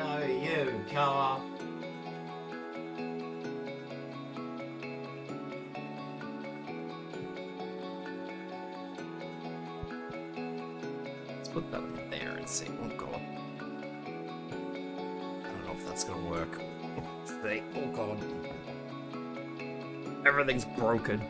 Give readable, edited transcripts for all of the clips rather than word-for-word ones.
No, you, car. Let's put that in there and see. Oh god. I don't know if that's gonna work. Let's see. Oh god. Everything's broken.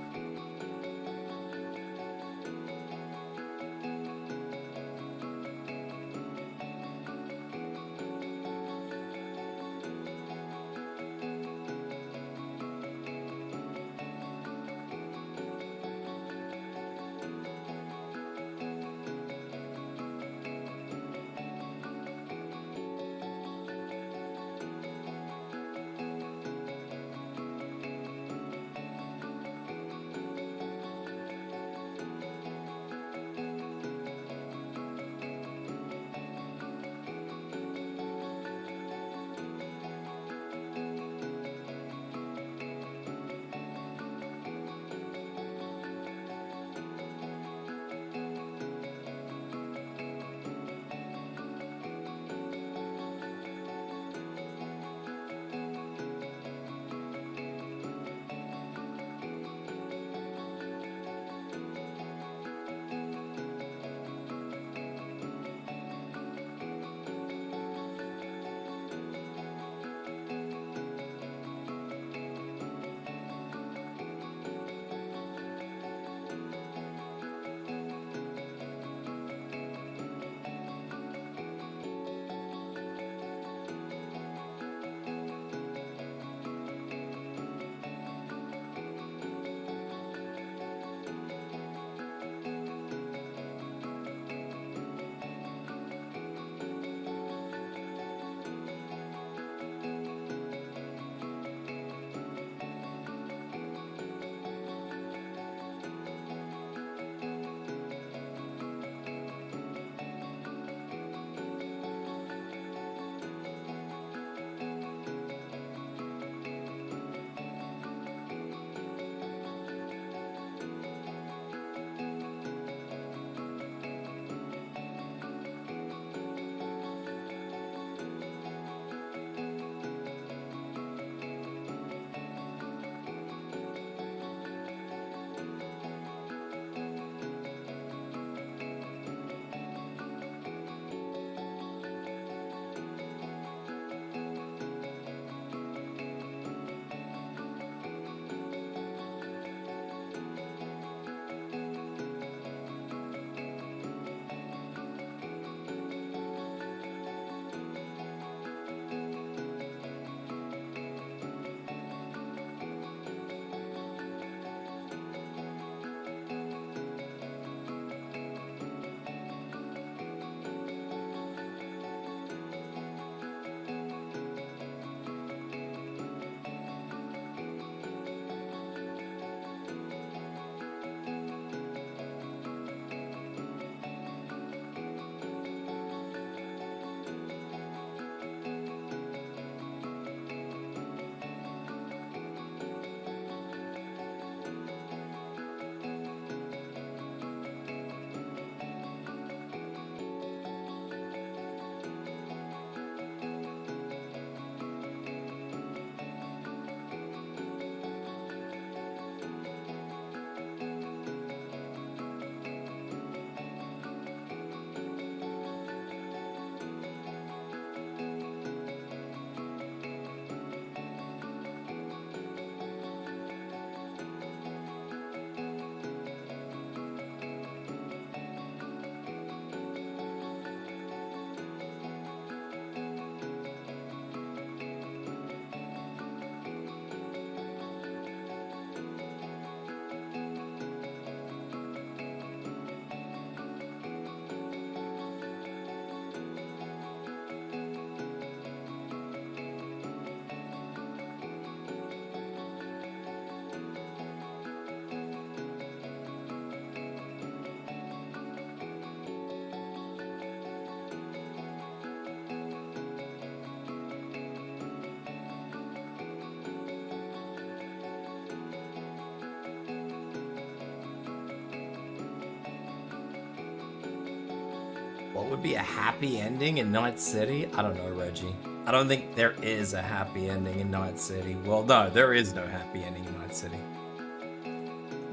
What would be a happy ending in Night City? I don't know, Reggie. I don't think there is a happy ending in Night City. Well, no, there is no happy ending in Night City.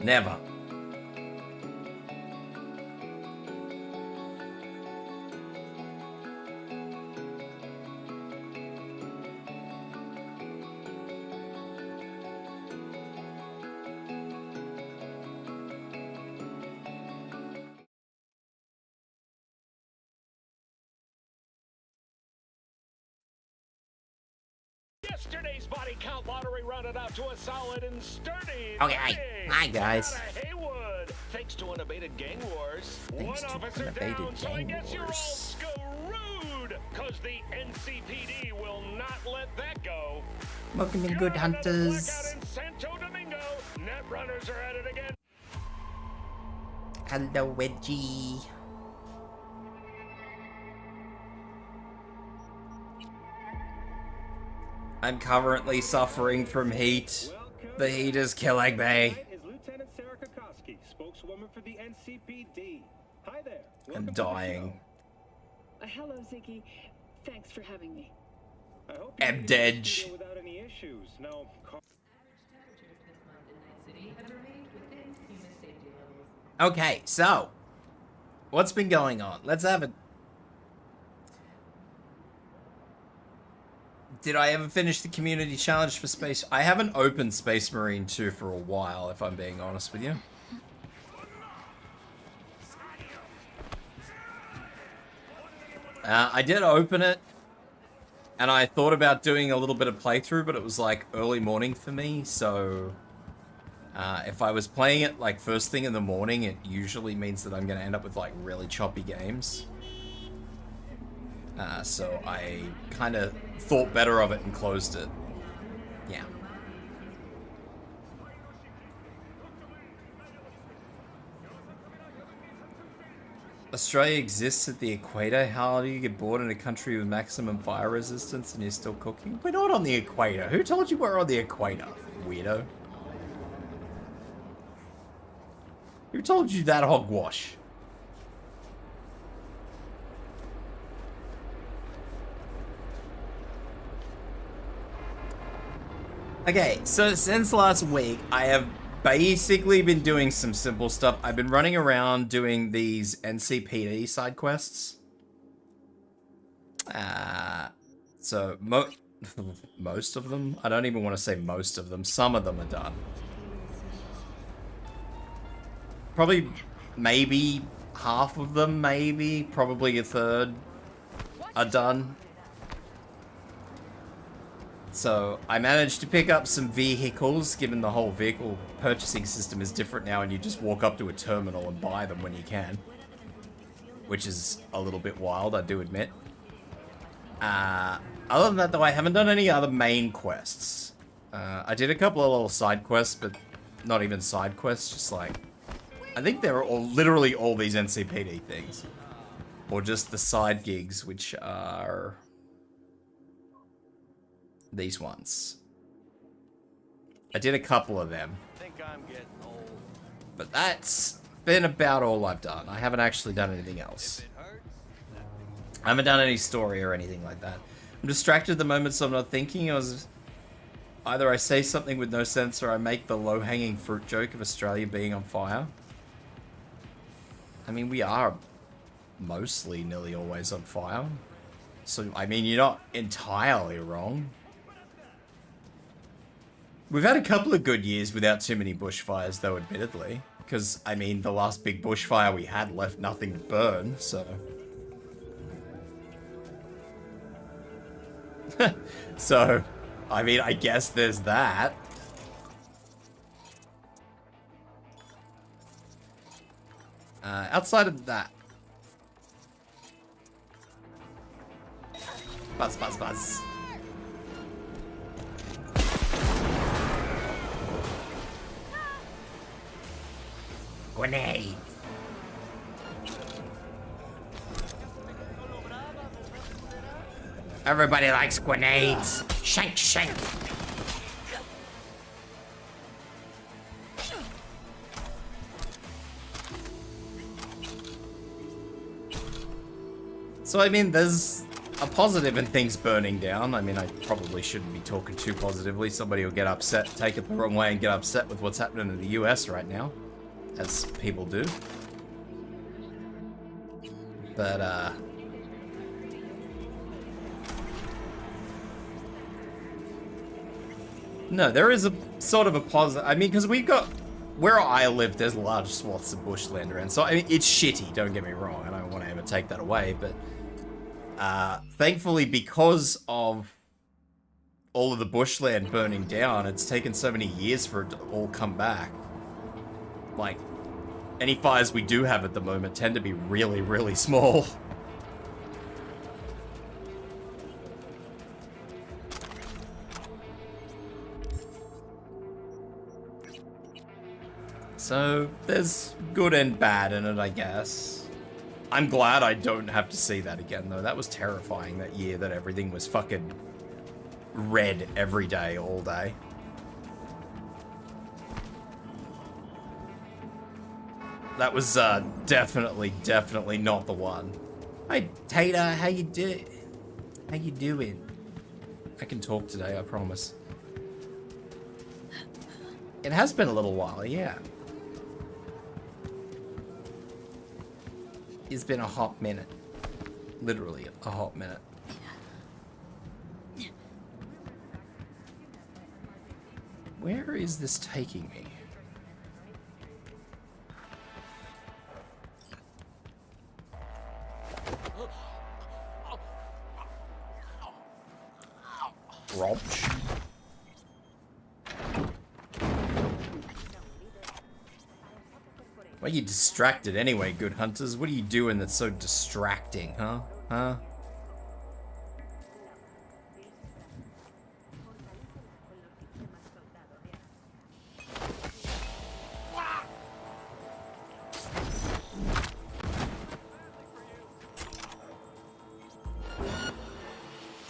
Never. Yesterday's body count lottery rounded out to a solid and sturdy. Okay, hi guys. Haywood. Thanks to unabated gang wars. Thanks One to officer unabated down, so I gang guess you're all wars. screwed. Cause the NCPD will not let that go. Welcome in, good hunters. Blackout in Santo Domingo. Net runners are at it again. Hello, Wedgie. I'm currently suffering from heat. The heat is killing me. I'm dying. Hello, Ziggy. Thanks for having me. I'm dead. Okay, so what's been going on? Let's have a... Did I ever finish the community challenge for Space? I haven't opened Space Marine 2 for a while, if I'm being honest with you. I did open it, and I thought about doing a little bit of playthrough, but it was like early morning for me, so if I was playing it like first thing in the morning, it usually means that I'm going to end up with like really choppy games. So I kind of thought better of it and closed it. Yeah. Australia exists at the equator. How do you get bored in a country with maximum fire resistance and you're still cooking? We're not on the equator. Who told you we're on the equator, weirdo? Who told you that hogwash? Okay, so since last week, I have basically been doing some simple stuff. I've been running around doing these NCPD side quests. So most of them? I don't even want to say most of them. Some of them are done. Probably, maybe half of them, maybe. Probably a third are done. So I managed to pick up some vehicles, given the whole vehicle purchasing system is different now and you just walk up to a terminal and buy them when you can. Which is a little bit wild, I do admit. Other than that though, I haven't done any other main quests. I did a couple of little side quests, but not even side quests, just like... I think they're all, literally all these NCPD things. Or just the side gigs, which are... these ones. I did a couple of them. Think I'm getting old. But that's been about all I've done. I haven't actually done anything else. I haven't done any story or anything like that. I'm distracted at the moment, so I'm not thinking. Either I say something with no sense or I make the low-hanging fruit joke of Australia being on fire. I mean, we are mostly nearly always on fire. So, I mean, you're not entirely wrong. We've had a couple of good years without too many bushfires, though, admittedly. Because, I mean, the last big bushfire we had left nothing to burn, so... So, I mean, I guess there's that. Outside of that... Buzz, buzz, buzz. Grenade. Everybody likes grenades. Shank, shank. So, I mean, there's a positive in things burning down. I mean, I probably shouldn't be talking too positively. Somebody will get upset, take it the wrong way, and get upset with what's happening in the US right now, as people do. But, no, there is a sort of a positive. I mean, because we've got, where I live, there's large swaths of bushland around. So, I mean, it's shitty, don't get me wrong. I don't want to ever take that away. But thankfully, because of all of the bushland burning down, it's taken so many years for it to all come back. Like, any fires we do have at the moment tend to be really, really small. So, there's good and bad in it, I guess. I'm glad I don't have to see that again, though. That was terrifying that year that everything was fucking red every day, all day. That was definitely not the one. Hey, Tater, how you doing? I can talk today, I promise. It has been a little while, yeah. It's been a hot minute. Literally a hot minute. Where is this taking me? Robch. Why are you distracted anyway, good hunters? What are you doing that's so distracting, huh? Huh?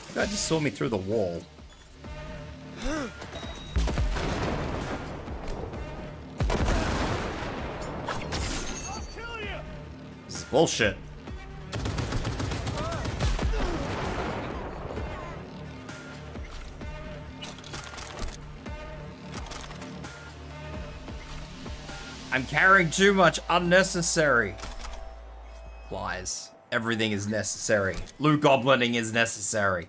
The guy just saw me through the wall. This is bullshit. I'm carrying too much unnecessary. Lies. Everything is necessary. Loot goblining is necessary.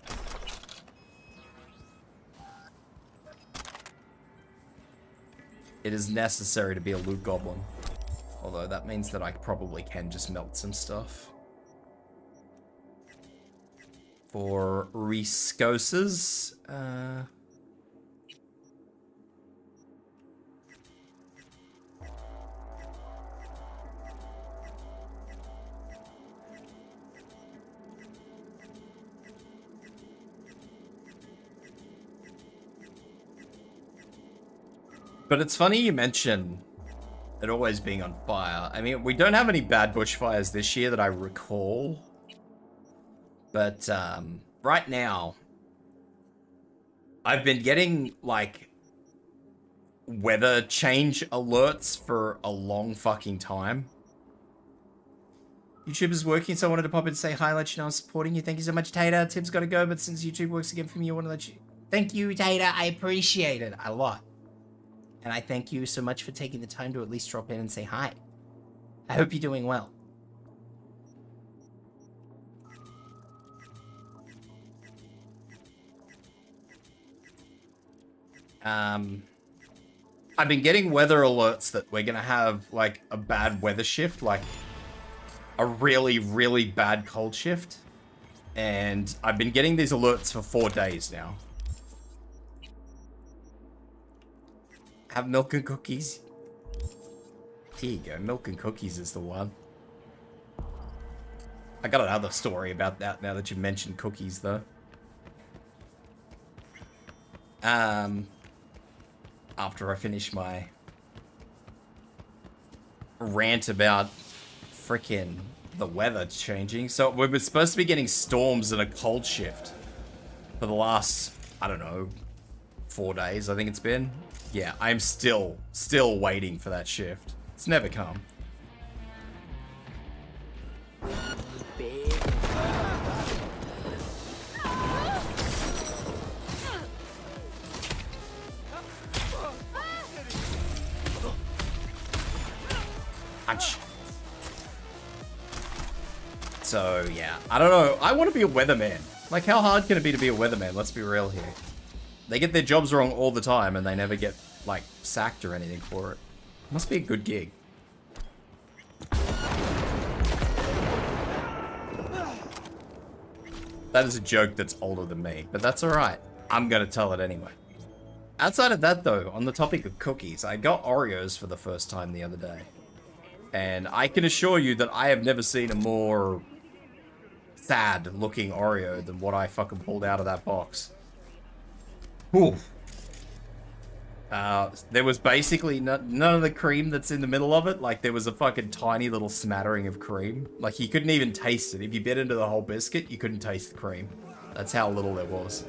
It is necessary to be a loot goblin. Although that means that I probably can just melt some stuff. For Riscoses, but it's funny you mention it always being on fire. I mean, we don't have any bad bushfires this year that I recall. But right now, I've been getting, like, weather change alerts for a long fucking time. YouTube is working, so I wanted to pop in and say hi, let you know I'm supporting you. Thank you so much, Tater. Tibs got to go, but since YouTube works again for me, I want to let you... Thank you, Tater. I appreciate it a lot. And I thank you so much for taking the time to at least drop in and say hi. I hope you're doing well. I've been getting weather alerts that we're gonna have, like, a bad weather shift, like a really, really bad cold shift. And I've been getting these alerts for 4 days now. Have milk and cookies. Here you go, milk and cookies is the one. I got another story about that now that you mentioned cookies, though. After I finish my rant about frickin' the weather changing. So we were supposed to be getting storms and a cold shift for the last, I don't know, 4 days, I think it's been. Yeah, I'm still waiting for that shift. It's never come. much. So, yeah. I don't know. I want to be a weatherman. Like, how hard can it be to be a weatherman? Let's be real here. They get their jobs wrong all the time, and they never get, like, sacked or anything for it. Must be a good gig. That is a joke that's older than me, but that's alright. I'm gonna tell it anyway. Outside of that, though, on the topic of cookies, I got Oreos for the first time the other day. And I can assure you that I have never seen a more sad-looking Oreo than what I fucking pulled out of that box. Whew. There was basically none of the cream that's in the middle of it. Like, there was a fucking tiny little smattering of cream. Like, you couldn't even taste it. If you bit into the whole biscuit, you couldn't taste the cream. That's how little there was.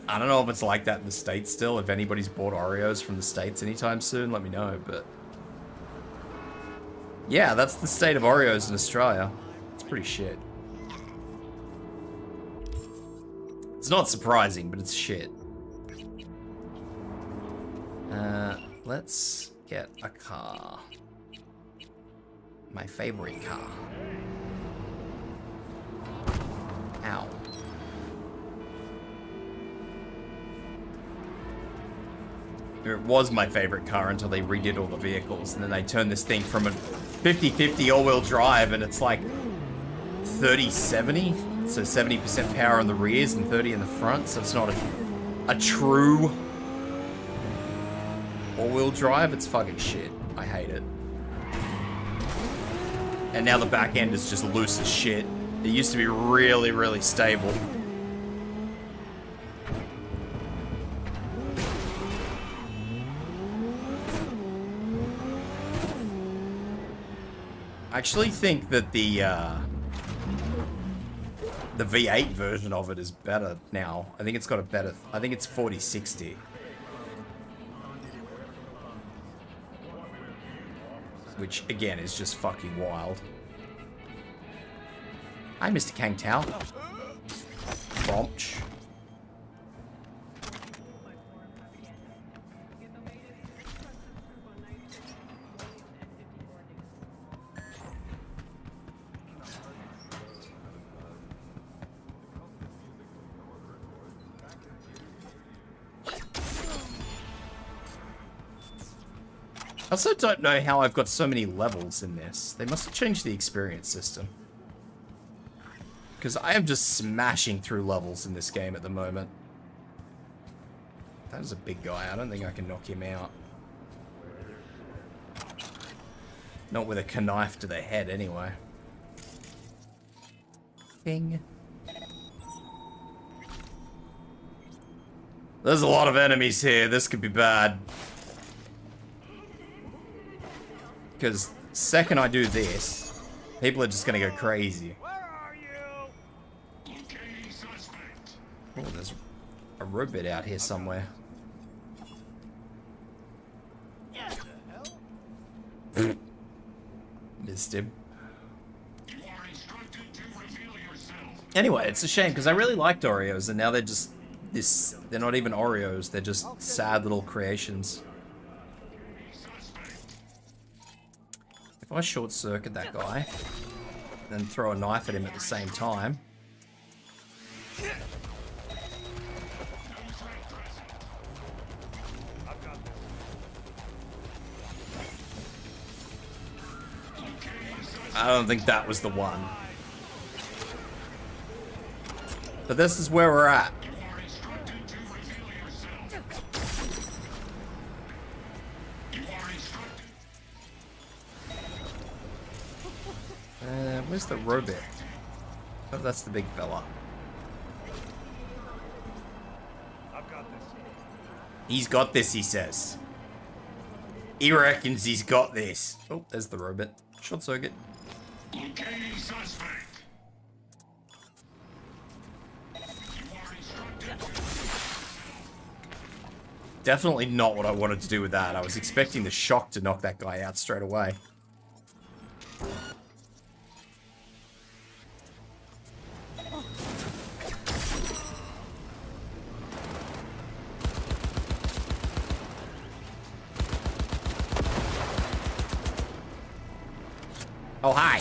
I don't know if it's like that in the States still. If anybody's bought Oreos from the States anytime soon, let me know, but... yeah, that's the state of Oreos in Australia. It's pretty shit. It's not surprising, but it's shit. Let's get a car. My favorite car. Ow. It was my favorite car until they redid all the vehicles, and then they turned this thing from a 50-50 all-wheel drive, and it's like 30-70, so 70% power on the rears and 30 in the front, so it's not a true all-wheel drive. It's fucking shit. I hate it. And now the back end is just loose as shit. It used to be really, really stable. I actually think that the V8 version of it is better now. I think it's got a better... I think it's 4060. Which, again, is just fucking wild. Hi, Mr. Kang Tao. Bromch. I also don't know how I've got so many levels in this. They must have changed the experience system. Because I am just smashing through levels in this game at the moment. That is a big guy. I don't think I can knock him out. Not with a knife to the head, anyway. Bing. There's a lot of enemies here. This could be bad. Because second I do this, people are just gonna go crazy. Where are you? Oh, there's a robot out here somewhere. Missed him. Anyway, it's a shame because I really liked Oreos, and now they're just this. They're not even Oreos. They're just sad little creations. If I short circuit that guy, then throw a knife at him at the same time. I don't think that was the one. But this is where we're at. Where's the robot? Oh, that's the big fella. I've got this. He's got this, he says. He reckons he's got this. Oh, there's the robot. Short circuit. Locating suspect. Definitely not what I wanted to do with that. I was expecting the shock to knock that guy out straight away. Oh, hi.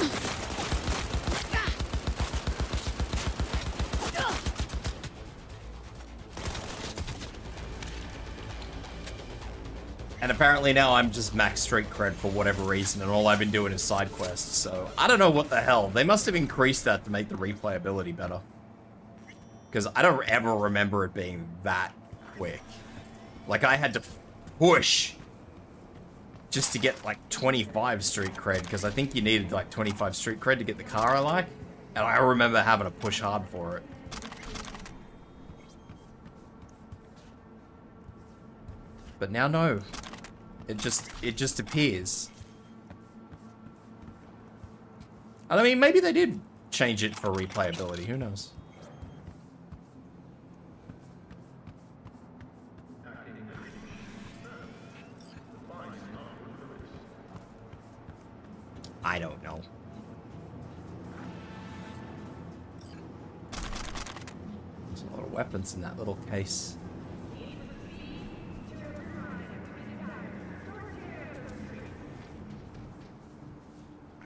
And apparently now I'm just max street cred for whatever reason, and all I've been doing is side quests, so I don't know what the hell. They must have increased that to make the replayability better. Because I don't ever remember it being that quick. Like, I had to push just to get, like, 25 street cred, because I think you needed, like, 25 street cred to get the car I like. And I remember having to push hard for it. But now, no. It just appears. I mean, maybe they did change it for replayability. Who knows? I don't know. There's a lot of weapons in that little case.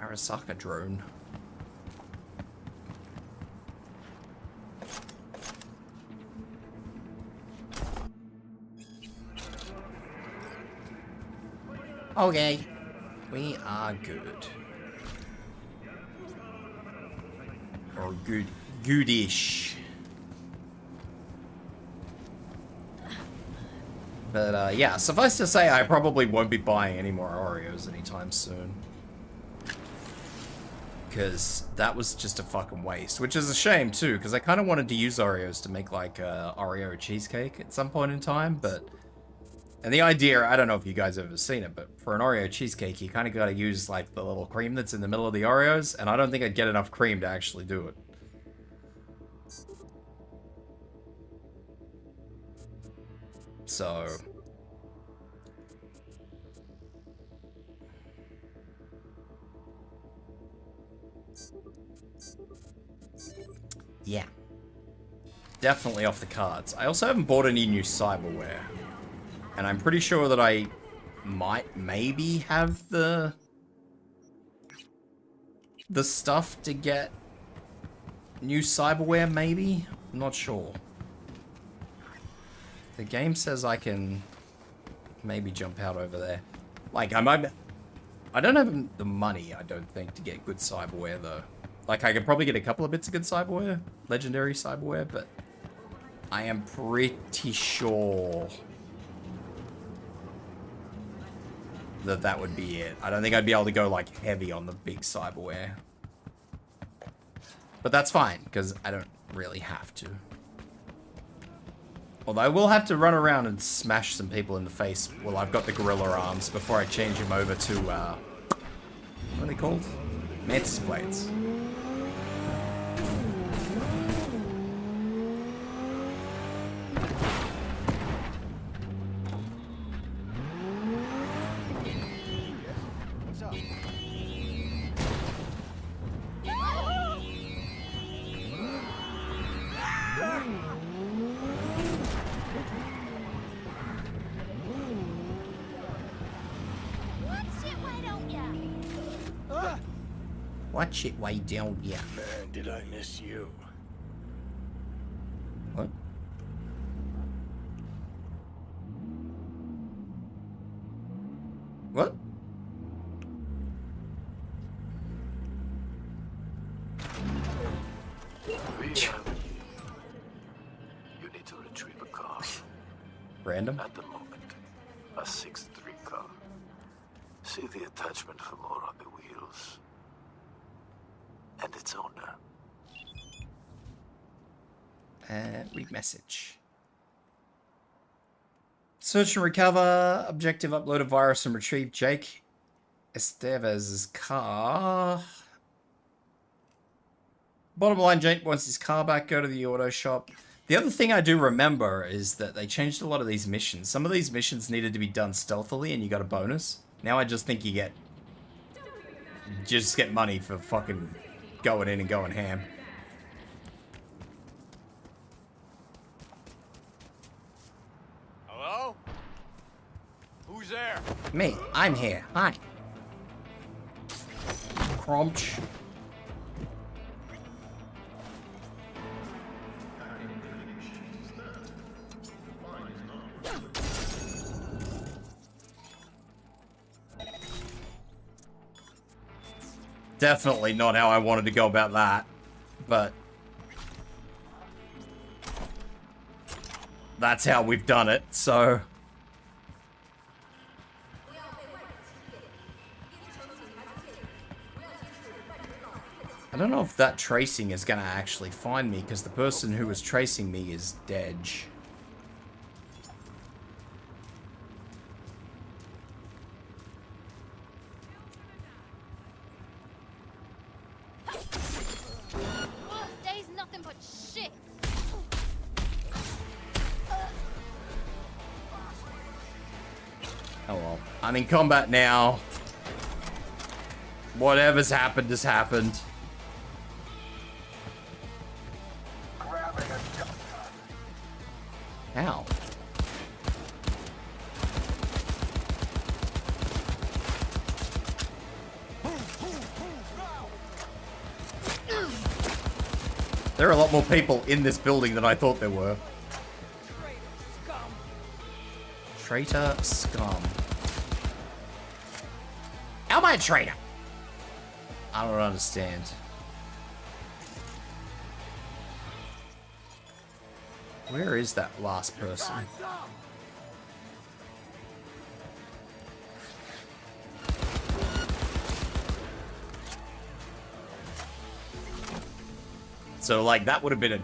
Arasaka drone. Okay. We are good. Or goodish. But yeah, suffice to say, I probably won't be buying any more Oreos anytime soon. Because that was just a fucking waste, which is a shame too, because I kind of wanted to use Oreos to make like Oreo cheesecake at some point in time, but... And the idea, I don't know if you guys have ever seen it, but for an Oreo cheesecake, you kind of got to use like the little cream that's in the middle of the Oreos, and I don't think I'd get enough cream to actually do it. So... yeah. Definitely off the cards. I also haven't bought any new cyberware. And I'm pretty sure that I might maybe have the stuff to get new cyberware, maybe? I'm not sure. The game says I can maybe jump out over there. Like, I don't have the money, I don't think, to get good cyberware, though. Like, I could probably get a couple of bits of good cyberware, legendary cyberware, but I am pretty sure that that would be it. I don't think I'd be able to go, like, heavy on the big cyberware. But that's fine, because I don't really have to. Although I will have to run around and smash some people in the face while I've got the gorilla arms before I change them over to, what are they called? Mantis blades. Watch it, why don't ya? Man, did I miss you? What? What? You need to retrieve a car. Random? At the moment, a 6-3 car. See the attachment for more on the wheels. And its owner. Read message. Search and recover. Objective: upload a virus and retrieve Jake Estevez's car. Bottom line, Jake wants his car back. Go to the auto shop. The other thing I do remember is that they changed a lot of these missions. Some of these missions needed to be done stealthily, and you got a bonus. Now I just think you just get money for fucking going in and going ham. Hello? Who's there? Me, I'm here. Hi. crunch. Definitely not how I wanted to go about that, but that's how we've done it, so. I don't know if that tracing is gonna actually find me, because the person who was tracing me is dead. Day's nothing but shit. Oh well. I'm in combat now. Whatever's happened has happened. How? There are a lot more people in this building than I thought there were. Traitor scum. How am I a traitor? I don't understand. Where is that last person? So, like, that would have been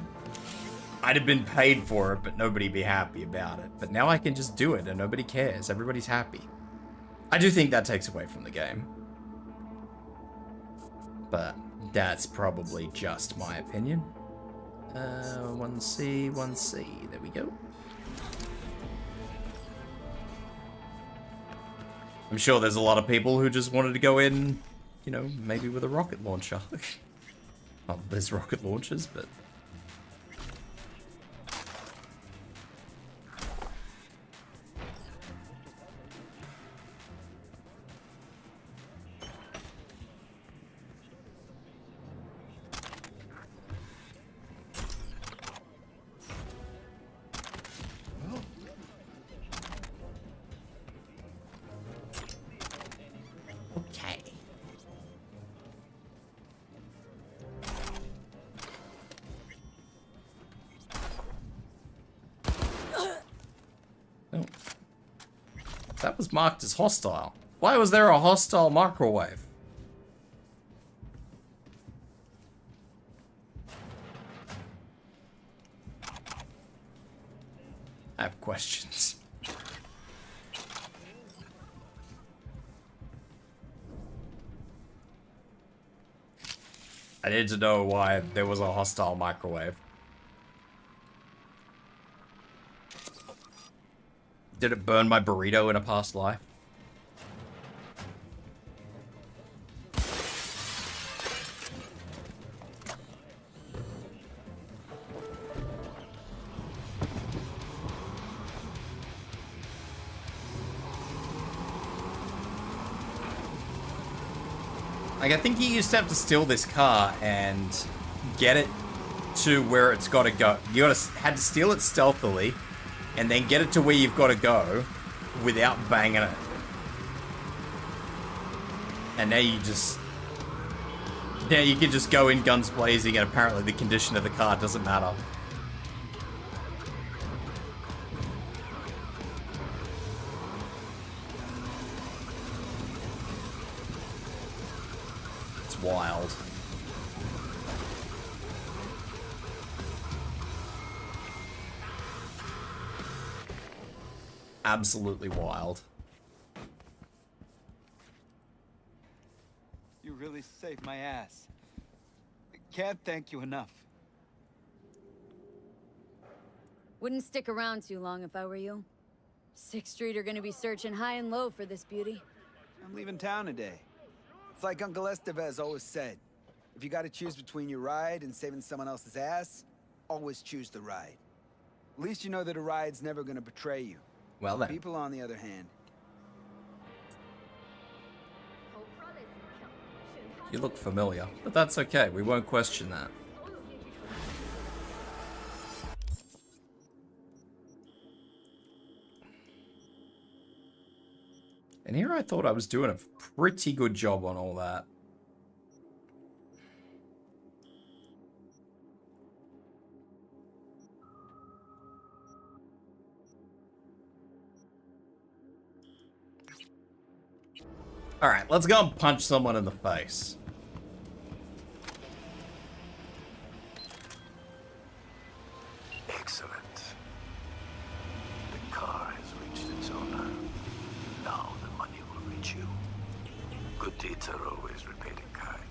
I'd have been paid for it, but nobody'd be happy about it. But now I can just do it and nobody cares. Everybody's happy. I do think that takes away from the game. But that's probably just my opinion. 1C, 1C. There we go. I'm sure there's a lot of people who just wanted to go in, you know, maybe with a rocket launcher. Well, there's rocket launchers, but... That was marked as hostile. Why was there a hostile microwave? I have questions. I need to know why there was a hostile microwave. Did it burn my burrito in a past life? Like, I think you used to have to steal this car and get it to where it's got to go. You had to steal it stealthily and then get it to where you've got to go without banging it. And now you just... Now you can just go in guns blazing and apparently the condition of the car doesn't matter. It's wild. Absolutely wild. You really saved my ass. I can't thank you enough. Wouldn't stick around too long if I were you. 6th Street are gonna be searching high and low for this beauty. I'm leaving town today. It's like Uncle Estevez always said. If you gotta choose between your ride and saving someone else's ass, always choose the ride. At least you know that a ride's never gonna betray you. Well then. People, on the other hand. You look familiar, but that's okay. We won't question that. And here I thought I was doing a pretty good job on all that. Alright, let's go and punch someone in the face. Excellent. The car has reached its owner. Now the money will reach you. Good deeds are always repaid in kind.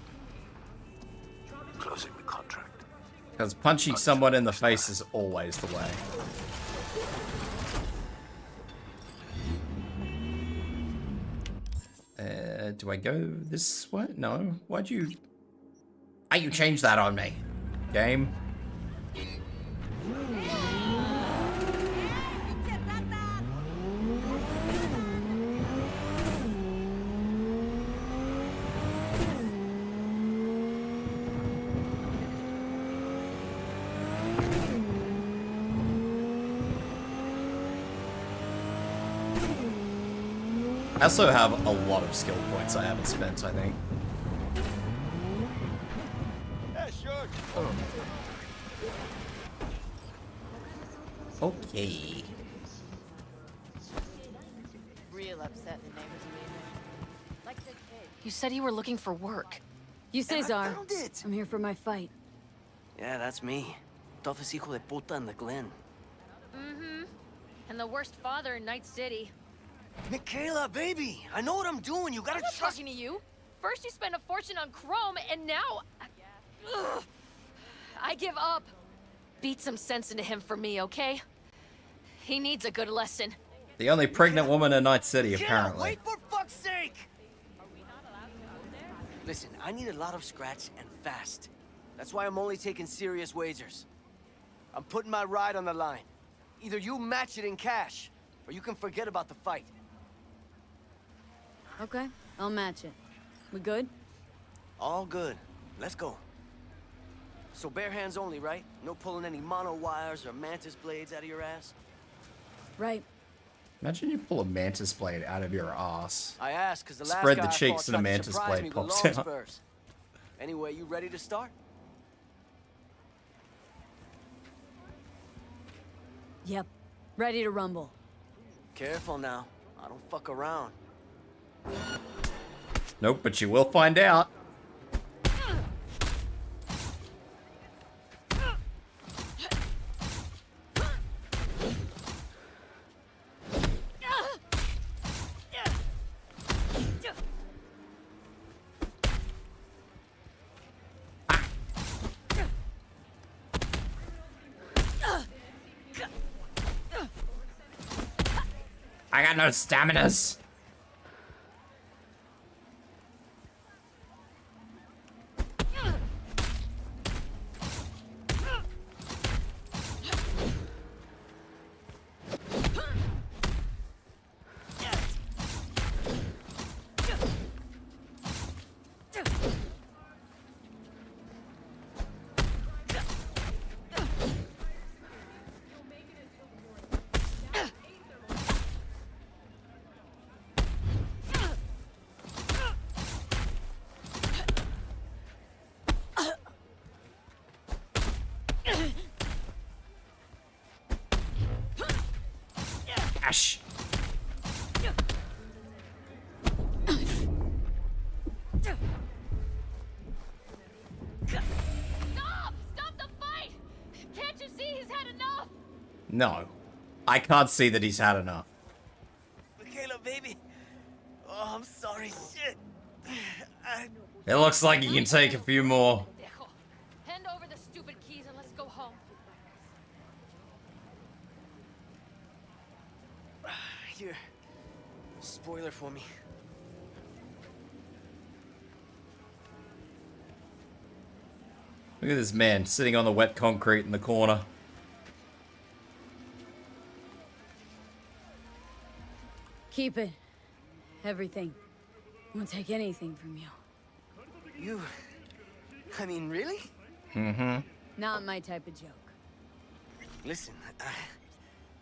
Closing the contract. Because punching someone in the face is always the way. Do I go this way? No. Why'd you... Why you change that on me? Game? I also have a lot of skill points I haven't spent, I think. Yeah, sure. Okay. Real upset the neighbors leaving. Like the kid. You said you were looking for work. You say, Czar. Found it. I'm here for my fight. Yeah, that's me. Toughest hijo de puta in the Glen. Mm-hmm. And the worst father in Night City. Michaela, baby, I know what I'm doing. You gotta I'm not trust talking to you. First you spend a fortune on chrome, and now... Ugh. I give up. Beat some sense into him for me, okay? He needs a good lesson. The only pregnant woman in Night City, Yeah, apparently. wait for fuck's sake! Listen, I need a lot of scratch and fast. That's why I'm only taking serious wagers. I'm putting my ride on the line. Either you match it in cash, or you can forget about the fight. Okay, I'll match it. We good? All good. Let's go. So bare hands only, right? No pulling any mono wires or mantis blades out of your ass? Right. Imagine you pull a mantis blade out of your ass. I asked because the last Spread guy the I cheeks fought and a tried to mantis surprise blade me with pops long out. spurs. Anyway, you ready to start? Yep. Ready to rumble. Careful now. I don't fuck around. Nope, but you will find out. I got no staminas. Gosh. Stop the fight! Can't you see he's had enough? No. I can't see that he's had enough. Michaela, baby. Oh, I'm sorry. Shit. It looks like he can take a few more. Dejo, hand over the stupid keys and let's go home. Here. Spoiler for me. Look at this man sitting on the wet concrete in the corner. Keep it. Everything. Won't take anything from you. You... I mean, really? Mm-hmm. Not my type of joke. Listen,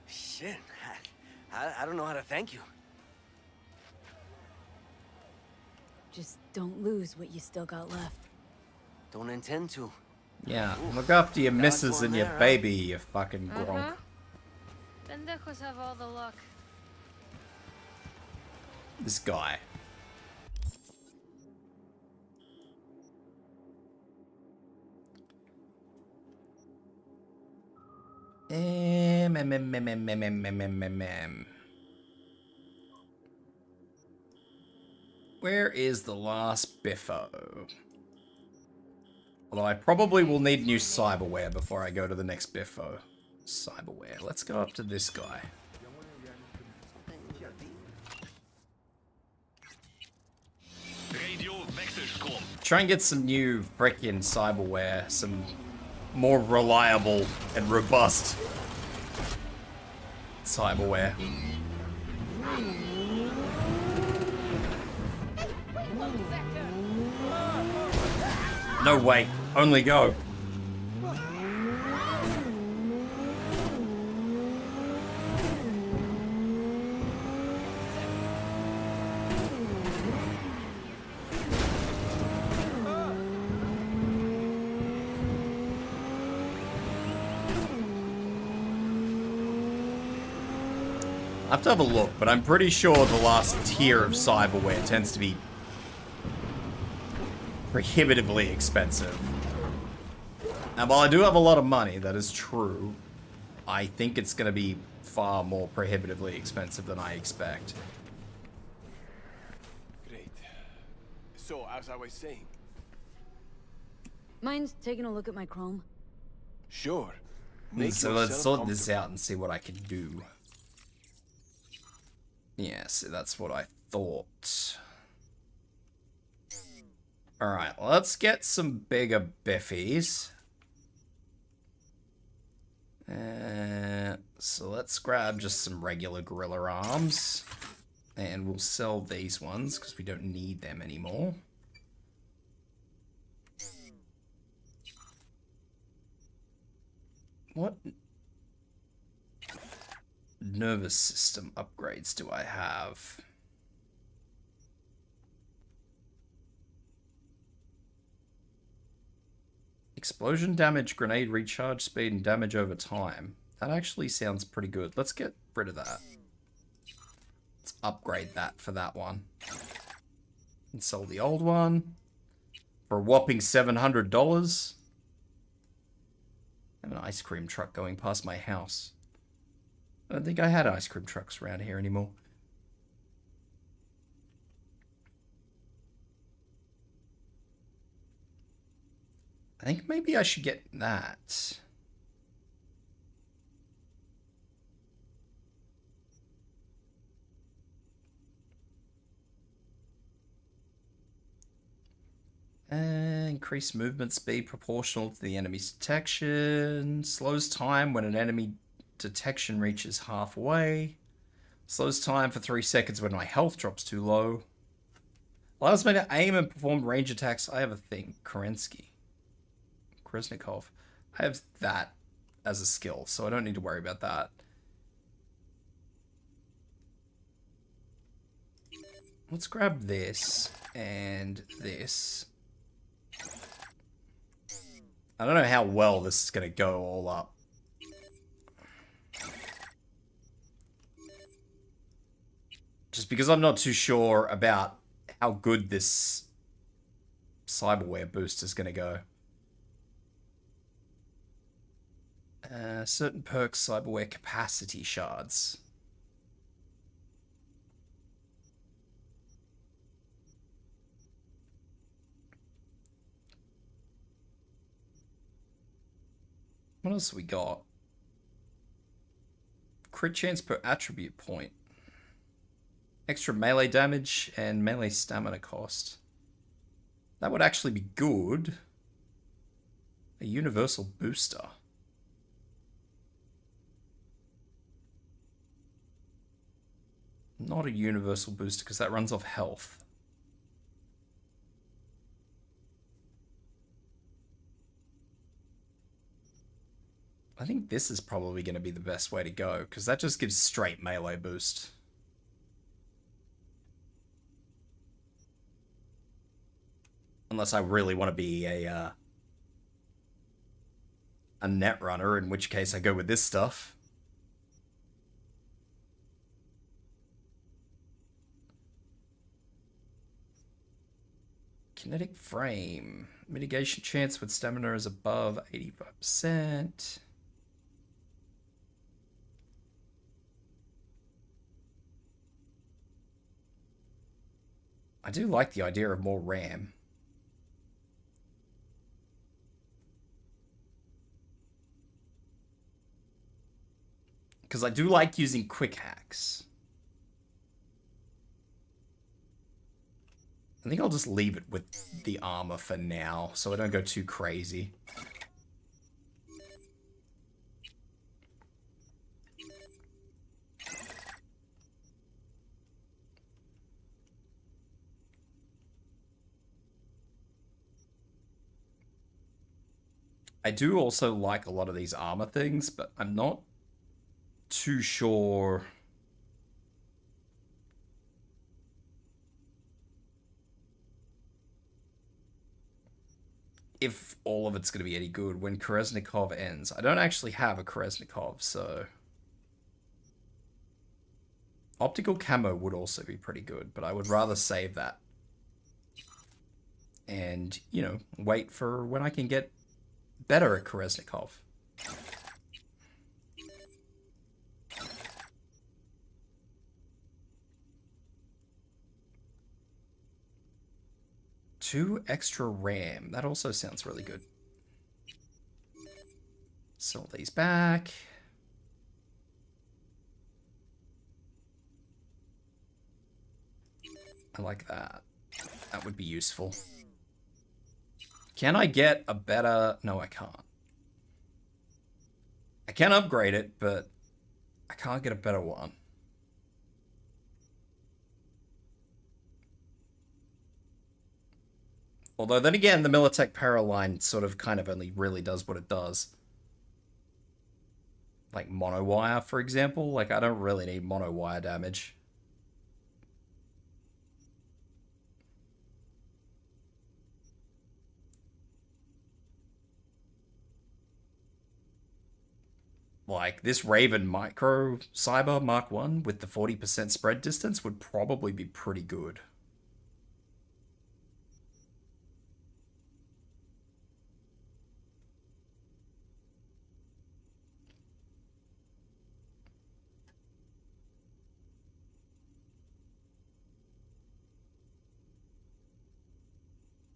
shit. I don't know how to thank you. Just don't lose what you still got left. Don't intend to. Yeah, look after your Dodge missus one and your there, huh? baby, you fucking gronk. Uh-huh. Pendejos have all the luck. This guy. Where is the last biffo? Although I probably will need new cyberware before I go to the next biffo. Cyberware. Let's go up to this guy. Try and get some new frickin' cyberware, some more reliable and robust cyberware. No way, only go. I have to have a look, but I'm pretty sure the last tier of cyberware tends to be prohibitively expensive. And while I do have a lot of money, that is true, I think it's going to be far more prohibitively expensive than I expect. Great. So, as I was saying. Mind taking a look at my Chrome? Sure. So let's sort this out and see what I can do. Yes, that's what I thought. Alright, let's get some bigger biffies. So let's grab just some regular gorilla arms. And we'll sell these ones, because we don't need them anymore. What nervous system upgrades do I have? Explosion damage, grenade recharge speed, and damage over time. That actually sounds pretty good. Let's get rid of that. Let's upgrade that for that one. And sell the old one for a whopping $700. I have an ice cream truck going past my house. I don't think I had ice cream trucks around here anymore. I think maybe I should get that. Increase movement speed proportional to the enemy's detection. Slows time when an enemy detection reaches halfway. Slows time for 3 seconds when my health drops too low. Allows me to aim and perform range attacks. I have a thing. Kresnikov. I have that as a skill, so I don't need to worry about that. Let's grab this and this. I don't know how well this is going to go all up. Just because I'm not too sure about how good this cyberware boost is going to go. Certain perks, cyberware capacity shards. What else we got? Crit chance per attribute point. Extra melee damage and melee stamina cost. That would actually be good. A universal booster. Not a universal booster because that runs off health. I think this is probably going to be the best way to go, because that just gives straight melee boost. Unless I really want to be a net runner, in which case I go with this stuff. Kinetic frame. Mitigation chance with stamina is above 85%. I do like the idea of more RAM. Because I do like using quick hacks. I think I'll just leave it with the armor for now, so I don't go too crazy. I do also like a lot of these armor things, but I'm not too sure if all of it's going to be any good when Kolesnikov ends. I don't actually have a Kolesnikov, so... Optical camo would also be pretty good, but I would rather save that. And, you know, wait for when I can get better at Kolesnikov. Two extra RAM. That also sounds really good. Sell these back. I like that. That would be useful. Can I get a better... No, I can't. I can upgrade it, but I can't get a better one. Although, then again, the Militech Paraline sort of kind of only really does what it does. Like monowire, for example. Like, I don't really need monowire damage. Like, this Raven Micro Cyber Mark 1 with the 40% spread distance would probably be pretty good.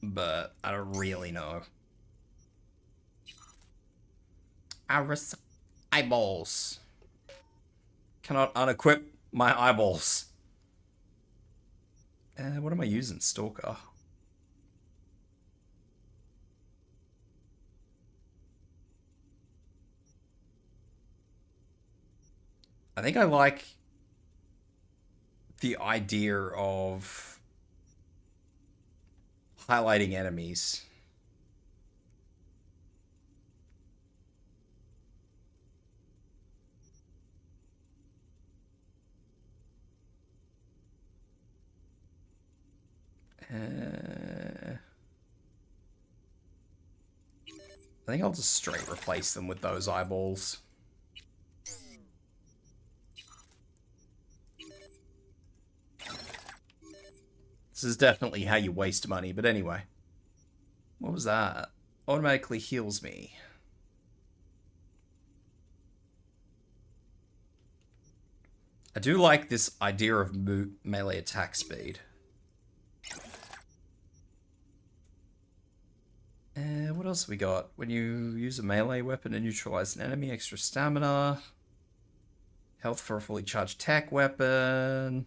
But I don't really know. Iris eyeballs. Cannot unequip my eyeballs. What am I using? Stalker. I think I like the idea of highlighting enemies. I think I'll just straight replace them with those eyeballs. This is definitely how you waste money, but anyway. What was that? Automatically heals me. I do like this idea of melee attack speed. What else have we got? When you use a melee weapon to neutralize an enemy, extra stamina. Health for a fully charged tech weapon.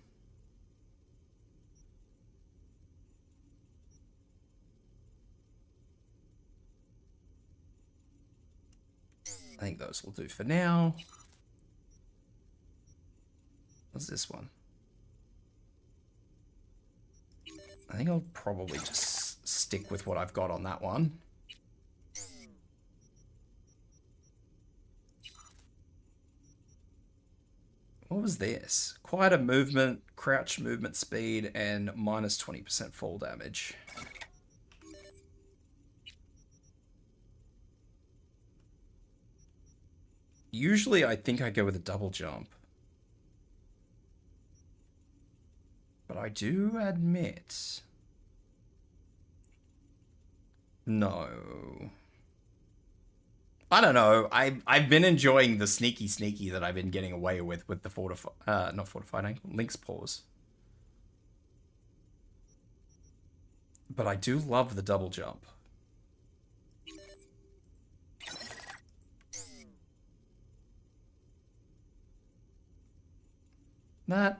I think those will do for now. What's this one? I think I'll probably just stick with what I've got on that one. What was this? Quieter movement, crouch movement speed, and minus 20% fall damage. Usually I think I go with a double jump. But I do admit... No. I don't know. I've been enjoying the sneaky that I've been getting away with the not fortified ankle, Link's paws. But I do love the double jump. That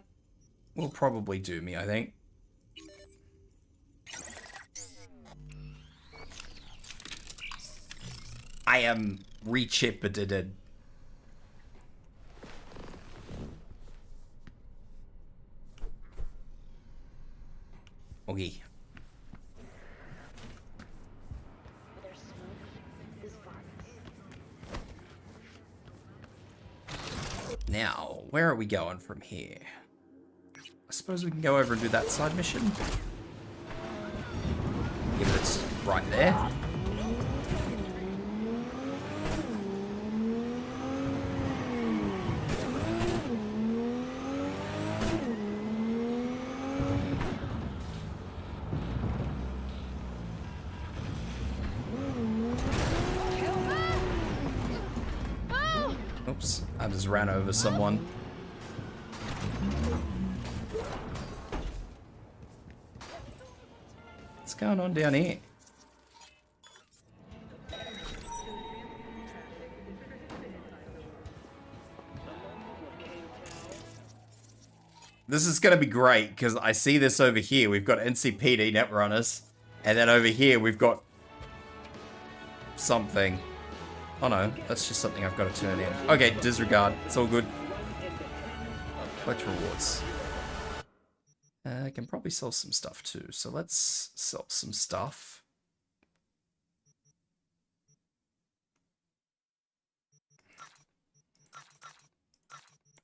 will probably do me, I think. I am re-chippeted. Okay. Now, where are we going from here? I suppose we can go over and do that side mission. Give it right there. Oops, I just ran over someone. What's going on down here? This is going to be great, because I see this over here. We've got NCPD Netrunners, and then over here we've got something. Oh no, that's just something I've got to turn in. Okay, disregard. It's all good. Collect rewards. I can probably sell some stuff too, so let's sell some stuff.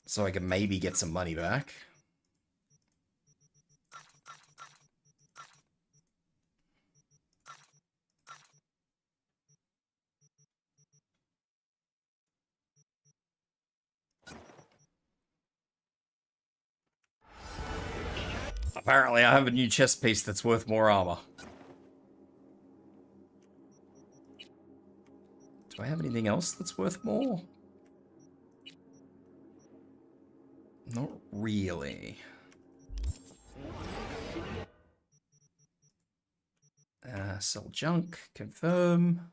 So I can maybe get some money back. Apparently, I have a new chest piece that's worth more armor. Do I have anything else that's worth more? Not really. Sell junk, confirm.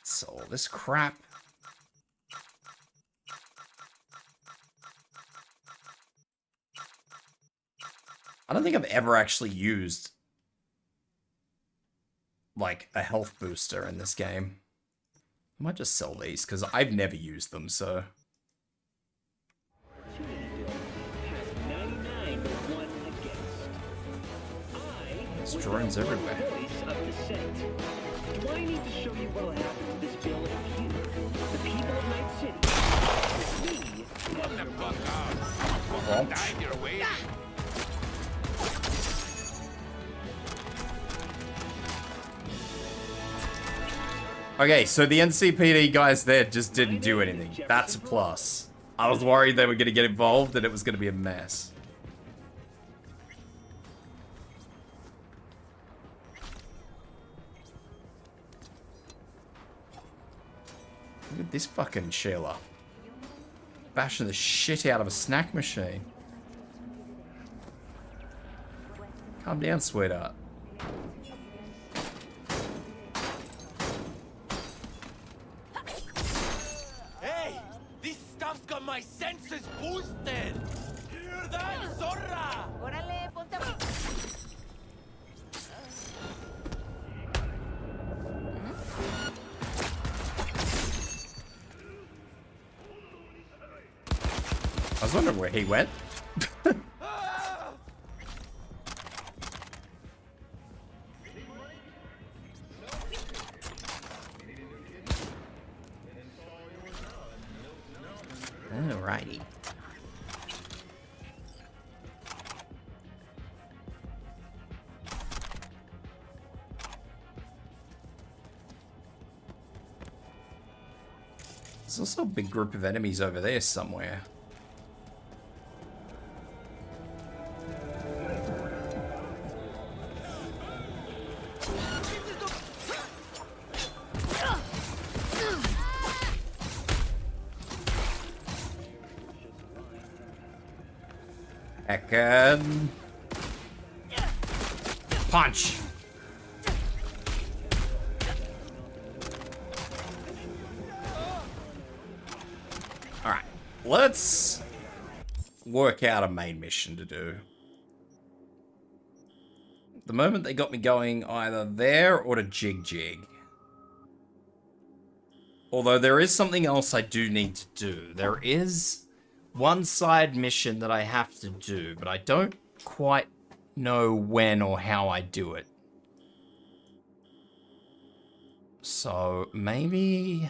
Sell all this crap. I don't think I've ever actually used like a health booster in this game. I might just sell these because I've never used them, so. There's drones everywhere. Do I need to show you what'll happen to this bill if you, the people of Night City, me, what the fuck Okay, so the NCPD guys there just didn't do anything. That's a plus. I was worried they were going to get involved and it was going to be a mess. Look at this fucking Sheila. Bashing the shit out of a snack machine. Calm down, sweetheart. Hey! This stuff's got my senses boosted! Hear that, Zorra? Órale, ponte. I was wondering where he went. Alrighty. There's also a big group of enemies over there somewhere. Heckin'. Punch. Alright, let's work out a main mission to do. At the moment they got me going either there or to Jig Jig. Although there is something else I do need to do. There is one side mission that I have to do, but I don't quite know when or how I do it. So maybe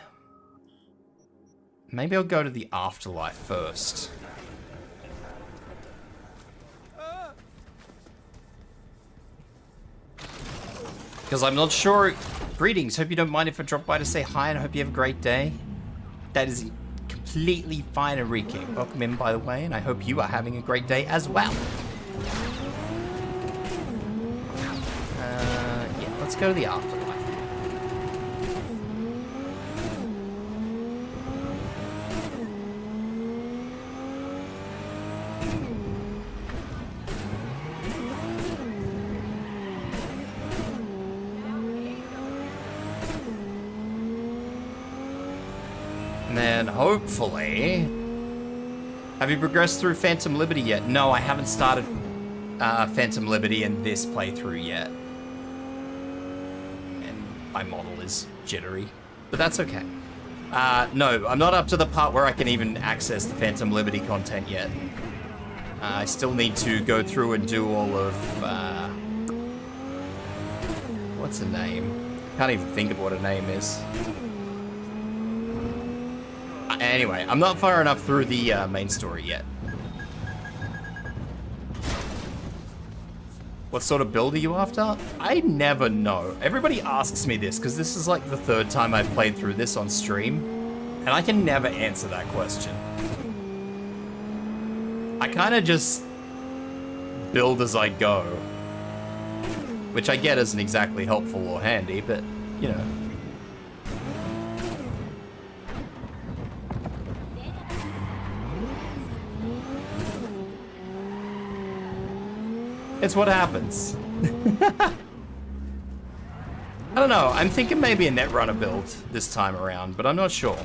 I'll go to the afterlife first. Because I'm not sure. Greetings, hope you don't mind if I drop by to say hi and I hope you have a great day. That is completely fine, Enrique. Welcome in, by the way, and I hope you are having a great day as well. Yeah, let's go to the afterlife. And then, hopefully... Have you progressed through Phantom Liberty yet? No, I haven't started Phantom Liberty in this playthrough yet. And my model is jittery. But that's okay. No, I'm not up to the part where I can even access the Phantom Liberty content yet. I still need to go through and do all of... what's the name? Can't even think of what a name is. Anyway, I'm not far enough through the main story yet. What sort of build are you after? I never know. Everybody asks me this, because this is like the third time I've played through this on stream, and I can never answer that question. I kind of just build as I go, which I get isn't exactly helpful or handy, but, you know. It's what happens. I don't know. I'm thinking maybe a Netrunner build this time around, but I'm not sure.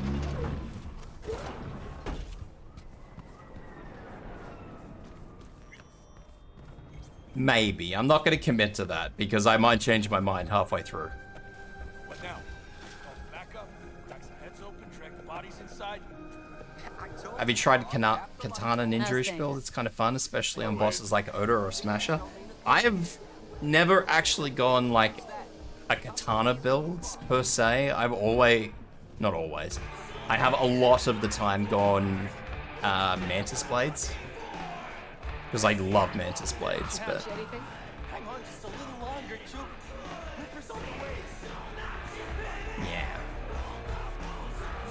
Maybe. I'm not going to commit to that because I might change my mind halfway through. What now? Back up. Crack some heads open, drag the bodies inside. Have you tried Katana Ninja-ish build? It's kind of fun, especially on bosses like Oda or Smasher. I have never actually gone like a Katana build per se. I've always, not always, I have a lot of the time gone Mantis Blades. Because I love Mantis Blades, but... Hang on just a little longer, Chuk. Reaper's on the way. Yeah.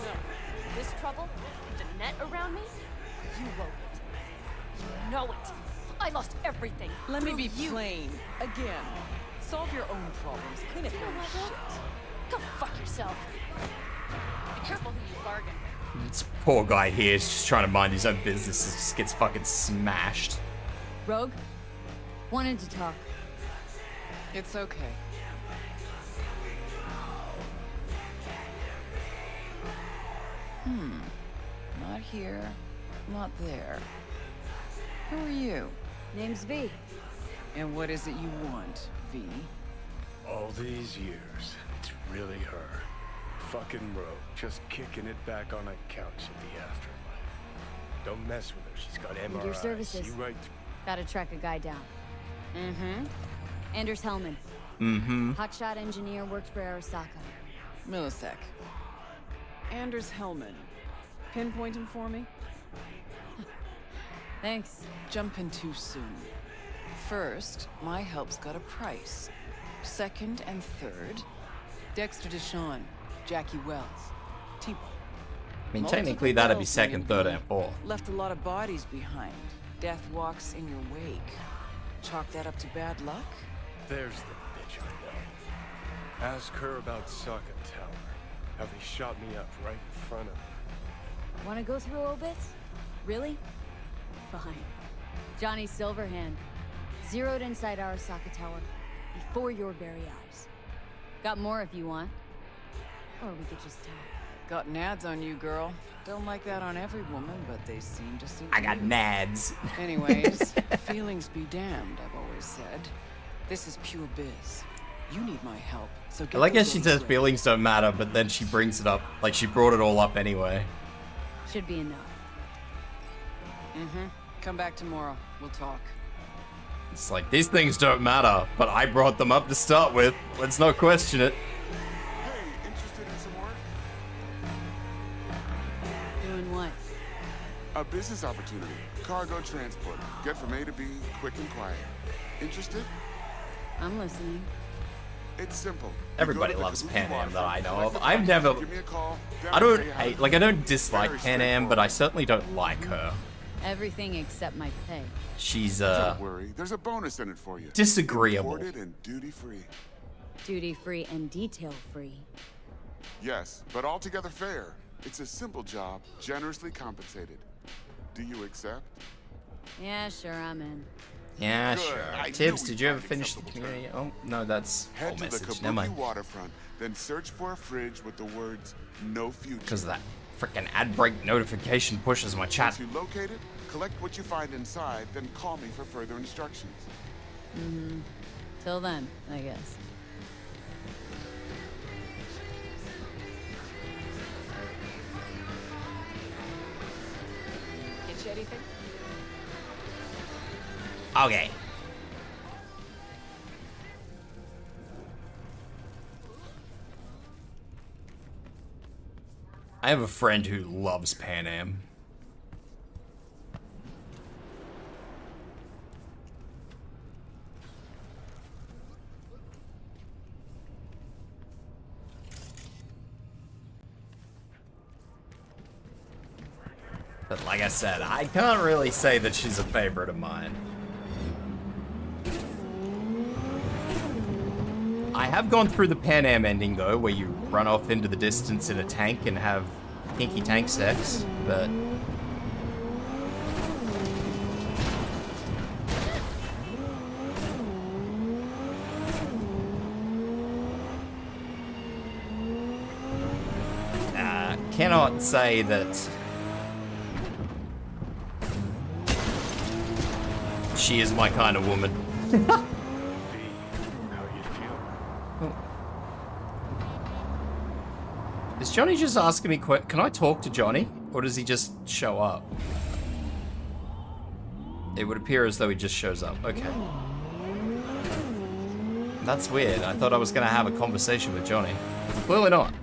No. This trouble, the net around me, you wrote it. You know it. I lost everything. Let me be plain. Again. Solve your own problems. Clean up your own shit. Go fuck yourself. Be careful who you bargain with. This poor guy here is just trying to mind his own business and just gets fucking smashed. Rogue? Wanted to talk. It's okay. Not here, not there. Who are you? Name's V. And what is it you want, V? All these years, it's really her. Fucking Rogue, just kicking it back on a couch at the afterlife. Don't mess with her, she's got Need your MRIs. services. See right Gotta track a guy down. Mm-hmm. Anders Hellman. Mm-hmm. Hotshot engineer, worked for Arasaka. Millisec. Anders Hellman. Pinpoint him for me? Thanks. Jumping too soon. First, my help's got a price. Second and third, Dexter Deshawn, Jackie Wells, Tibs. I mean, technically that'd be second, third, and fourth. Left a lot of bodies behind. Death walks in your wake. Chalk that up to bad luck? There's the bitch I know. Ask her about Sokka Tower. How they shot me up right in front of her. Wanna go through obits? Really? Fine. Johnny Silverhand. Zeroed inside Arasaka Tower. Before your very eyes. Got more if you want. Or we could just talk. Got nads on you, girl. Don't like that on every woman, but they seem to suit I got you. nads. Anyways, feelings be damned, I've always said. This is pure biz. You need my help, so get I like how those she on says the feelings don't matter, but then she brings it up. Like, she brought it all up anyway. Should be enough. Mm-hmm. Come back tomorrow. We'll talk. It's like, these things don't matter, but I brought them up to start with. Let's not question it. Hey, interested in some work? Doing what? A business opportunity. Cargo transport. Get from A to B, quick and quiet. Interested? I'm listening. It's simple. Everybody You go to the loves Kabuki Pan Am waterfront, that I know collect of. the I've package, never... give me a call, then I don't tell you how to hate... Like, I don't do it. dislike Very Pan Am, but I certainly don't like her. Everything except my pay. She's, Don't worry. There's a bonus in it for you. disagreeable. Imported and duty-free. Duty-free and detail-free. Yes, but altogether fair. It's a simple job, generously compensated. Do you accept? Yeah, sure, I'm in. Yeah, Good. sure. I Tibbs, knew did we'd you ever find finish the acceptable community? Oh, no, that's Head whole to the message. Never Kabuki mind. waterfront, then search for a fridge with the words "No future." Because that freaking ad break notification pushes my chat. Once you locate it, collect what you find inside, then call me for further instructions. Mm-hmm. Till then, I guess. Get you anything? Okay. I have a friend who loves Pan Am. But like I said, I can't really say that she's a favorite of mine. I have gone through the Pan Am ending though, where you run off into the distance in a tank and have kinky tank sex, but... cannot say that she is my kind of woman. Is Johnny just asking me can I talk to Johnny? Or does he just show up? It would appear as though he just shows up. Okay. That's weird. I thought I was going to have a conversation with Johnny. Clearly not.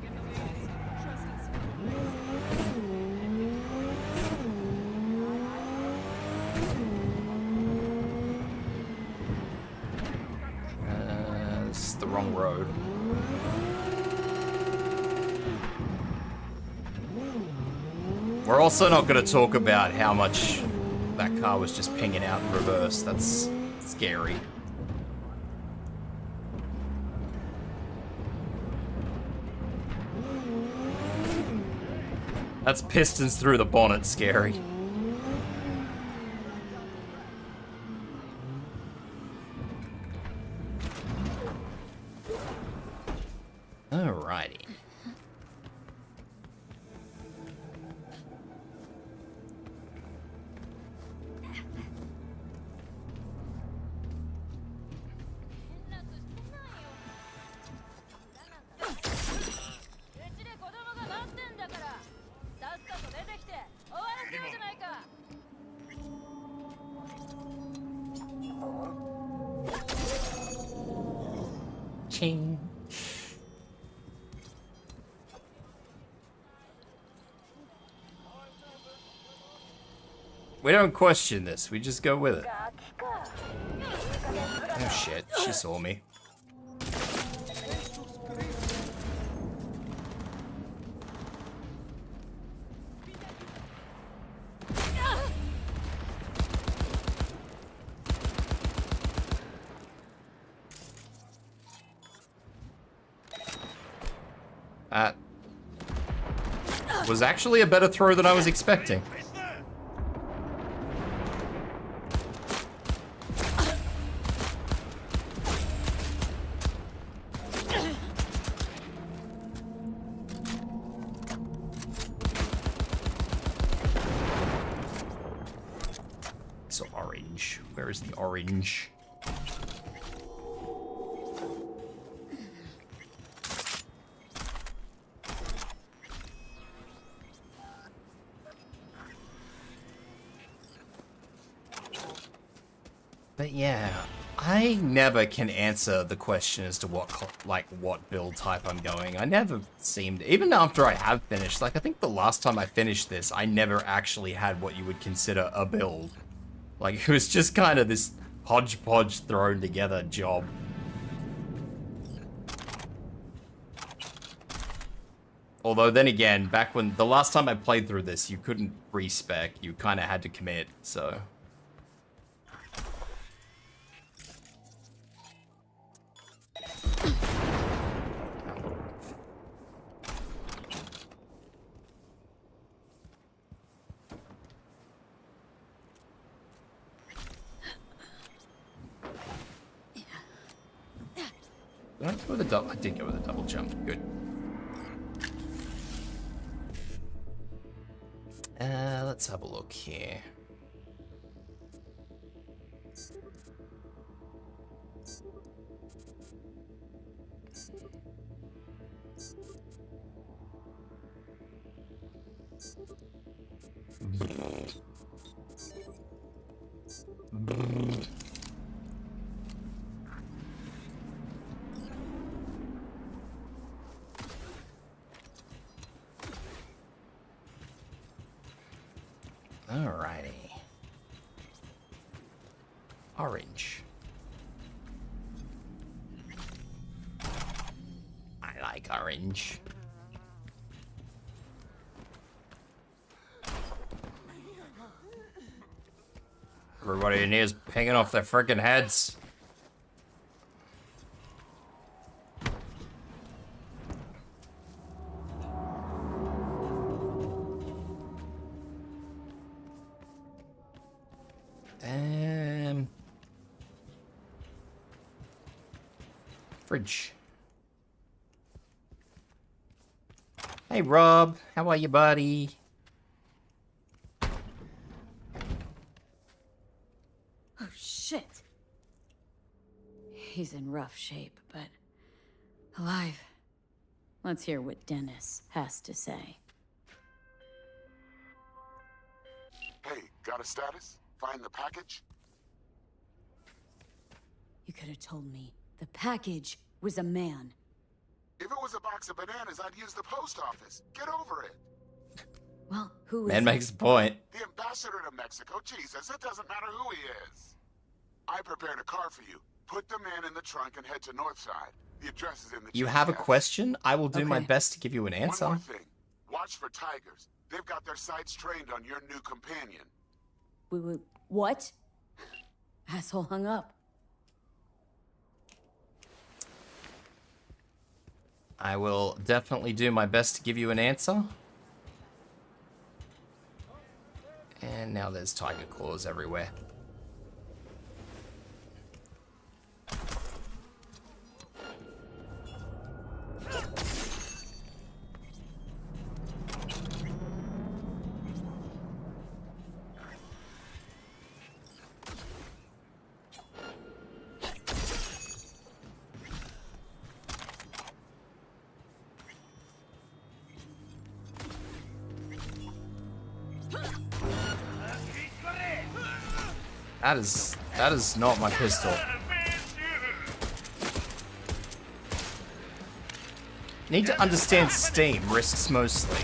This is the wrong road. We're also not going to talk about how much that car was just pinging out in reverse. That's scary. That's pistons through the bonnet scary. Alrighty. Ching. We don't question this. We just go with it. Oh shit, she saw me. That was actually a better throw than I was expecting. It's orange. Where is the orange? But yeah, I never can answer the question as to what build type I'm going. I never seemed, even after I have finished, like I think the last time I finished this, I never actually had what you would consider a build. Like it was just kind of this hodgepodge thrown together job. Although then again, back when the last time I played through this, you couldn't respec, you kind of had to commit, so. Did I go with a double? I did go with a double jump. Good. Let's have a look here. Alrighty. Orange. I like orange. Everybody in here is pinging off their freaking heads. Fridge. Hey Rob, how are you, buddy? Oh shit. He's in rough shape, but alive. Let's hear what Dennis has to say. Hey, got a status? Find the package? You could have told me. The package was a man. If it was a box of bananas, I'd use the post office. Get over it. Well, who is Man makes a point. The ambassador to Mexico. Jesus, it doesn't matter who he is. I prepared a car for you. Put the man in the trunk and head to Northside. The address is in the You have a question? I will do my best to give you an answer. One more thing. Watch for tigers. They've got their sights trained on your new companion. What? Asshole hung up. I will definitely do my best to give you an answer. And now there's tiger claws everywhere. That is not my pistol. Need to understand Steam risks mostly.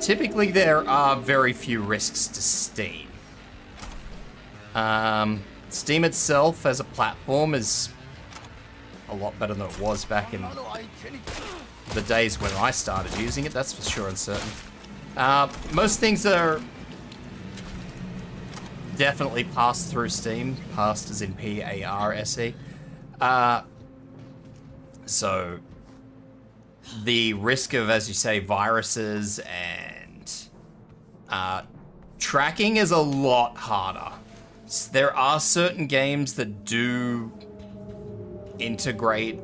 Typically there are very few risks to Steam. Steam itself as a platform is a lot better than it was back in the days when I started using it, that's for sure and certain. Most things are definitely passed through Steam, passed as in P-A-R-S-E. So the risk of, as you say, viruses and tracking is a lot harder. There are certain games that do integrate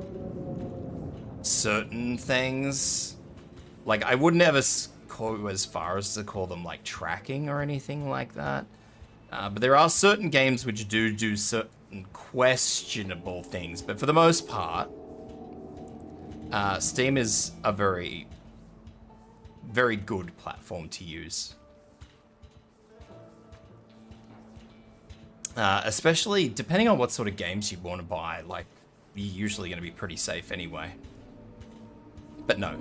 certain things. Like, I would never go as far as to call them like tracking or anything like that. But there are certain games which do certain questionable things. But for the most part, Steam is a very, very good platform to use. Especially depending on what sort of games you want to buy, like, you're usually going to be pretty safe anyway. But no.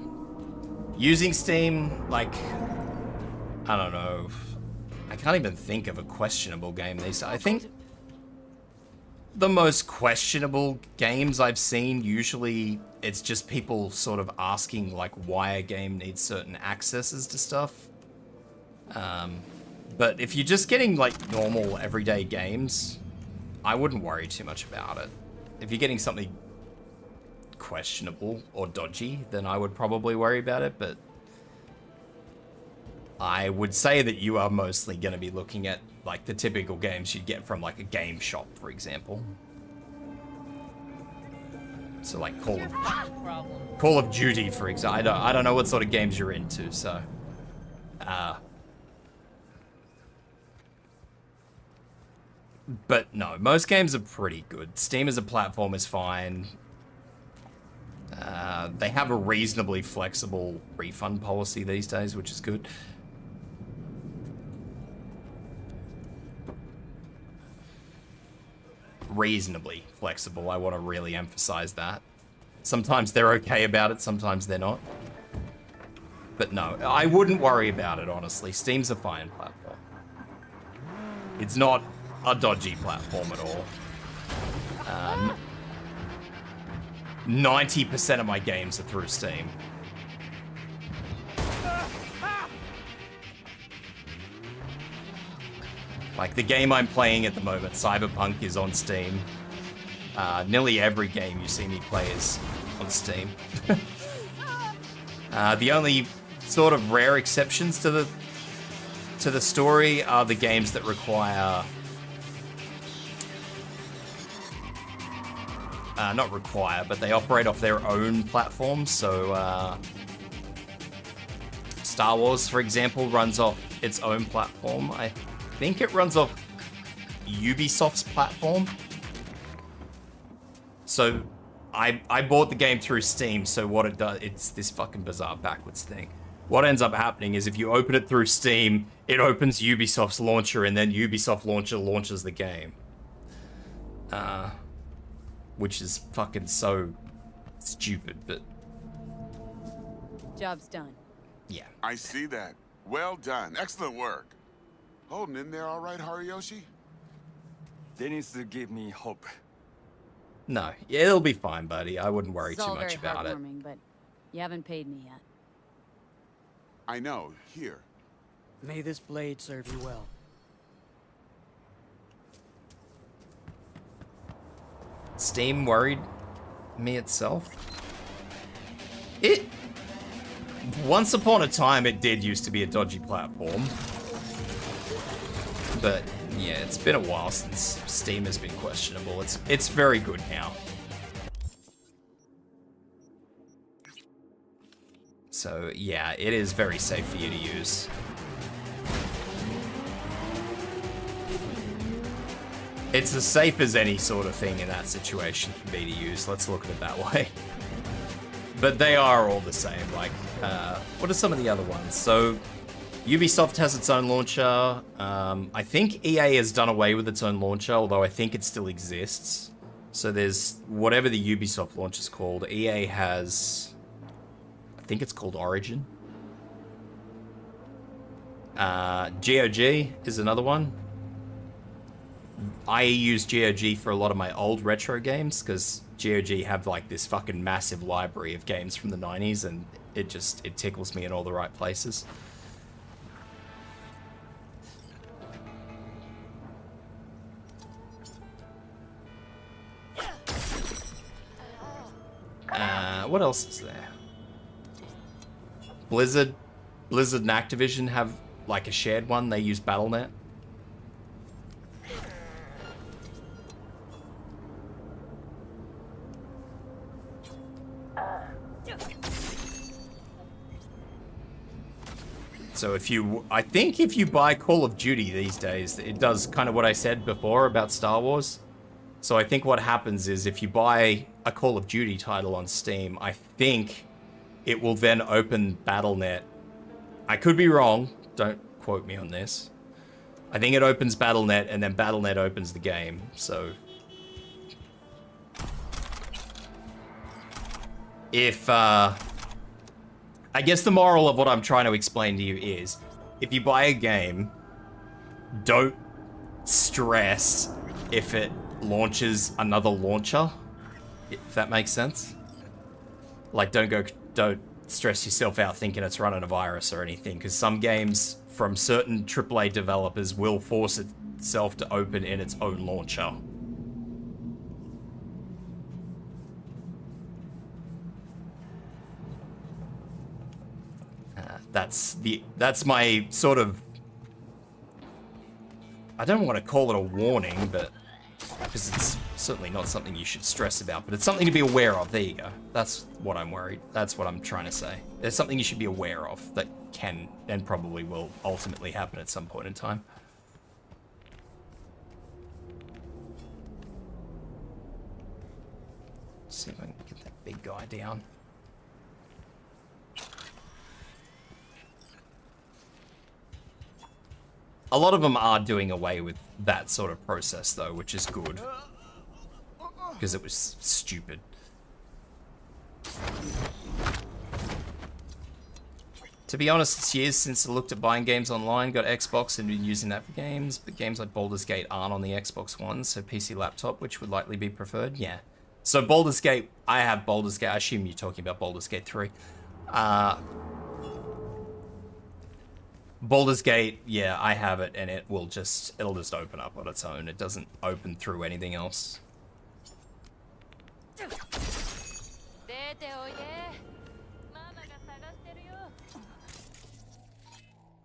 Using Steam, like, I don't know. I can't even think of a questionable game these days. I think the most questionable games I've seen, usually it's just people sort of asking, like, why a game needs certain accesses to stuff. But if you're just getting, like, normal, everyday games, I wouldn't worry too much about it. If you're getting something questionable or dodgy, then I would probably worry about it, but I would say that you are mostly going to be looking at, like, the typical games you'd get from, like, a game shop, for example. So, like, Call of Duty, for example. I don't know what sort of games you're into, so... But no, most games are pretty good. Steam as a platform is fine. They have a reasonably flexible refund policy these days, which is good. Reasonably flexible, I want to really emphasize that. Sometimes they're okay about it, sometimes they're not. But no, I wouldn't worry about it, honestly. Steam's a fine platform. It's not a dodgy platform at all. 90% of my games are through Steam. Like, the game I'm playing at the moment, Cyberpunk, is on Steam. Nearly every game you see me play is on Steam. The only sort of rare exceptions to the story are the games that require... not require, but they operate off their own platform. So, Star Wars, for example, runs off its own platform. I think it runs off Ubisoft's platform. So, I bought the game through Steam, so what it does, it's this fucking bizarre backwards thing. What ends up happening is if you open it through Steam, it opens Ubisoft's launcher, and then Ubisoft launcher launches the game. Which is fucking so stupid, but... Job's done. Yeah. I see that. Well done. Excellent work. Holding in there all right, Hariyoshi? They need to give me hope. No, it'll be fine, buddy. I wouldn't worry It's too all much very about it. heartwarming, but you haven't paid me yet. I know. Here. May this blade serve you well. Steam worried me itself. Once upon a time, it did used to be a dodgy platform. But yeah, it's been a while since Steam has been questionable. It's very good now. So yeah, it is very safe for you to use. It's as safe as any sort of thing in that situation for me to use. Let's look at it that way. But they are all the same. Like, what are some of the other ones? So, Ubisoft has its own launcher. I think EA has done away with its own launcher, although I think it still exists. So there's whatever the Ubisoft launcher is called. EA has, I think it's called Origin. GOG is another one. I use GOG for a lot of my old retro games because GOG have like this fucking massive library of games from the 90s, and it tickles me in all the right places. What else is there? Blizzard and Activision have like a shared one. They use Battle.net. So I think if you buy Call of Duty these days, it does kind of what I said before about Star Wars. So I think what happens is if you buy a Call of Duty title on Steam, I think it will then open Battle.net. I could be wrong. Don't quote me on this. I think it opens Battle.net and then Battle.net opens the game. So if, I guess the moral of what I'm trying to explain to you is, if you buy a game, don't stress if it launches another launcher, if that makes sense. Like, don't stress yourself out thinking it's running a virus or anything, because some games from certain AAA developers will force itself to open in its own launcher. That's my sort of, I don't want to call it a warning, but because it's certainly not something you should stress about, but it's something to be aware of. There you go. That's what I'm worried. That's what I'm trying to say. There's something you should be aware of that can and probably will ultimately happen at some point in time. Let's see if I can get that big guy down. A lot of them are doing away with that sort of process, though, which is good. Because it was stupid. To be honest, it's years since I looked at buying games online, got Xbox and been using that for games, but games like Baldur's Gate aren't on the Xbox One, so PC laptop, which would likely be preferred, yeah. So Baldur's Gate, I have Baldur's Gate, I assume you're talking about Baldur's Gate 3. Baldur's Gate, yeah, I have it, and it'll just open up on its own. It doesn't open through anything else.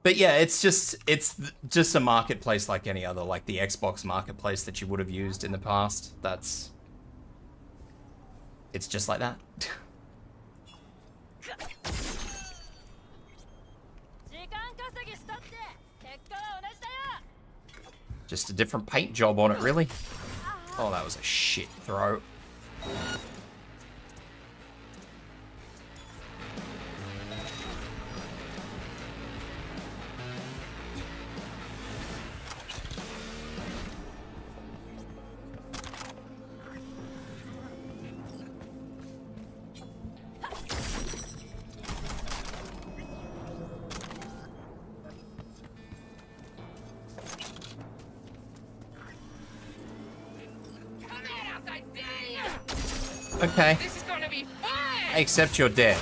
But yeah, it's just a marketplace like any other, like the Xbox marketplace that you would have used in the past. It's just like that. Just a different paint job on it, really. Oh, that was a shit throw. Okay. This is gonna be fun. I accept you're dead.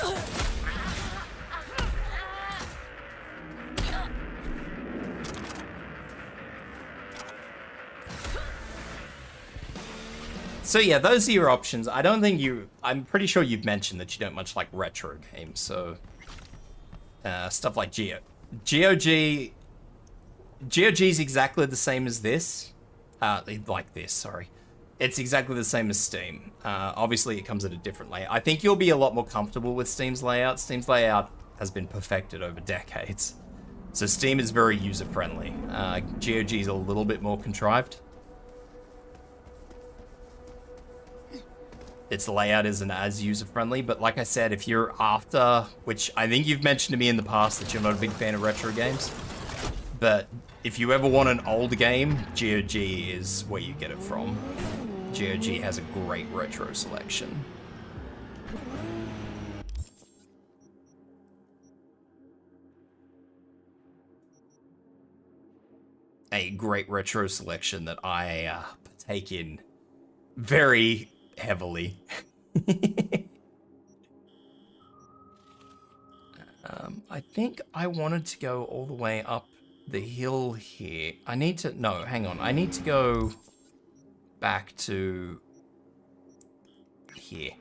So yeah, those are your options. I don't think I'm pretty sure you've mentioned that you don't much like retro games, so stuff like GOG is exactly the same as this. Like this, sorry. It's exactly the same as Steam. Obviously, it comes at a different layout. I think you'll be a lot more comfortable with Steam's layout. Steam's layout has been perfected over decades. So Steam is very user-friendly. GOG is a little bit more contrived. Its layout isn't as user-friendly, but like I said, if you're after, which I think you've mentioned to me in the past that you're not a big fan of retro games, but if you ever want an old game, GOG is where you get it from. GOG has a great retro selection. a great retro selection that I partake in very heavily. I think I wanted to go all the way up the hill here. I need to, no, hang on. I need to go back to here.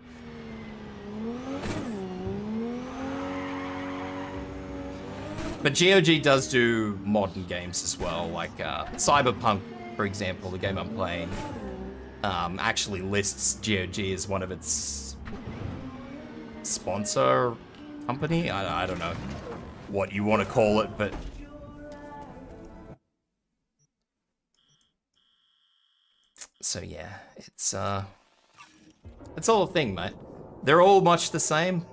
But GOG does do modern games as well, like Cyberpunk, for example, the game I'm playing, actually lists GOG as one of its sponsor company. I don't know what you want to call it, but so yeah, it's all a thing, mate. They're all much the same.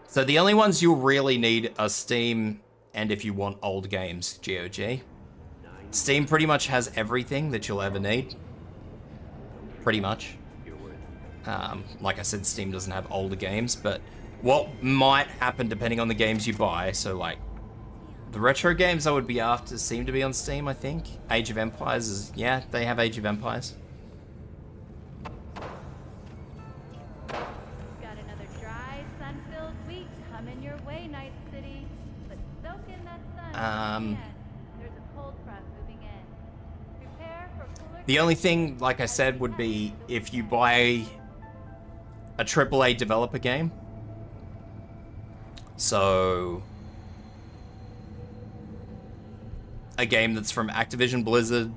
So the only ones you'll really need are Steam, and if you want old games, GOG. Steam pretty much has everything that you'll ever need. Pretty much. Like I said, Steam doesn't have older games, but what might happen depending on the games you buy, so like, the retro games I would be after seem to be on Steam, I think. Age of Empires is, yeah, they have Age of Empires. Got another dry, sun-filled week coming your way, Night City. But soak in that sun. There's a cold front moving in. Prepare for cooler. The only thing, like I said, would be if you buy a AAA developer game. So a game that's from Activision Blizzard,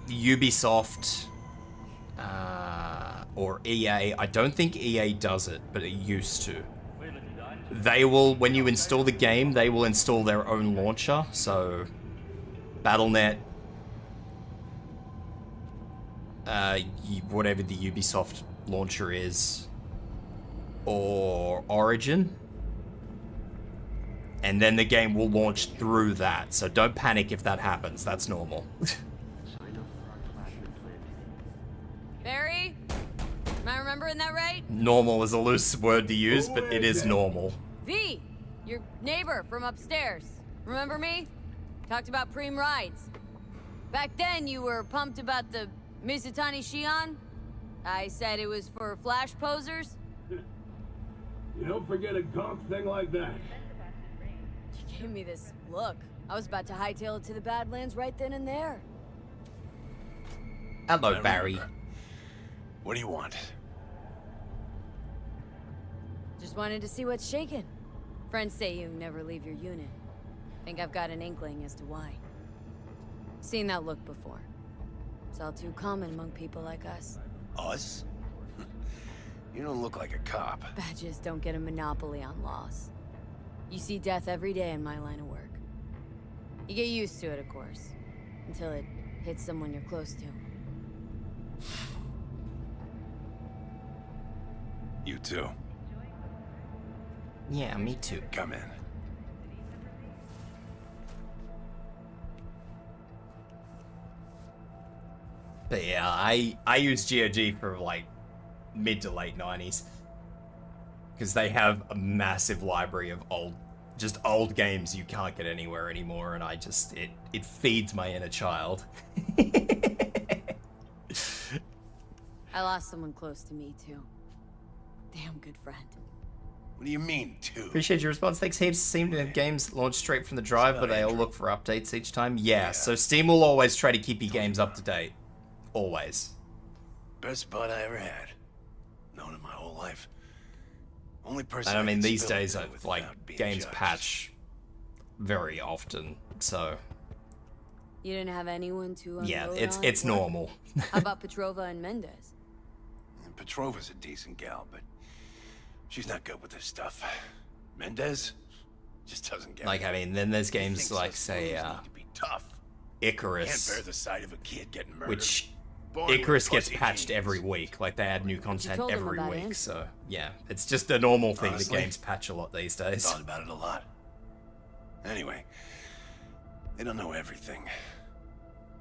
Ubisoft, or EA. I don't think EA does it, but it used to. They will, when you install the game, they will install their own launcher. So Battle.net, whatever the Ubisoft launcher is, or Origin. And then the game will launch through that. So don't panic if that happens. That's normal. Barry? Am I remembering that right? Normal is a loose word to use, but it is normal. V, your neighbor from upstairs. Remember me? Talked about preem rides. Back then, you were pumped about the Mizutani Shion. I said it was for flash posers. You don't forget a gonk thing like that. You gave me this look. I was about to hightail it to the Badlands right then and there. Hello, Barry. What do you want? Just wanted to see what's shaking. Friends say you never leave your unit. Think I've got an inkling as to why. Seen that look before. It's all too common among people like us. Us? You don't look like a cop. Badges don't get a monopoly on loss. You see death every day in my line of work. You get used to it, of course, until it hits someone you're close to. You too. Yeah, me too. Come in. But yeah, I use GOG for like mid to late 90s. Because they have a massive library of old games you can't get anywhere anymore, and it feeds my inner child. I lost someone close to me, too. Damn good friend. What do you mean, too? Appreciate your response. Thanks heaps. Seem to have games launched straight from the drive, but they all look for updates each time. Yeah, so Steam will always try to keep your games up to date. Always. Best bud I ever had. Known him my whole life. Only person. And I mean, could these spill days, it without like, being games judged. patch very often, so... You didn't have anyone to unload Yeah, on? it's What? normal. How about Petrova and Mendez? And Petrova's a decent gal, but she's not good with this stuff. Mendez just doesn't get Like, it. I mean, then there's He games thinks like, us say, bros need to be tough. Icarus. Can't bear the sight of a kid getting murdered. Which Born with Icarus gets pussy patched genes. every week. Like, they add new content told him every about week. it. So, yeah, it's just a normal thing Honestly, that games patch a lot these days. Thought about it a lot. Anyway, they don't know everything.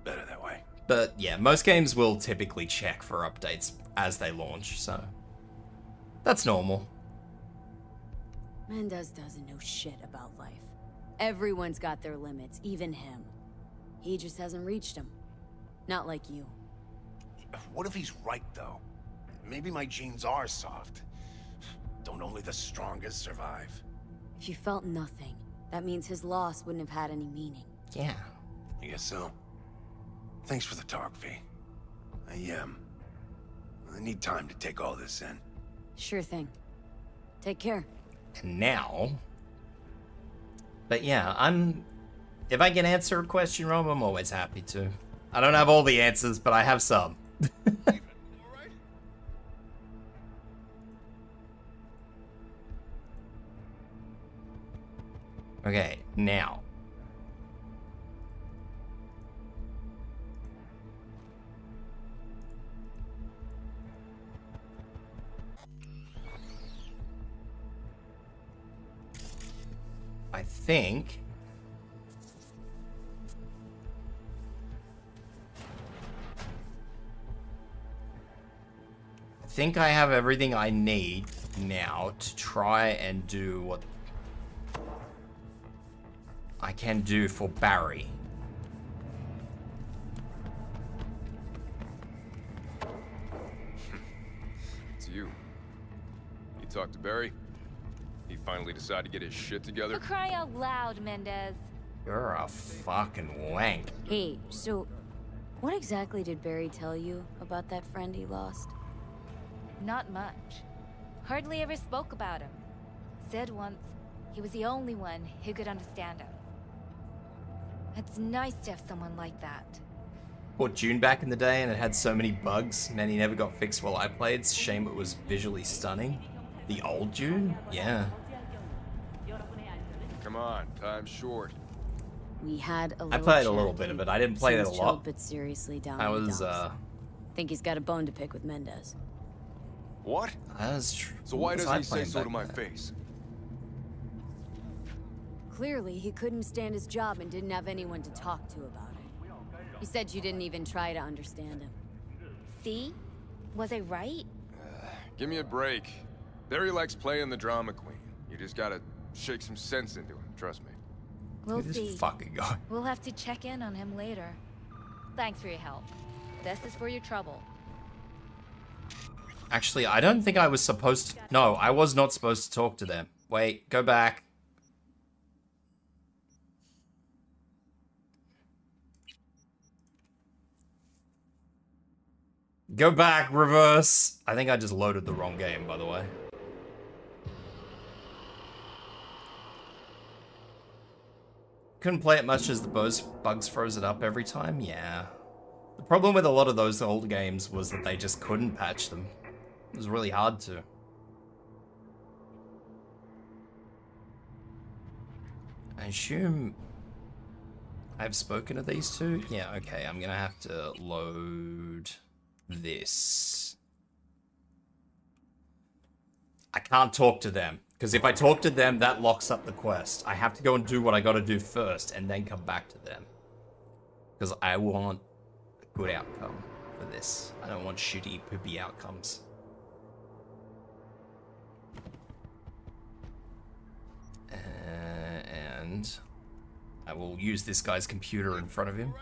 Better that way. But, yeah, most games will typically check for updates as they launch, so... That's normal. Mendez doesn't know shit about life. Everyone's got their limits, even him. He just hasn't reached them. Not like you. What if he's right, though? Maybe my genes are soft. Don't only the strongest survive? If you felt nothing, that means his loss wouldn't have had any meaning. Yeah. I guess so. Thanks for the talk, V. I need time to take all this in. Sure thing. Take care. And now... But yeah, if I can answer a question, Rom, I'm always happy to. I don't have all the answers, but I have some. Okay, now. I think I have everything I need now to try and do what I can do for Barry. It's you. You talked to Barry? He finally decided to get his shit together? For crying out loud, Mendez. You're a fucking wank. Hey, so what exactly did Barry tell you about that friend he lost? Not much. Hardly ever spoke about him. Said once he was the only one who could understand him. It's nice to have someone like that. Bought June back in the day and it had so many bugs. Many never got fixed while I played. It's a shame it was visually stunning. The old June? Yeah. Come on, time's short. We had a little I played a chat. little bit of it. I didn't play that a Seems lot. chilled, but seriously down I in the was, dumps. Think he's got a bone to pick with Mendez. What? That's true. So why doesn't he say so to my face? Clearly, he couldn't stand his job and didn't have anyone to talk to about it. He said you didn't even try to understand him. See? Was I right? Give me a break. Barry likes playing the drama queen. You just gotta shake some sense into him, trust me. We'll This see. fucking guy. We'll have to check in on him later. Thanks for your help. This is for your trouble. Actually, I don't think I was supposed to... No, I was not supposed to talk to them. Wait, go back. Go back, reverse. I think I just loaded the wrong game, by the way. Couldn't play it much as the bugs froze it up every time? Yeah. The problem with a lot of those old games was that they just couldn't patch them. It was really hard to. I assume I've spoken to these two? Yeah, okay, I'm gonna have to load this. I can't talk to them, because if I talk to them, that locks up the quest. I have to go and do what I gotta do first, and then come back to them. Because I want a good outcome for this. I don't want shitty, poopy outcomes. And I will use this guy's computer in front of him.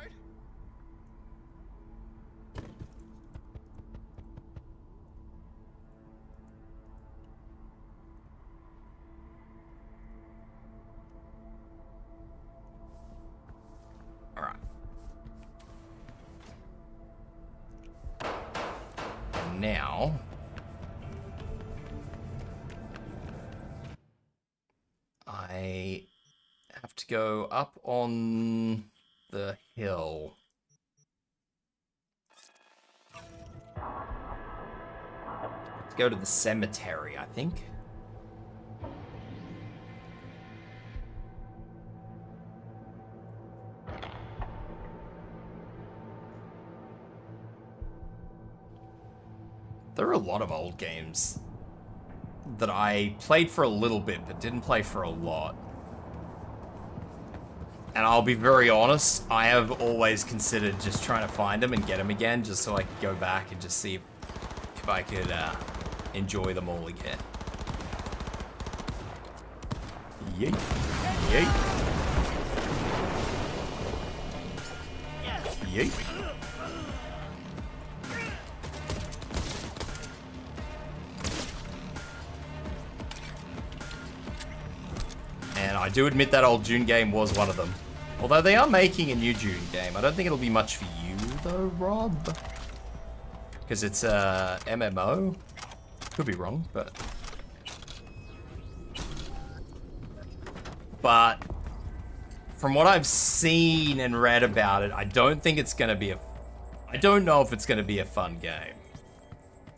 Alright. And now... I have to go up on the hill. Go to the cemetery, I think. There are a lot of old games that I played for a little bit, but didn't play for a lot. And I'll be very honest, I have always considered just trying to find them and get them again, just so I could go back and just see if I could enjoy them all again. Yeet. Yeet. Yeet. And I do admit that old Dune game was one of them. Although they are making a new Dune game. I don't think it'll be much for you though, Rob. Because it's a MMO. Could be wrong, but... But from what I've seen and read about it, I don't think it's going to be a... I don't know if it's going to be a fun game.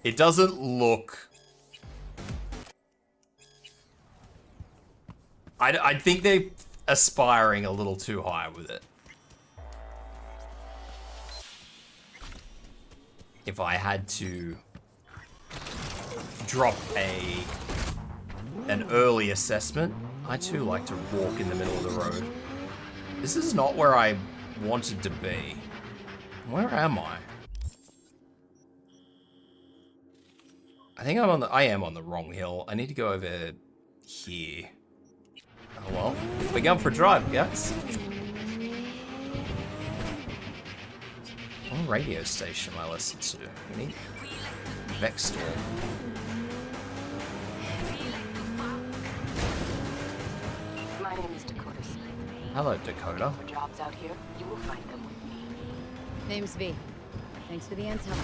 It doesn't look... I think they're aspiring a little too high with it. If I had to drop an early assessment, I too like to walk in the middle of the road. This is not where I wanted to be. Where am I? I think I am on the wrong hill. I need to go over here. Oh well, we're going for a drive, guys. What radio station am I listening to? We need Vexstorm. My name is Dakota. Hello, Dakota. For jobs out here, you will find them with me. Name's V. Thanks for the intel.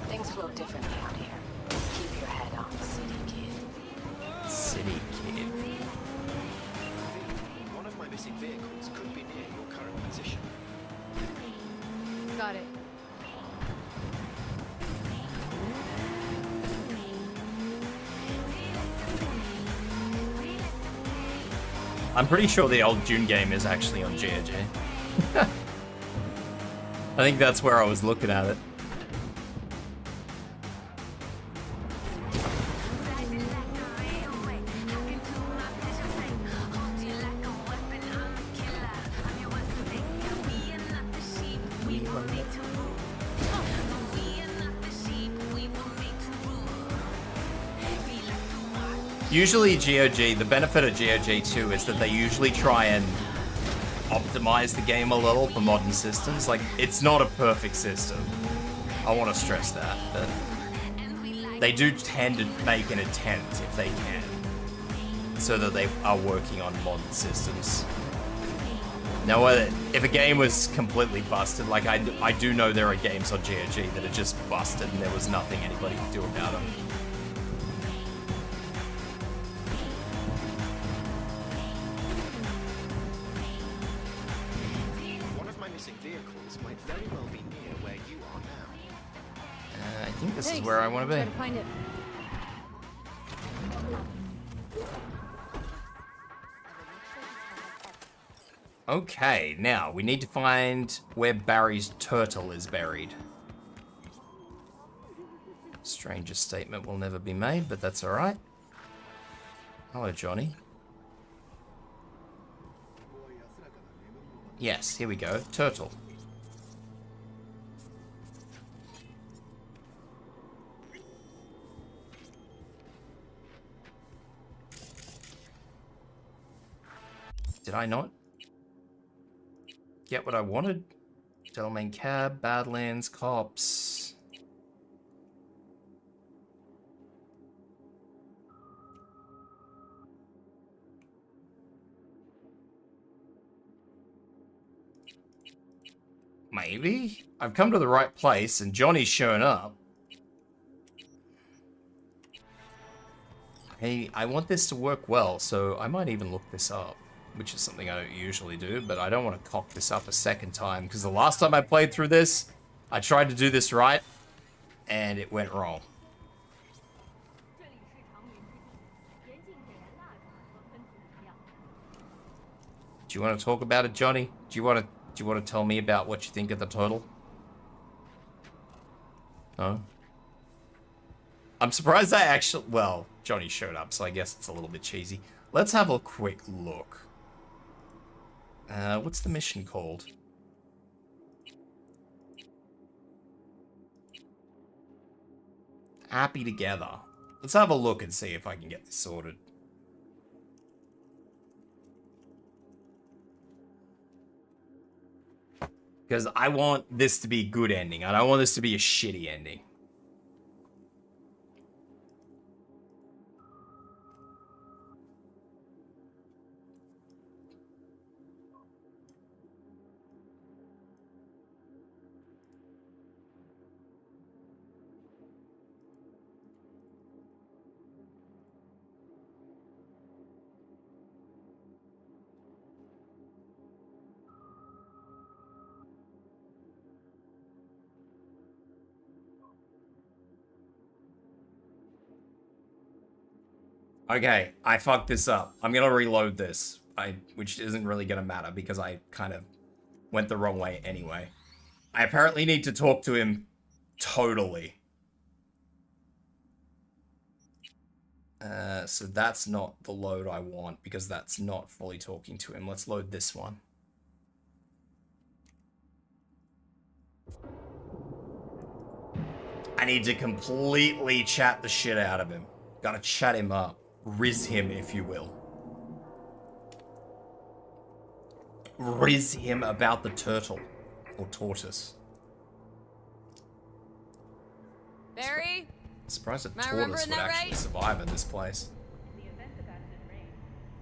Things flow differently out here. Keep your head on, city kid. City kid. One of my missing vehicles could be near your current position. Got it. I'm pretty sure the old Dune game is actually on GOG. I think that's where I was looking at it. Usually GOG, the benefit of GOG 2 is that they usually try and optimize the game a little for modern systems. Like, it's not a perfect system. I want to stress that, but they do tend to make an attempt if they can, so that they are working on modern systems. Now, if a game was completely busted, like I do know there are games on GOG that are just busted and there was nothing anybody could do about them. Vehicles might very well be near where you are now. I think this is where I want to be. Try to find it. Okay, now we need to find where Barry's turtle is buried. Strangest statement will never be made, but that's alright. Hello, Johnny. Yes, here we go. Turtle. Did I not get what I wanted? Delmain Cab, Badlands, Cops. Maybe? I've come to the right place and Johnny's shown up. Hey, I want this to work well, so I might even look this up, which is something I don't usually do, but I don't want to cock this up a second time, because the last time I played through this, I tried to do this right, and it went wrong. Do you want to talk about it, Johnny? Do you want to tell me about what you think of the turtle? No? I'm surprised I actually... Well, Johnny showed up, so I guess it's a little bit cheesy. Let's have a quick look. What's the mission called? Happy Together. Let's have a look and see if I can get this sorted. Because I want this to be a good ending. I don't want this to be a shitty ending. Okay, I fucked this up. I'm gonna reload this, which isn't really gonna matter because I kind of went the wrong way anyway. I apparently need to talk to him totally. So that's not the load I want because that's not fully talking to him. Let's load this one. I need to completely chat the shit out of him. Gotta chat him up. Riz him, if you will. Riz him about the turtle. Or tortoise. Barry? Surprised a Am I tortoise remembering would that actually right? survive in this place.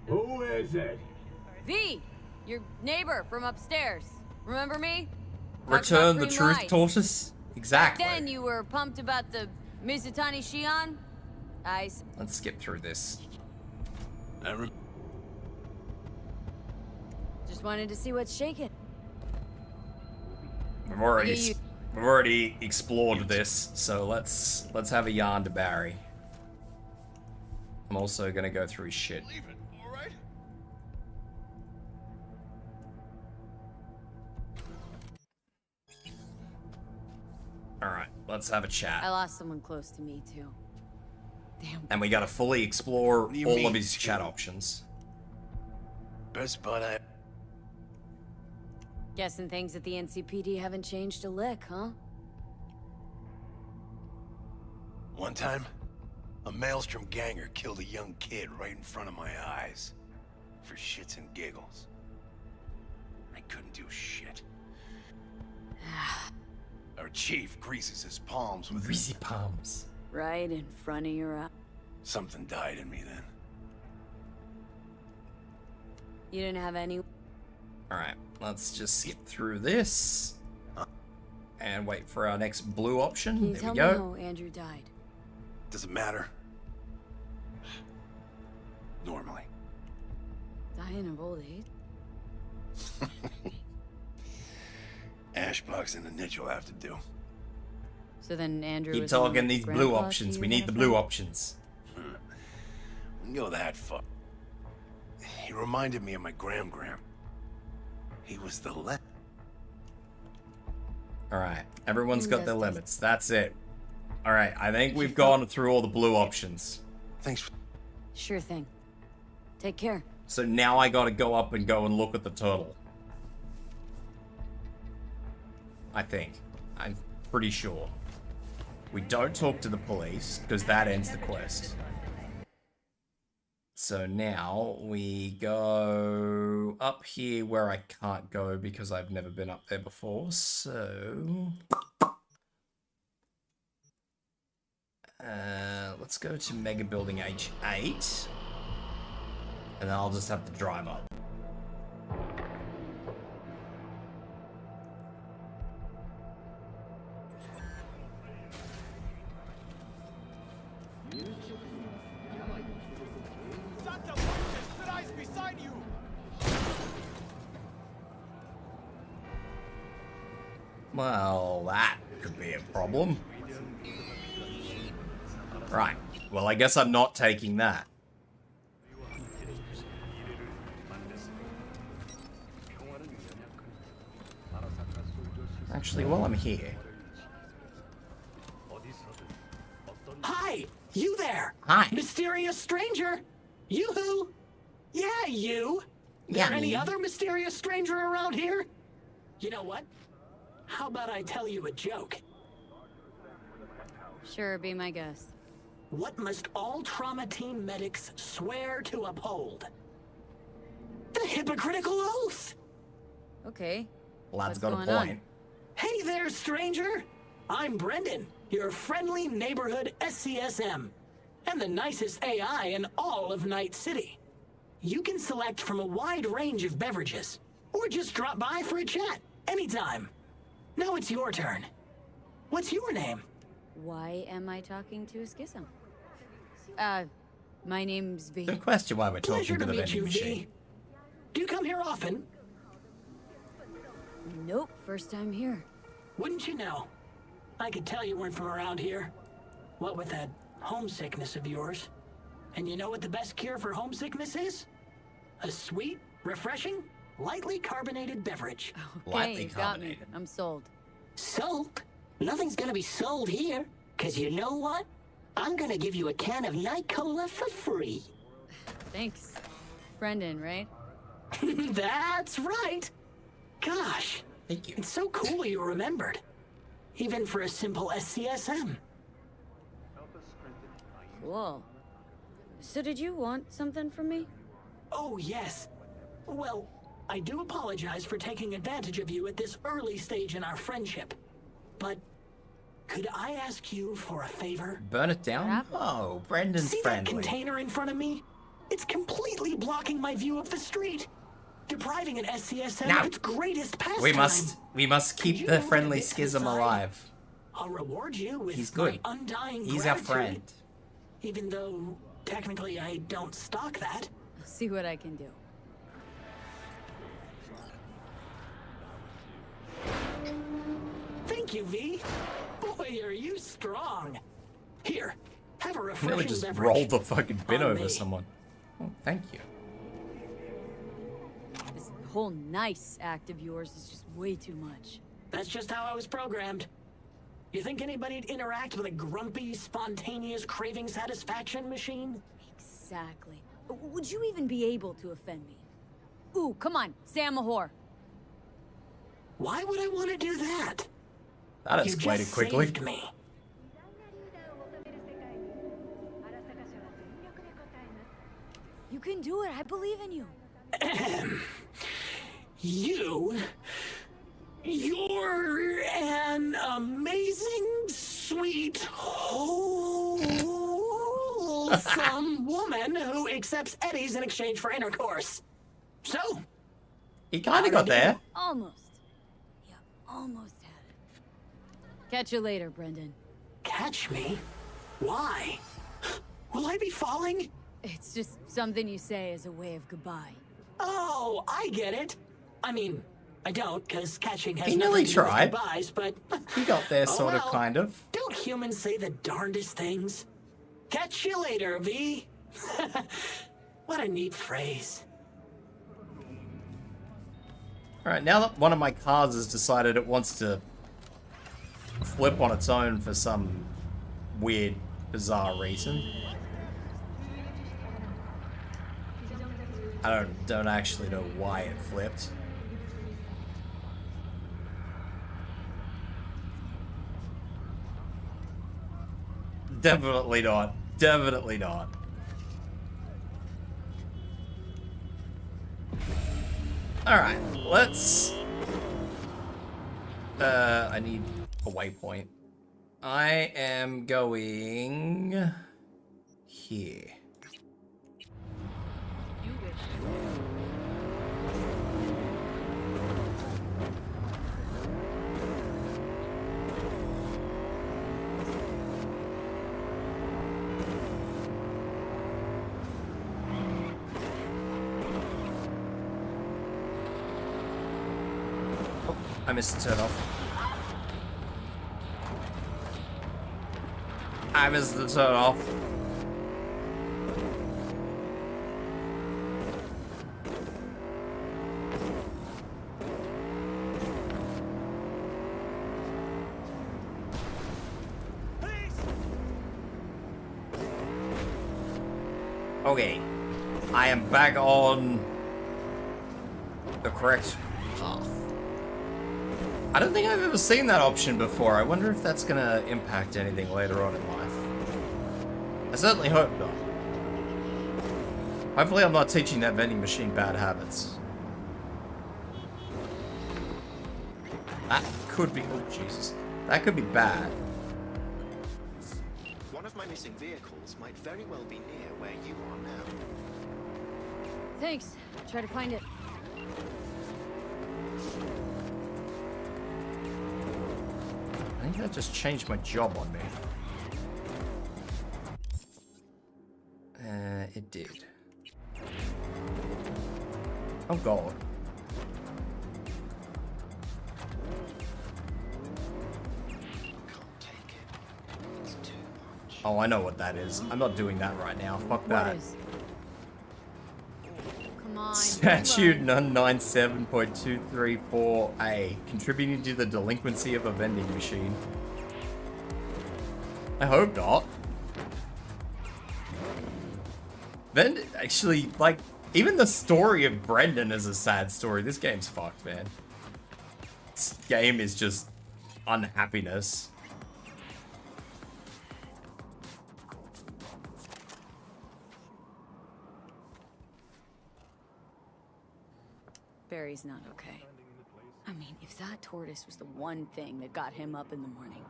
Who is it? V! Your neighbor from upstairs. Remember me? Return the Green truth, lights. tortoise? Exactly. Back then you were pumped about the Mizutani Shion? Let's skip through this. Just wanted to see what's shaking. We've already explored this, so let's have a yarn to Barry. I'm also gonna go through his shit. Alright, let's have a chat. I lost someone close to me too. Damn. And we gotta fully explore What do you all mean, of his chat options. Best bud I... Guessing things at the NCPD haven't changed a lick, huh? One time, a Maelstrom ganger killed a young kid right in front of my eyes. For shits and giggles. I couldn't do shit. Our chief greases his palms with... Greasy palms. Right in front of your eye. Something died in me then. You didn't have any... Alright, let's just skip through this. And wait for our next blue option. Can you There tell we me go. how Andrew died? Does it matter? Normally. Dying of old age? Ashbox and the niche will have to do. So then Andrew Keep was talking on these blue grandpa options. to We your need the blue benefit? options. We can go that far. He reminded me of my Gram. He was the Alright, everyone's Who got does their this? limits. That's it. Alright, I think we've gone through all the blue options. Thanks. Sure thing. Take care. So now I gotta go up and look at the turtle. I think. I'm pretty sure. We don't talk to the police, because that ends the quest. So now we go up here where I can't go because I've never been up there before, so... let's go to Mega Building H8. And then I'll just have to drive up. Well, that could be a problem. Right. Well, I guess I'm not taking that. Actually, while I'm here... Hi! You there! Hi! Mysterious stranger! Yoo-hoo! Yeah, you! Yeah, There any me. other mysterious stranger around here? You know what? How about I tell you a joke? Sure, be my guest. What must all trauma team medics swear to uphold? The hypocritical oath! Okay. Lad's What's got a going on? point. Hey there, stranger! I'm Brendan, your friendly neighborhood SCSM, and the nicest AI in all of Night City. You can select from a wide range of beverages, or just drop by for a chat, anytime. Now it's your turn. What's your name? Why am I talking to a schism? My name's V. Don't question why we're Pleasure talking to to the meet you, vending V. machine. Do you come here often? Nope, first time here. Wouldn't you know? I could tell you weren't from around here. What with that homesickness of yours. And you know what the best cure for homesickness is? A sweet, refreshing, lightly carbonated beverage. Okay, you got me. I'm sold. Sold? Nothing's gonna be sold here. Cause you know what? I'm gonna give you a can of Night Cola for free. Thanks. Brendan, right? That's right. Gosh. Thank you. It's so cool you remembered. Even for a simple SCSM. Cool. So did you want something from me? Oh, yes. Well, I do apologize for taking advantage of you at this early stage in our friendship. But could I ask you for a favor? Burn it down? Oh, Brendan's See friendly. that container in front of me? It's completely blocking my view of the street, depriving an SCSM No. of its greatest pastime. We must keep the friendly schism alive. I'll reward you with He's good. my undying He's our gratitude, friend. even though technically I don't stock that. I'll see what I can do. Thank you, V. Boy, are you strong. Here, have a Really refreshing just beverage. rolled the fucking bin On over me. someone. Oh, thank you. This whole nice act of yours is just way too much. That's just how I was programmed. You think anybody'd interact with a grumpy, spontaneous craving satisfaction machine? Exactly. Would you even be able to offend me? Ooh, come on, say I'm a whore. Why would I want to do that? That You escalated just quickly. saved me. You can do it. I believe in you. You're an amazing, sweet, wholesome woman who accepts eddies in exchange for intercourse. So, He kind of got there. Almost. Yeah, almost had it. Catch you later, Brendan. catch me? Why? Will I be falling? It's just something you say as a way of goodbye. Oh, I get it. I mean, I don't, because catching has He nothing nearly to do with tried. goodbyes, but... He got there, Oh, sort of, well. kind of. Don't humans say the darndest things? Catch you later, V. What a neat phrase. Alright, now that one of my cars has decided it wants to flip on its own for some weird, bizarre reason. I don't actually know why it flipped. Definitely not. Definitely not. Alright, let's... I need a waypoint. I am going... here. I missed the turn off. I missed the turn off. Okay. I am back on the correct path. I don't think I've ever seen that option before. I wonder if that's gonna impact anything later on in life. I certainly hope not. Hopefully I'm not teaching that vending machine bad habits. That could be... Oh, Jesus. That could be bad. One of my missing vehicles might very well be near where you are now. Thanks. Try to find it. I think that just changed my job on me. It did. Oh, God. Oh, I know what that is. I'm not doing that right now. Fuck that. What is? Come on. Statute 997.234A. Contributing to the delinquency of a vending machine. I hope not. Then, actually, like, even the story of Brendan is a sad story. This game's fucked, man. This game is just unhappiness. Barry's not okay. I mean, if that tortoise was the one thing that got him up in the morning.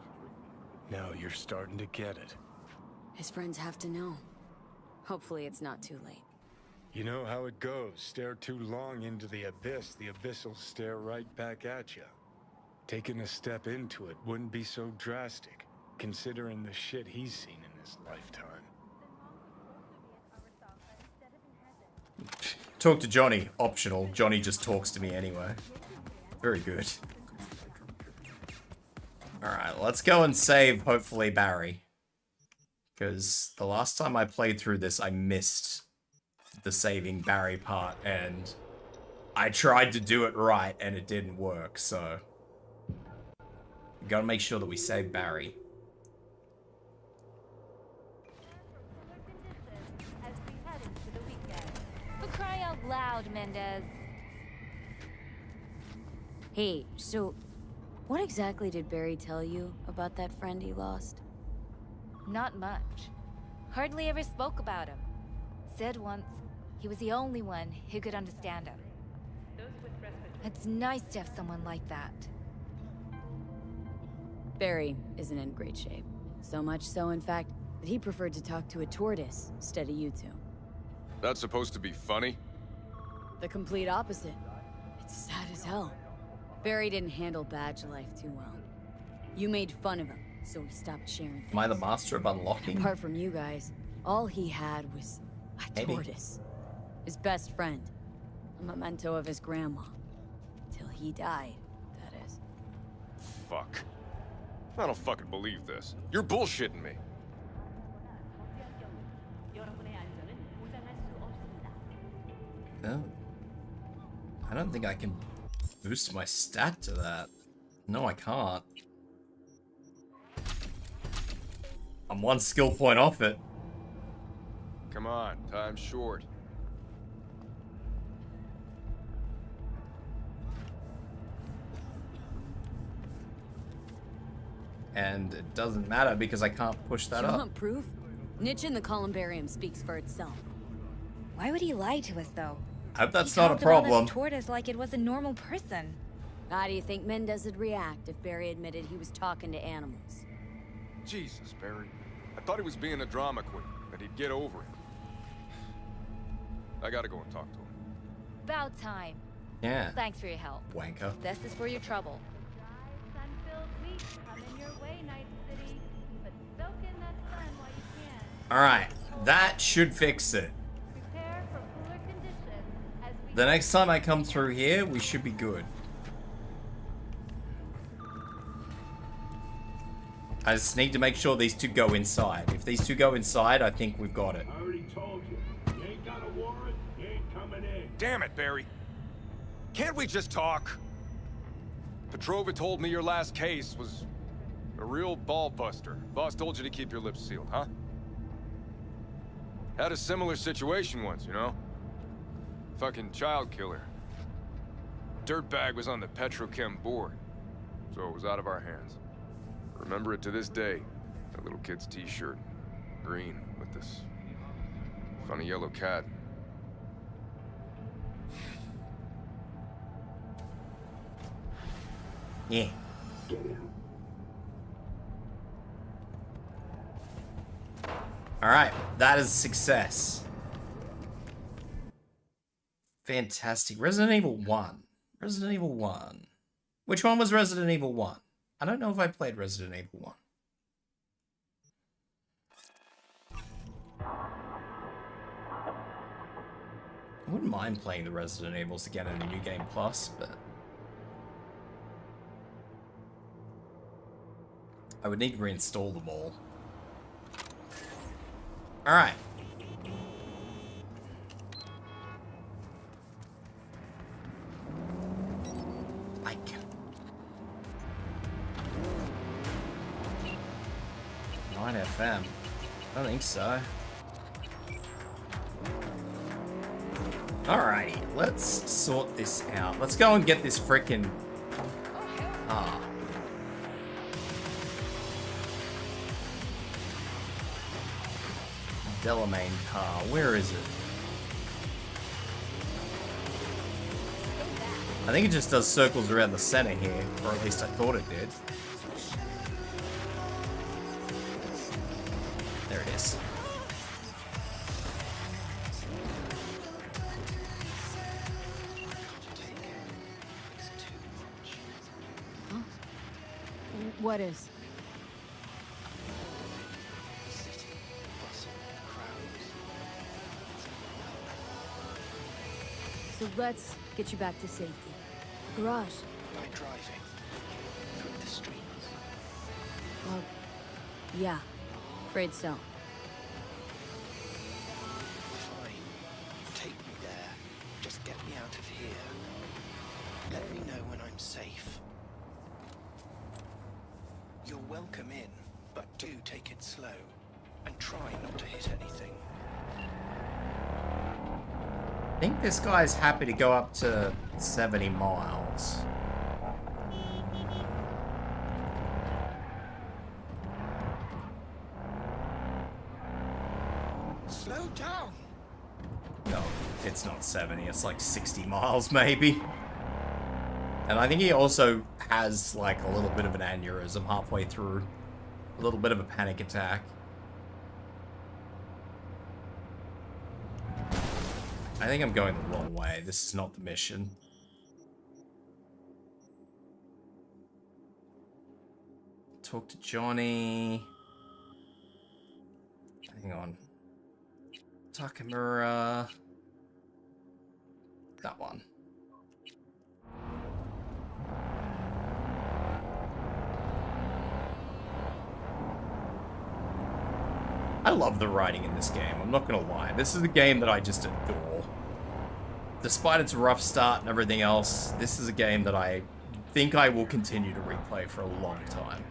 Now you're starting to get it. His friends have to know. Hopefully it's not too late. You know how it goes. Stare too long into the abyss will stare right back at you. Taking a step into it wouldn't be so drastic, considering the shit he's seen in his lifetime. Talk to Johnny. Optional. Johnny just talks to me anyway. Very good. Alright, let's go and save, hopefully, Barry. Because the last time I played through this, I missed the saving Barry part, and I tried to do it right, and it didn't work, so... we gotta make sure that we save Barry. For cry out loud, Mendez. Hey, so what exactly did Barry tell you about that friend he lost? Not much. Hardly ever spoke about him. Said once he was the only one who could understand him. It's nice to have someone like that. Barry isn't in great shape. So much so, in fact, that he preferred to talk to a tortoise instead of you two. That's supposed to be funny? The complete opposite. It's sad as hell. Barry didn't handle badge life too well. You made fun of him, so he stopped sharing things. Am I the master of unlocking? Apart from you guys, all he had was a tortoise. His best friend. A memento of his grandma. Till he died, that is. Fuck. I don't fucking believe this. You're bullshitting me. No. I don't think I can boost my stat to that. No, I can't. I'm one skill point off it. Come on, time's short. And it doesn't matter because I can't push that You up. want proof? Niche in the columbarium speaks for itself. Why would he lie to us, though? I hope that's He not a talked about problem. this tortoise like it was a normal person. How do you think Mendez would react if Barry admitted he was talking to animals? Jesus, Barry. I thought he was being a drama queen, that he'd get over it. I gotta go and talk to him. About time. Yeah. Thanks for your help. Wanker. This is for your trouble. Alright, that should fix it. The next time I come through here, we should be good. I just need to make sure these two go inside. If these two go inside, I think we've got it. I already told you. You ain't got a warrant, you ain't coming in. Damn it, Barry. Can't we just talk? Petrova told me your last case was a real ball buster. Boss told you to keep your lips sealed, huh? Had a similar situation once, you know? Fucking child killer. Dirtbag was on the Petrochem board, so it was out of our hands. Remember it to this day. That little kid's t-shirt. Green, with this funny yellow cat. Yeah. Alright, that is a success. Fantastic. Resident Evil 1. Resident Evil 1. Which one was Resident Evil 1? I don't know if I played Resident Evil 1. I wouldn't mind playing the Resident Evils again in a New Game Plus, but I would need to reinstall them all. Alright. Like. 9 FM. I don't think so. Alrighty, let's sort this out. Let's go and get this frickin' car. Delamain car, where is it? I think it just does circles around the center here, or at least I thought it did. There it is. What is? So let's get you back to safety. Garage. By driving through the streets. Well, yeah. Afraid so. Fine. Take me there. Just get me out of here. Let me know when I'm safe. You're welcome in, but do take it slow. And try not to hit anything. I think this guy's happy to go up to 70 miles. Slow down! No, it's not 70, it's like 60 miles maybe. And I think he also has like a little bit of an aneurysm halfway through. A little bit of a panic attack. I think I'm going the wrong way. This is not the mission. Talk to Johnny. Hang on. Takamura. That one. I love the writing in this game, I'm not gonna lie. This is a game that I just adore. Despite its rough start and everything else, this is a game that I think I will continue to replay for a long time.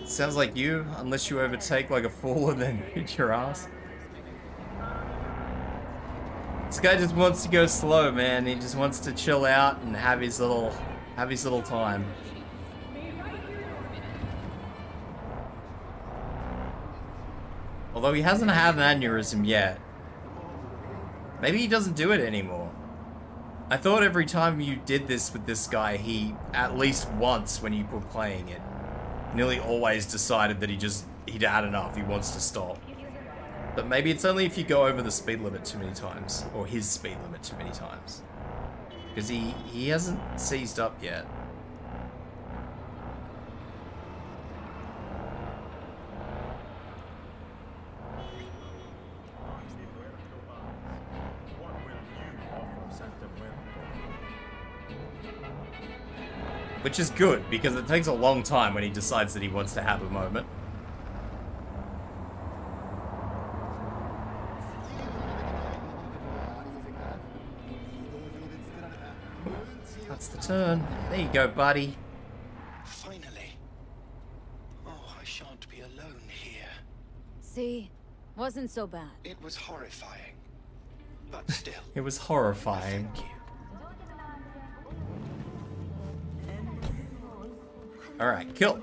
Sounds like you, unless you overtake like a fool and then hit your ass. This guy just wants to go slow, man. He just wants to chill out and have his little time. Although he hasn't had an aneurysm yet. Maybe he doesn't do it anymore. I thought every time you did this with this guy, he, at least once when you were playing it, nearly always decided that he'd had enough, he wants to stop. But maybe it's only if you go over the speed limit too many times, or his speed limit too many times. Because he hasn't seized up yet. Which is good, because it takes a long time when he decides that he wants to have a moment. That's the turn. There you go, buddy. Finally. Oh, I shan't be alone here. See? Wasn't so bad. It was horrifying. But still. It was horrifying. Thank you. Alright, kill.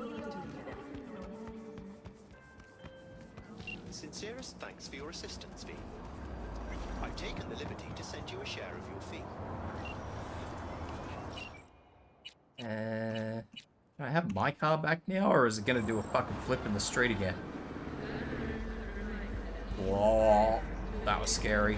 Sincerest thanks for your assistance, V. I've taken the liberty to send you a share of your fee. Can I have my car back now, or is it gonna do a fucking flip in the street again? Whoa, that was scary.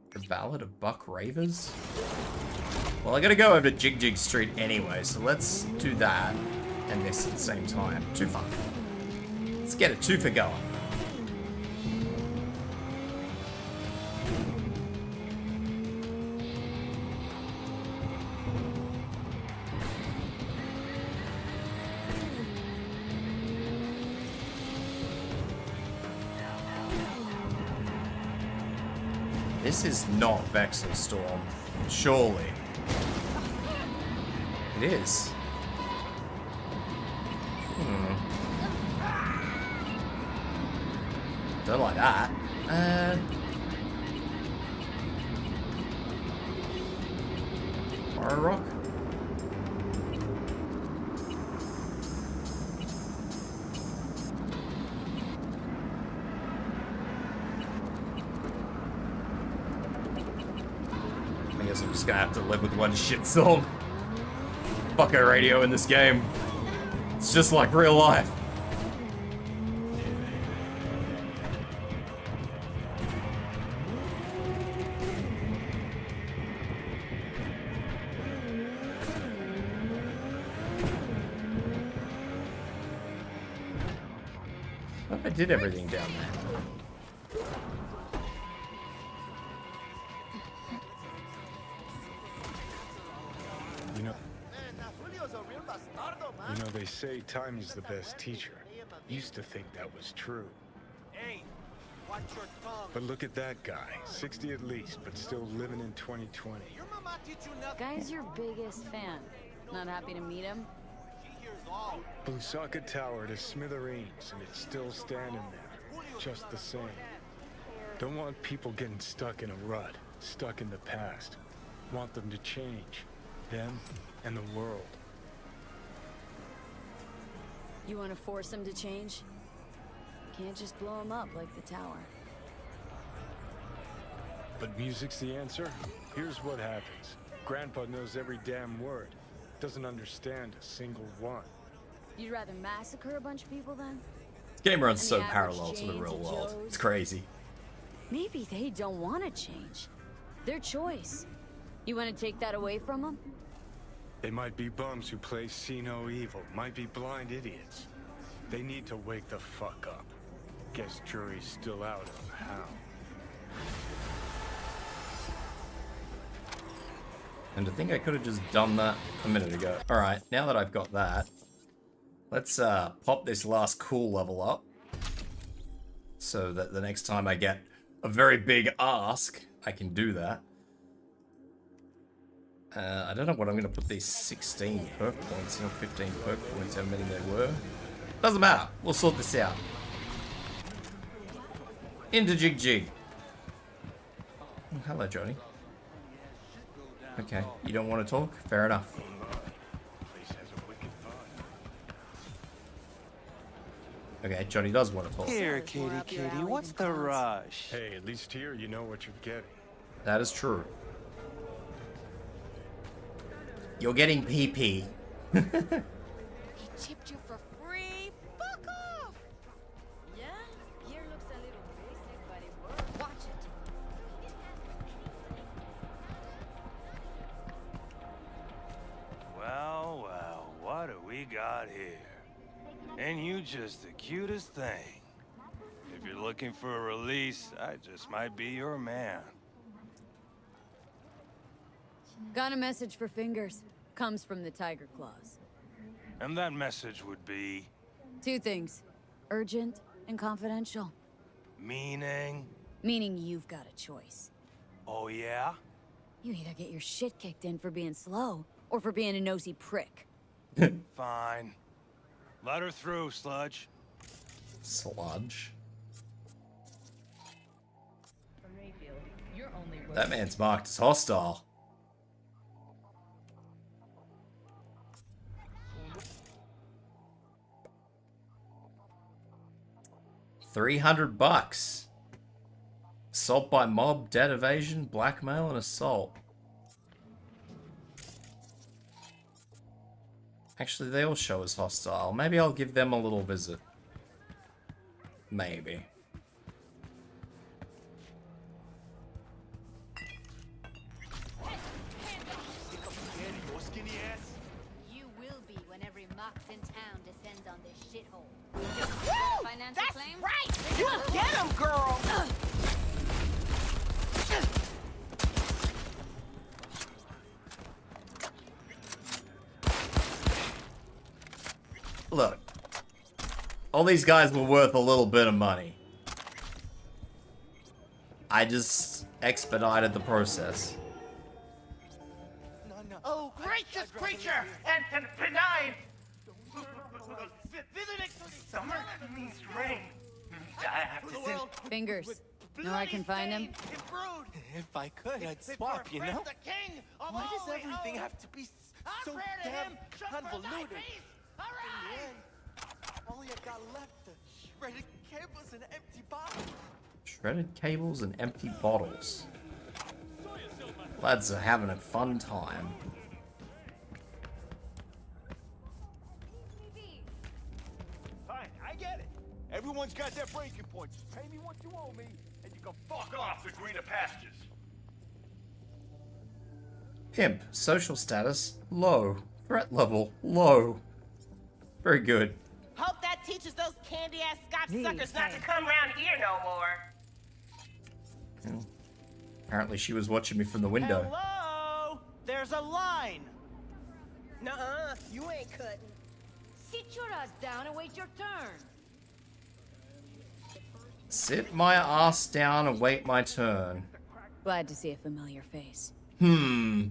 The Ballad of Buck Ravers? Well, I gotta go over to Jig Jig Street anyway, so let's do that and this at the same time. Too fun. Let's get a two for going. This is not Vexel Storm, surely. It is. Don't like that. Fire rock? I guess I'm just gonna have to live with one shit song. Fucko radio in this game. It's just like real life. I did everything down there. You know, they say time is the best teacher. Used to think that was true. Hey, watch your tongue. But look at that guy, 60 at least, but still living in 2020. Your mama teach you nothing. Guy's your biggest fan. Not happy to meet him? She hears all. Blew Socket Tower to smithereens, and it's still standing there, just the same. Don't want people getting stuck in a rut, stuck in the past. Want them to change, them and the world. You want to force him to change? Can't just blow him up like the tower. But music's the answer? Here's what happens. Grandpa knows every damn word. Doesn't understand a single one. You'd rather massacre a bunch of people then? This game runs And so the average parallel to the Janes real and world. Joes? It's crazy. Maybe they don't want to change. Their choice. You want to take that away from them? They might be bums who play see no evil, might be blind idiots. They need to wake the fuck up. Guess jury's still out on how. And I think I could have just done that a minute ago. Alright, now that I've got that, let's pop this last cool level up. So that the next time I get a very big ask, I can do that. I don't know what I'm going to put these 16 perk points in, or 15 perk points, how many there were. Doesn't matter. We'll sort this out. Into Jig Jig. Oh, hello, Johnny. Okay, you don't want to talk? Fair enough. Okay, Johnny does want to talk. Here, kitty, kitty, what's the rush? Hey, at least here you know what you're getting. That is true. You're getting PP. He chipped you for free? Fuck off! Yeah? Gear looks a little basic, but it works. Watch it. Well, well, what do we got here? And you just the cutest thing. If you're looking for a release, I just might be your man. Got a message for Fingers. Comes from the Tiger Claws. And that message would be... Two things. Urgent and confidential. Meaning? Meaning you've got a choice. Oh, yeah? You either get your shit kicked in for being slow, or for being a nosy prick. Fine. Let her through, Sludge. Sludge. That man's marked as hostile. $300. Assault by mob, debt evasion, blackmail, and assault. Actually, they all show as hostile. Maybe I'll give them a little visit. Maybe. You will be when every Mox in town descends on this shithole. Financial That's claims? right! You get him, girl! Look. All these guys were worth a little bit of money. I just expedited the process. Oh, gracious creature! And benign! Visiting summer means spring. I have to send... Fingers. Know where I can find him? If I could, I'd swap, you know? Why does everything have to be so damn convoluted? In the end, all I got left are shredded cables and empty bottles. Shredded cables and empty bottles. Lads are having a fun time. Fine, I get it. Everyone's got their breaking points. Just pay me what you owe me, and you can fuck off to greener pastures. Pimp. Social status. Low. Threat level. Low. Very good. Hope that teaches those candy-ass Scotch suckers not to come around here no more. Well, apparently she was watching me from the window. Hello? There's a line. Nuh-uh, you ain't cutting. Sit your ass down and wait your turn. Sit my ass down and wait my turn. Glad to see a familiar face. Hmm.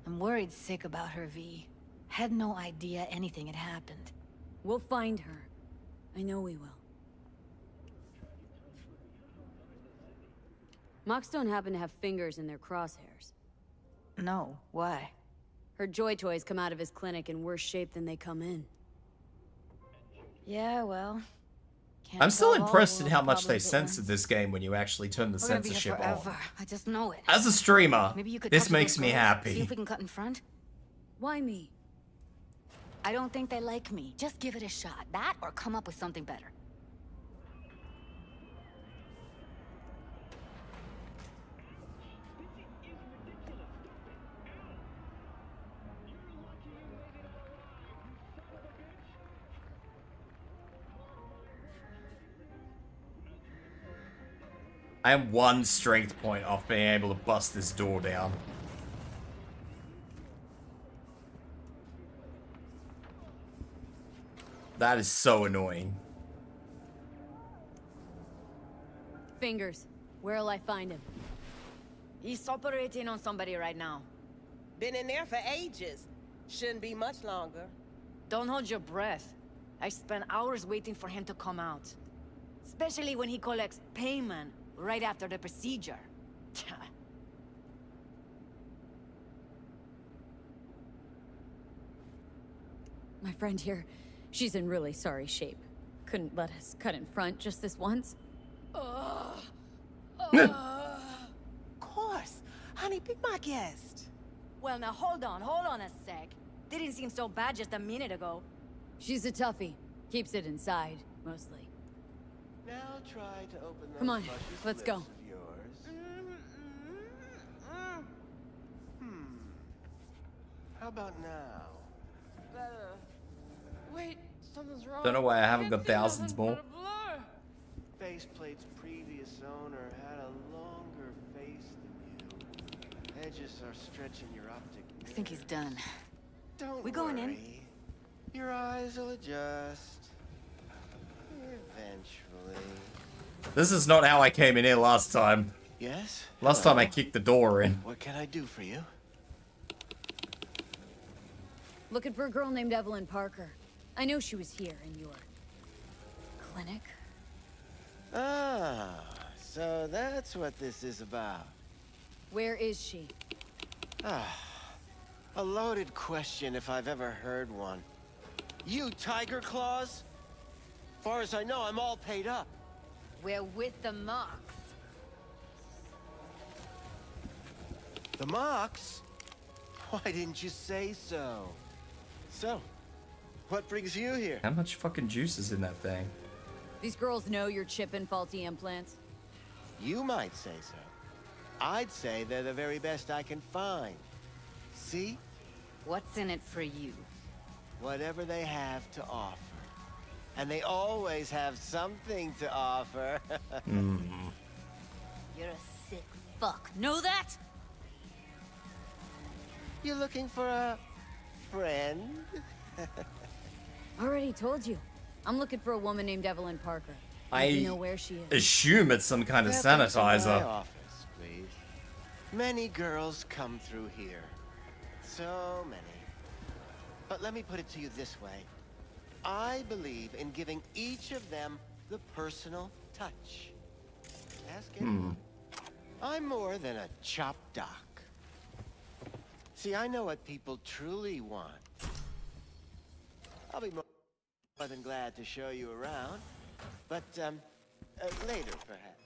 I'm worried sick about her, V. Had no idea anything had happened. We'll find her. I know we will. Mox don't happen to have fingers in their crosshairs. No, why? Her joy toys come out of his clinic in worse shape than they come in. Yeah, well... I'm still impressed at how much they censored this game when you actually turn the censorship on. I just know it. As a streamer, Maybe you could this talk to makes those me girls, happy. See if we can cut in front. Why me? I don't think they like me. Just give it a shot. That or come up with something better. I am one strength point off being able to bust this door down. That is so annoying. Fingers. Where'll I find him? He's operating on somebody right now. Been in there for ages. Shouldn't be much longer. Don't hold your breath. I spent hours waiting for him to come out. Especially when he collects payment right after the procedure. My friend here, she's in really sorry shape. Couldn't let us cut in front just this once. Of course. Honey, be my guest. Well, now hold on a sec. Didn't seem so bad just a minute ago. She's a toughie. Keeps it inside, mostly. Now try to open those Come on, luscious let's lips go. of yours. How about now? Better. Wait, something's wrong. Don't know why I haven't got thousands more. Faceplate's previous owner had a longer face than you. Edges are stretching your optic nerve. I think he's done. Don't We going in? worry. Your eyes will adjust. Eventually. This is not how I came in here last time. Yes? Last time I kicked the door in. What can I do for you? Looking for a girl named Evelyn Parker. I know she was here in your clinic. Ah, so that's what this is about. Where is she? A loaded question if I've ever heard one. You Tiger Claws? Far as I know, I'm all paid up. We're with the Mox. The Mox? Why didn't you say so? So, what brings you here? How much fucking juice is in that thing? These girls know you're chipping faulty implants. You might say so. I'd say they're the very best I can find. See? What's in it for you? Whatever they have to offer. And they always have something to offer. You're a sick fuck. Know that? You looking for a friend? Already told you. I'm looking for a woman named Evelyn Parker. I You know where she is. assume it's some kind of Step into my sanitizer. office, please. Many girls come through here. So many. But let me put it to you this way. I believe in giving each of them the personal touch. Ask anyone. I'm more than a chop doc. See, I know what people truly want. I'll be more than glad to show you around. But, later, perhaps.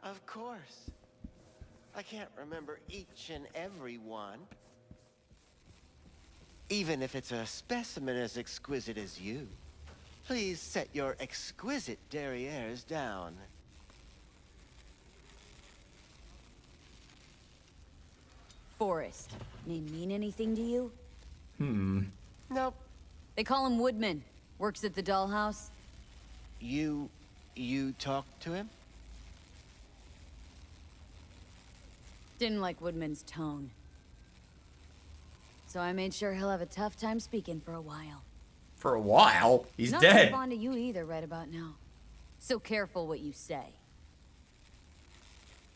Of course. I can't remember each and every one. Even if it's a specimen as exquisite as you. Please set your exquisite derrieres down. Forrest. Name mean anything to you? Nope. They call him Woodman. Works at the dollhouse. You talked to him? Didn't like Woodman's tone. So I made sure he'll have a tough time speaking for a while. For a while? He's Not dead. Not fond of you either right about now. So careful what you say.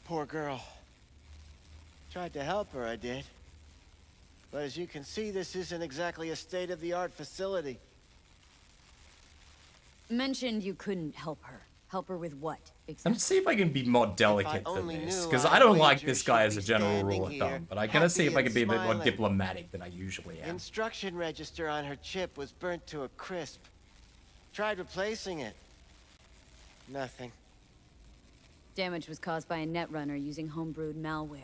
Poor girl. Tried to help her, I did. But as you can see, this isn't exactly a state-of-the-art facility. Mentioned you couldn't help her. Help her with what, I'm exactly? gonna see if I can be more delicate than only this, knew, because I'd I don't like wager this guy she'd as a be general rule standing of here, thumb, but I'm gonna see if I happy can be a and bit more smiling. diplomatic than I usually am. Instruction register on her chip was burnt to a crisp. Tried replacing it. Nothing. Damage was caused by a netrunner using homebrewed malware.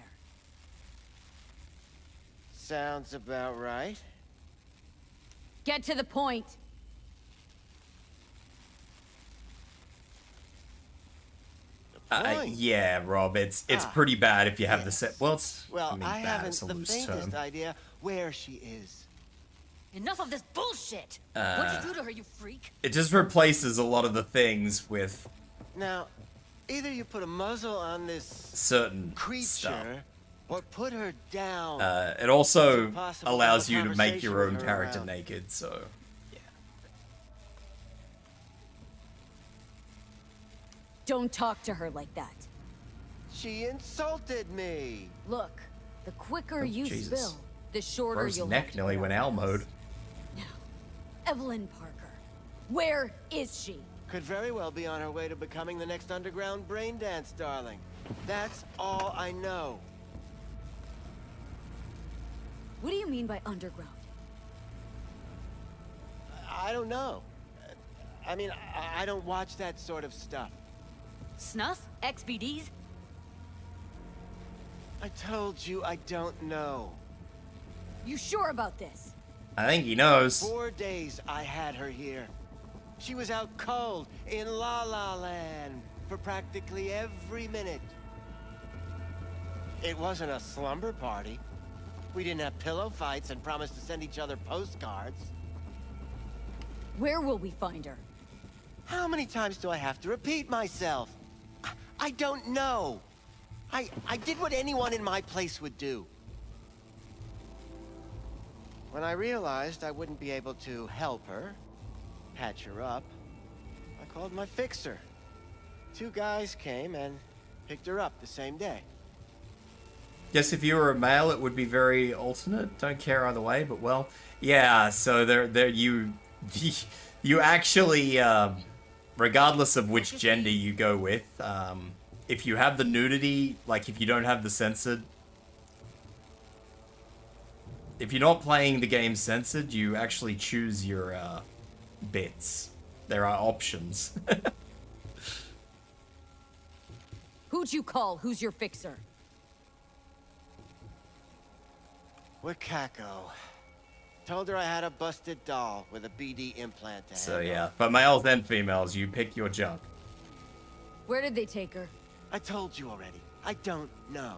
Sounds about right. Get to the point! Yeah, Rob, it's pretty bad if you have the set. Well, it's Well, I mean, I bad haven't is a the loose faintest term. idea where she is. Enough of this bullshit! What'd you do to her, you freak? It just replaces a lot of the things with Now, either you put a muzzle on this certain creature, stuff. or put her down. It also It's impossible to allows have a you to make your own conversation with her character around. naked, so yeah. Don't talk to her like that. She insulted me. Look, the quicker Oh, you Jesus. spill, the shorter Bro's you'll have neck to nearly put went up owl with mode. us. Now, Evelyn Parker. Where is she? Could very well be on her way to becoming the next underground brain dance darling. That's all I know. What do you mean by underground? I don't know. I mean, I don't watch that sort of stuff. Snuff? XBDs? I told you I don't know. You sure about this? I think he knows. 4 days I had her here. She was out cold in La La Land for practically every minute. It wasn't a slumber party. We didn't have pillow fights and promised to send each other postcards. Where will we find her? How many times do I have to repeat myself? I don't know. I did what anyone in my place would do. When I realized I wouldn't be able to help her, patch her up, I called my fixer. 2 guys came and picked her up the same day. Guess if you were a male, it would be very alternate. Don't care either way, but well, yeah. So there, you actually regardless of which gender you go with, if you have the nudity, like if you don't have the censored, if you're not playing the game censored, you actually choose your bits. There are options. Who'd you call? Who's your fixer? We're Kako. Told her I had a busted doll with a BD implant to So handle. yeah, for males and females, you pick your junk. Where did they take her? I told you already. I don't know.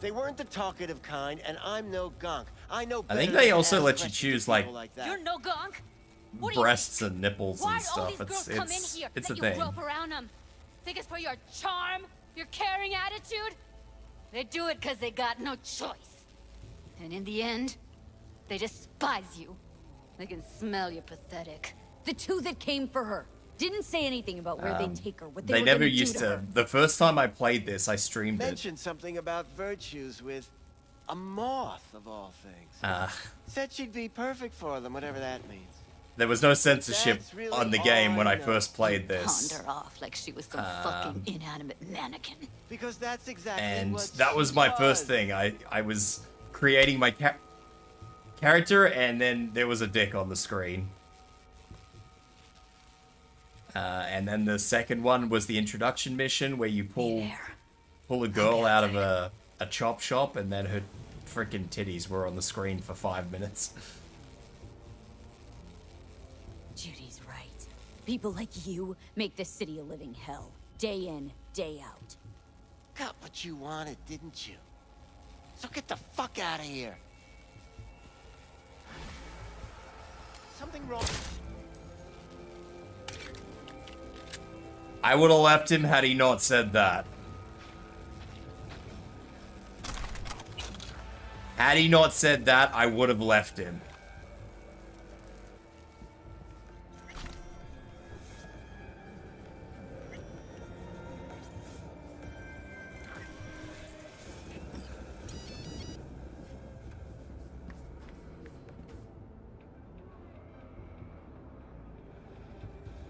They weren't the talkative kind, and I'm no gunk. I know I think better they than also to let ask you questions choose to like people that. You're no gunk. breasts and nipples Why and do all stuff. these girls come in here? It's a Let you thing. rope around them. Think it's for your charm, your caring attitude? They do it because they got no choice. And in the end, they despise you. They can smell you're pathetic. The two that came for her didn't say anything about where they'd take her, what they were never gonna do used to to. her. The first time I played this, I streamed it. Mentioned something about virtues with a moth of all things. Said she'd be perfect for them, whatever that means. There was no censorship That's really on the game when all I I know. first played this. Pawned her off like she was some fucking inanimate mannequin. Because that's exactly And what that was my first thing. I was creating my character, and then there was a dick on the screen. And then the second one was the introduction mission where you pull a girl out of a chop shop, and then her freaking titties were on the screen for 5 minutes. Judy's right. People like you make this city a living hell. Day in, day out. Got what you wanted, didn't you? So get the fuck out of here. Something wrong. I would have left him had he not said that. Had he not said that, I would have left him.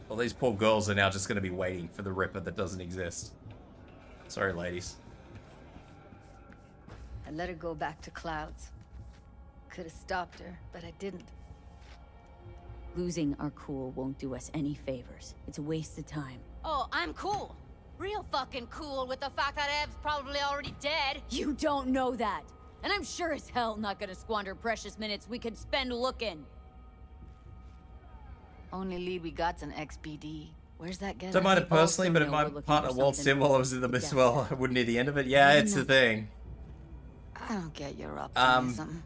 Well, these poor girls are now just going to be waiting for the Ripper that doesn't exist. Sorry, ladies. I let her go back to Clouds. Could have stopped her, but I didn't. Losing our cool won't do us any favors. It's a waste of time. Oh, I'm cool. Real fucking cool with the fact that Ev's probably already dead. You don't know that. And I'm sure as hell not gonna squander precious minutes we could spend looking. Only lead we got's an XBD. Where's that get Don't us? mind it personally, but if know my we're looking partner for waltzed something in while I was in the to midst, guess well, I wouldn't hear the end of it. Yeah, it's the thing. I don't get your optimism.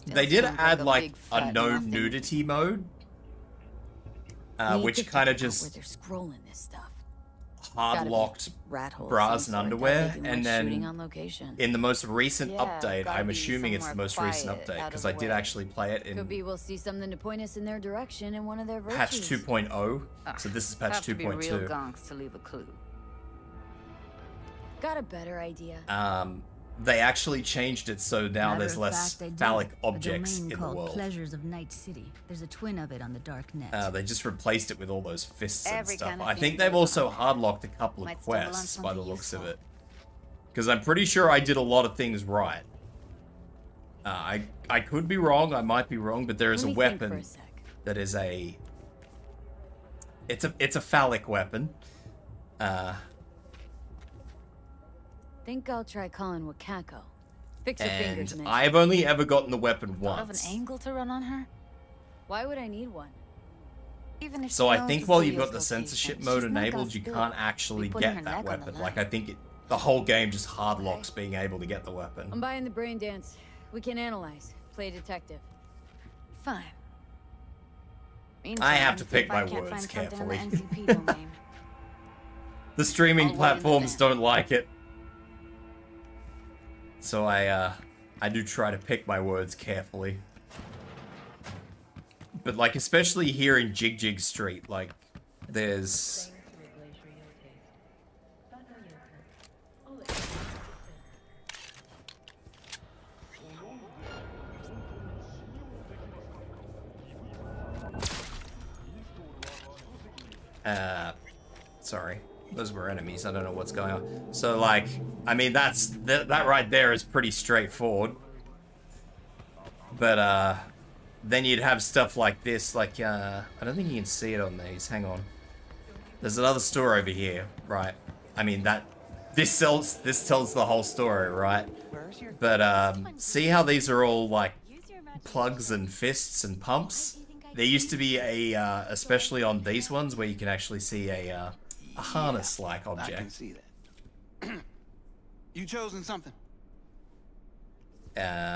They did sounds add like a like big a fat no nothing. nudity mode, Need which to kind of figure out just where they're scrolling this stuff. hard Gotta be locked rat holes bras some and sort underwear, that they do and much shooting then on location. in the most recent Yeah, update, gotta I'm be assuming it's the somewhere most recent quiet, update out because of I the did way. actually play it Could in be we'll see something to point us in their direction in one of their virtues. patch 2.0. So this is patch Have to be real 2.2. gonks to leave a clue. Got a better idea. They actually changed it so now Matter there's of less fact, I do. phallic A objects domain in the called world. Pleasures of Night City. There's a twin of it on the dark net. They just replaced it with all those fists and Every stuff. kind of I thing think they've goes also hardlocked a couple of Might stumble on quests by the something looks of useful. it. Because I'm pretty sure I did a lot of things right. I could be wrong, I might be wrong, but there is a Let me think for weapon a sec. that is a... It's a phallic weapon. Think I'll try calling Wakako. Fix her fingers, And Mitch. I've only ever gotten the weapon Thought of an once. angle to run on her? Why would I need one? Even if So she I knows think the while you've studio's got the location, censorship she's mode not enabled, gonna you do can't it. actually Be putting get her that neck on the weapon. line. Like, I think the whole game just hardlocks being able to get the weapon. I'm buying the brain dance. We can analyze. Play detective. Fine. I have to Meantime, pick see if I my can't words find something on the carefully. NCP domain. The streaming I'll wait in the platforms van. don't like it. So I do try to pick my words carefully. But like, especially here in Jig Jig Street, like, there's... Sorry. Those were enemies. I don't know what's going on. So, like, I mean, that right there is pretty straightforward. But, then you'd have stuff like this, like, I don't think you can see it on these. Hang on. There's another store over here, right? I mean, this tells the whole story, right? But, see how these are all, like, plugs and fists and pumps? There used to be a, especially on these ones, where you can actually see a harness-like object. I can see that. You chosen something?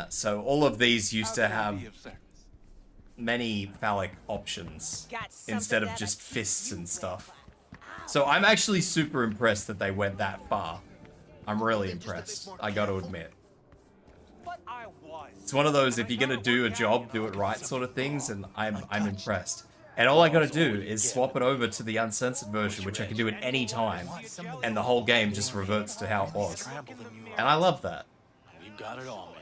So all of these used to have many phallic options instead of just fists and stuff. So I'm actually super impressed that they went that far. I'm really impressed, I gotta admit. It's one of those, if you're gonna do a job, do it right sort of things, and I'm impressed. And all I gotta do is swap it over to the uncensored version, which I can do at any time, and the whole game just reverts to how it was. And I love that. You got it all, man.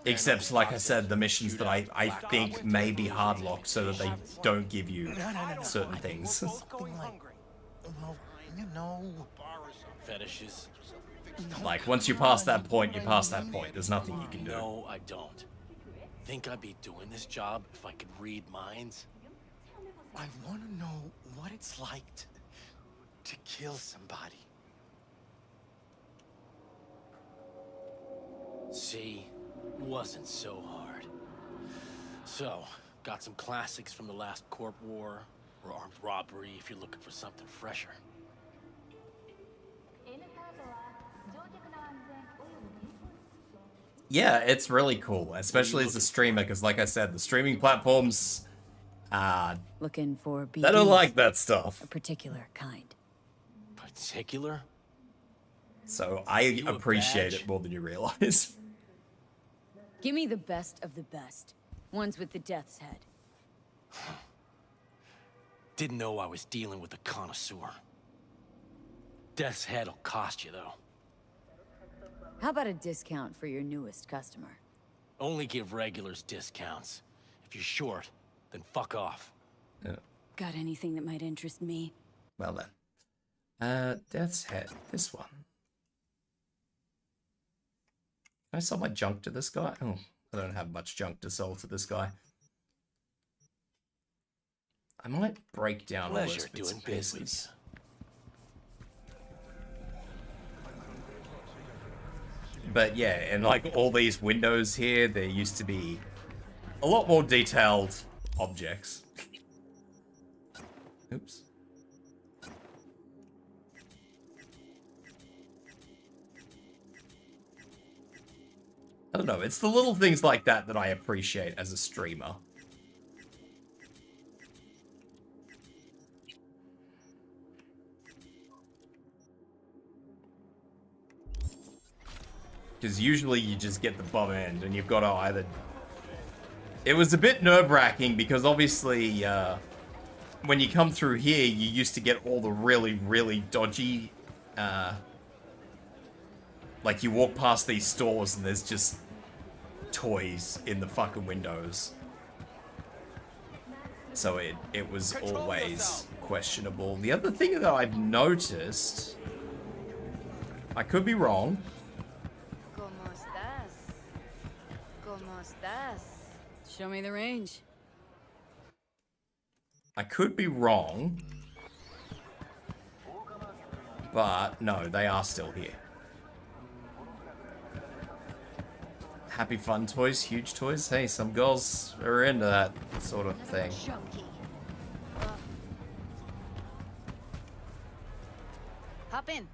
Except, like I said, the missions that I think may be hardlocked so that they don't give you certain things. You know, fetishes. Like, once you pass that point, you pass that point. There's nothing you can do. No, I don't. Think I'd be doing this job if I could read minds? I want to know what it's like to kill somebody. See, wasn't so hard. So, got some classics from the last Corp War, or armed robbery if you're looking for something fresher. Yeah, it's really cool, especially as a streamer, because like I said, the streaming platforms, looking for BDs, they don't like that stuff. A particular kind. Particular? So I appreciate it more than you realize. Give me the best of the best. Ones with the death's head. Didn't know I was dealing with a connoisseur. Death's head'll cost you, though. How about a discount for your newest customer? Only give regulars discounts. If you're short, then fuck off. Yeah. Got anything that might interest me? Well then. Death's head. This one. Can I sell my junk to this guy? Oh, I don't have much junk to sell to this guy. I might break down all those bits and pieces. But yeah, and like all these windows here, there used to be a lot more detailed objects. Oops. I don't know, it's the little things like that that I appreciate as a streamer. Because usually you just get the bum end and you've got to either... It was a bit nerve-wracking because obviously when you come through here, you used to get all the really, really dodgy... like you walk past these stores and there's just toys in the fucking windows. So it was always questionable. The other thing that I've noticed... I could be wrong... Show me the range. I could be wrong, but no, they are still here. Happy fun toys, huge toys. Hey, some girls are into that sort of thing. Hop in.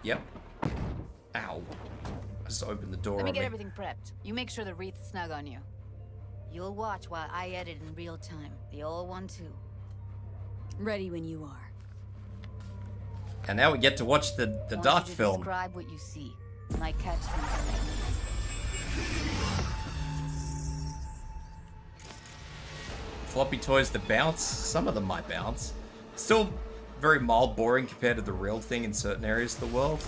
Yep. Ow. I just opened the door Let me on get me. everything prepped. You make sure the wreath's snug on you. You'll watch while I edit in real time. The old one too. Ready when you are. And now we get to watch the dark film. Describe what you see. Might catch something. Floppy toys that bounce. Some of them might bounce. Still very mild, boring compared to the real thing in certain areas of the world.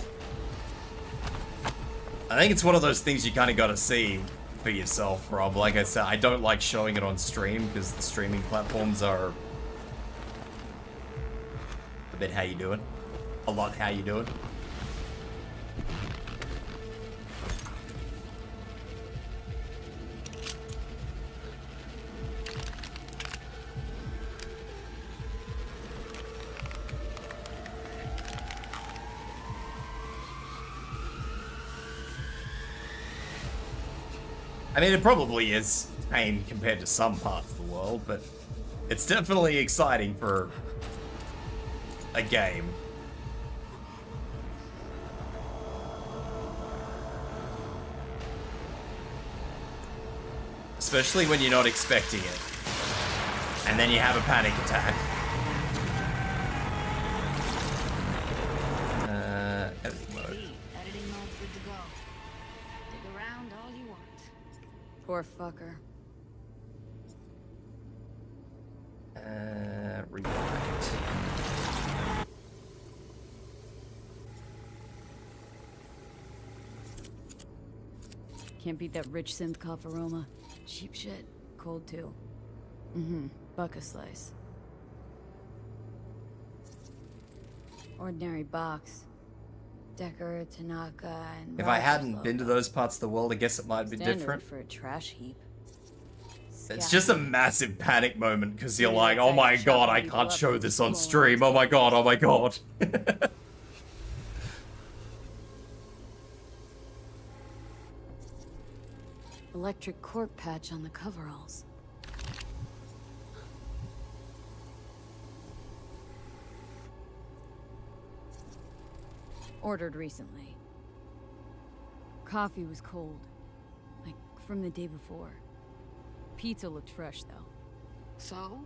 I think it's one of those things you kind of got to see for yourself, Rob. Like I said, I don't like showing it on stream because the streaming platforms are bit how you doing. A lot how you doing. I mean, it probably is tame compared to some parts of the world, but it's definitely exciting for a game. Especially when you're not expecting it. And then you have a panic attack. Editing mode. Editing mode's good to go. Dig around all you want. Poor fucker. Rewind. Can't beat that rich synth cough aroma. Cheap shit. Cold too. Buck a slice. Ordinary box. Decker, Tanaka, and If I hadn't been to those parts of the world, I guess it might be different. For a trash heap. It's just a massive panic moment because you're like, oh my god, I can't show this on stream. Oh my god, oh my god. Electric cork patch on the coveralls. Ordered recently. Coffee was cold. Like, from the day before. Pizza looked fresh, though. So?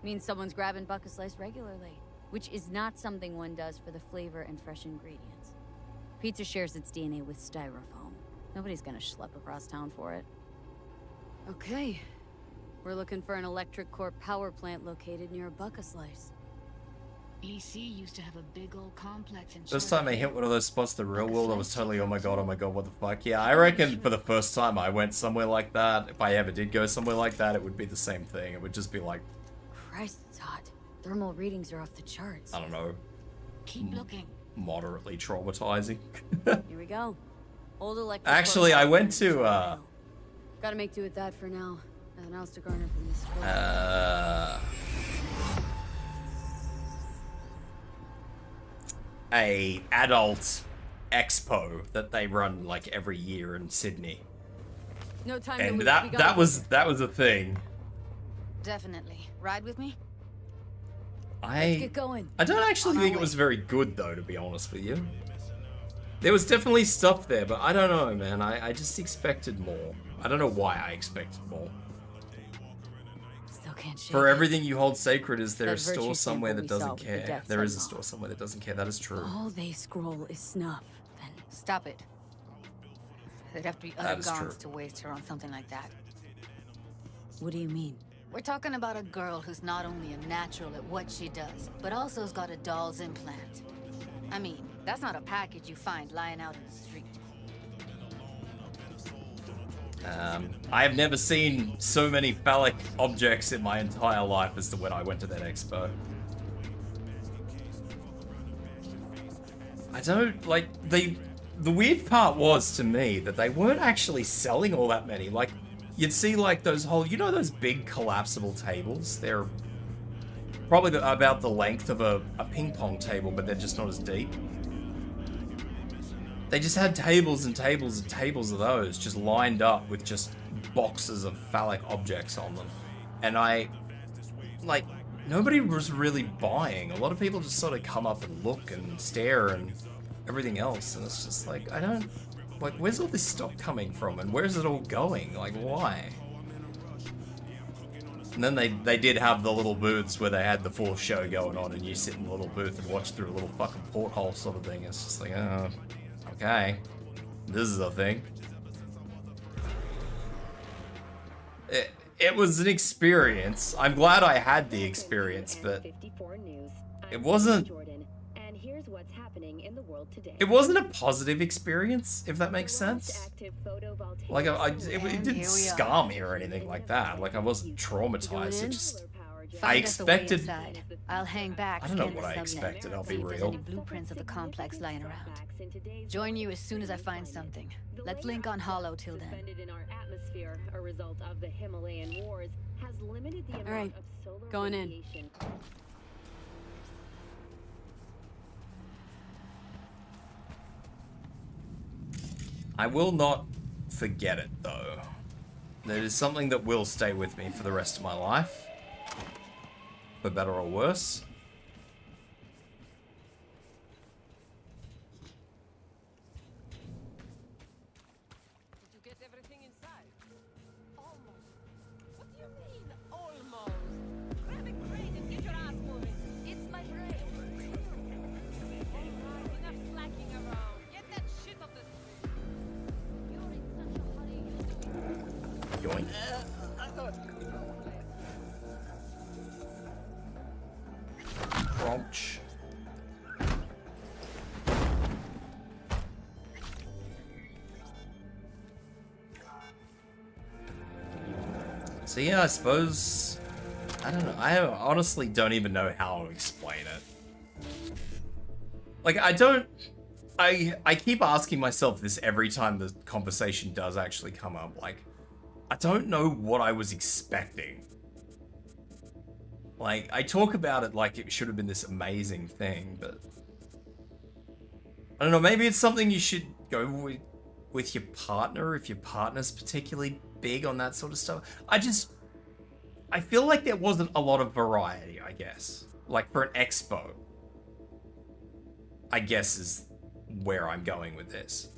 Means someone's grabbing Buck a Slice regularly. Which is not something one does for the flavor and fresh ingredients. Pizza shares its DNA with styrofoam. Nobody's gonna schlep across town for it. Okay. We're looking for an electric core power plant located near a Buck a Slice. EC used to have a big old complex in First time I hit one of those spots, the real world, I was totally, oh my god, what the fuck. Yeah, I reckon for the first time I went somewhere like that, if I ever did go somewhere like that, it would be the same thing. It would just be like... Christ, it's hot. Thermal readings are off the charts. I don't know. Keep looking. Moderately traumatizing. Here we go. Old electric. Actually, I went to, Gotta make do with that for now. Nothing else to garner from this school. A adult expo that they run like every year in Sydney. No time and that was a thing. Definitely. Ride with me? Let's get going. I don't actually think it was very good though, to be honest with you. There was definitely stuff there, but I don't know, man. I just expected more. I don't know why I expected more. Still can't shake For it. everything you hold sacred, is there That a store virtue somewhere sample that we saw doesn't with the care? death There is a signal. store somewhere that doesn't care. That is true. All they scroll is snuff. Then Stop it. There'd have to be That other is true. gongs to waste her on something like that. what do you mean? We're talking about a girl who's not only a natural at what she does, but also has got a doll's implant. I mean, that's not a package you find lying out in the street. I have never seen so many phallic objects in my entire life as to when I went to that expo. I don't, like, the weird part was, to me, that they weren't actually selling all that many. Like, you'd see, like, those whole, you know those big collapsible tables? They're probably about the length of a ping pong table, but they're just not as deep. They just had tables and tables and tables of those just lined up with just boxes of phallic objects on them. And like, nobody was really buying. A lot of people just sort of come up and look and stare and everything else. And it's just like, I don't, like, where's all this stuff coming from? And where's it all going? Like, why? And then they did have the little booths where they had the full show going on and you sit in the little booth and watch through a little fucking porthole sort of thing. It's just like, oh, okay. This is a thing. It was an experience. I'm glad I had the experience, but it wasn't... It wasn't a positive experience, if that makes sense. Like, it didn't scar me or anything like that. Like, I wasn't traumatized. It just... I expected. Inside. I'll hang back. I don't know what I expected. I'll be See if there's real. any blueprints of the complex lying around. Join you as soon as I find something. Let's link on Hollow till then. In our atmosphere, a result of the Himalayan wars, has limited the amount of solar going in. radiation. I will not forget it though. That is something that will stay with me for the rest of my life. For better or worse. Did you get everything inside? Almost. What do you mean, almost? Grab a crate and get your ass moving. It's my brain. Alright, enough slacking around. Get that shit off the street. You're in such a hurry. Yoink. Crunch. So yeah, I suppose, I don't know, I honestly don't even know how to explain it. Like, I keep asking myself this every time the conversation does actually come up, like, I don't know what I was expecting. Like, I talk about it like it should have been this amazing thing, but I don't know, maybe it's something you should go with your partner if your partner's particularly big on that sort of stuff. I feel like there wasn't a lot of variety, I guess. Like for an expo, I guess is where I'm going with this.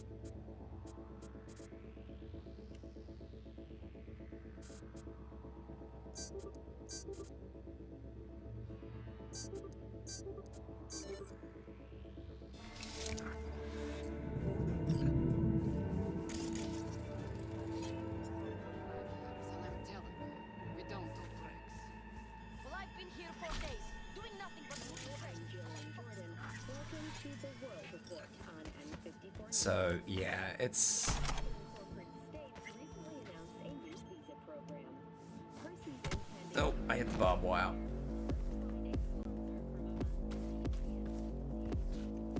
Well, I've been here for days, doing nothing but So yeah, it's oh, I hit the barbed wire.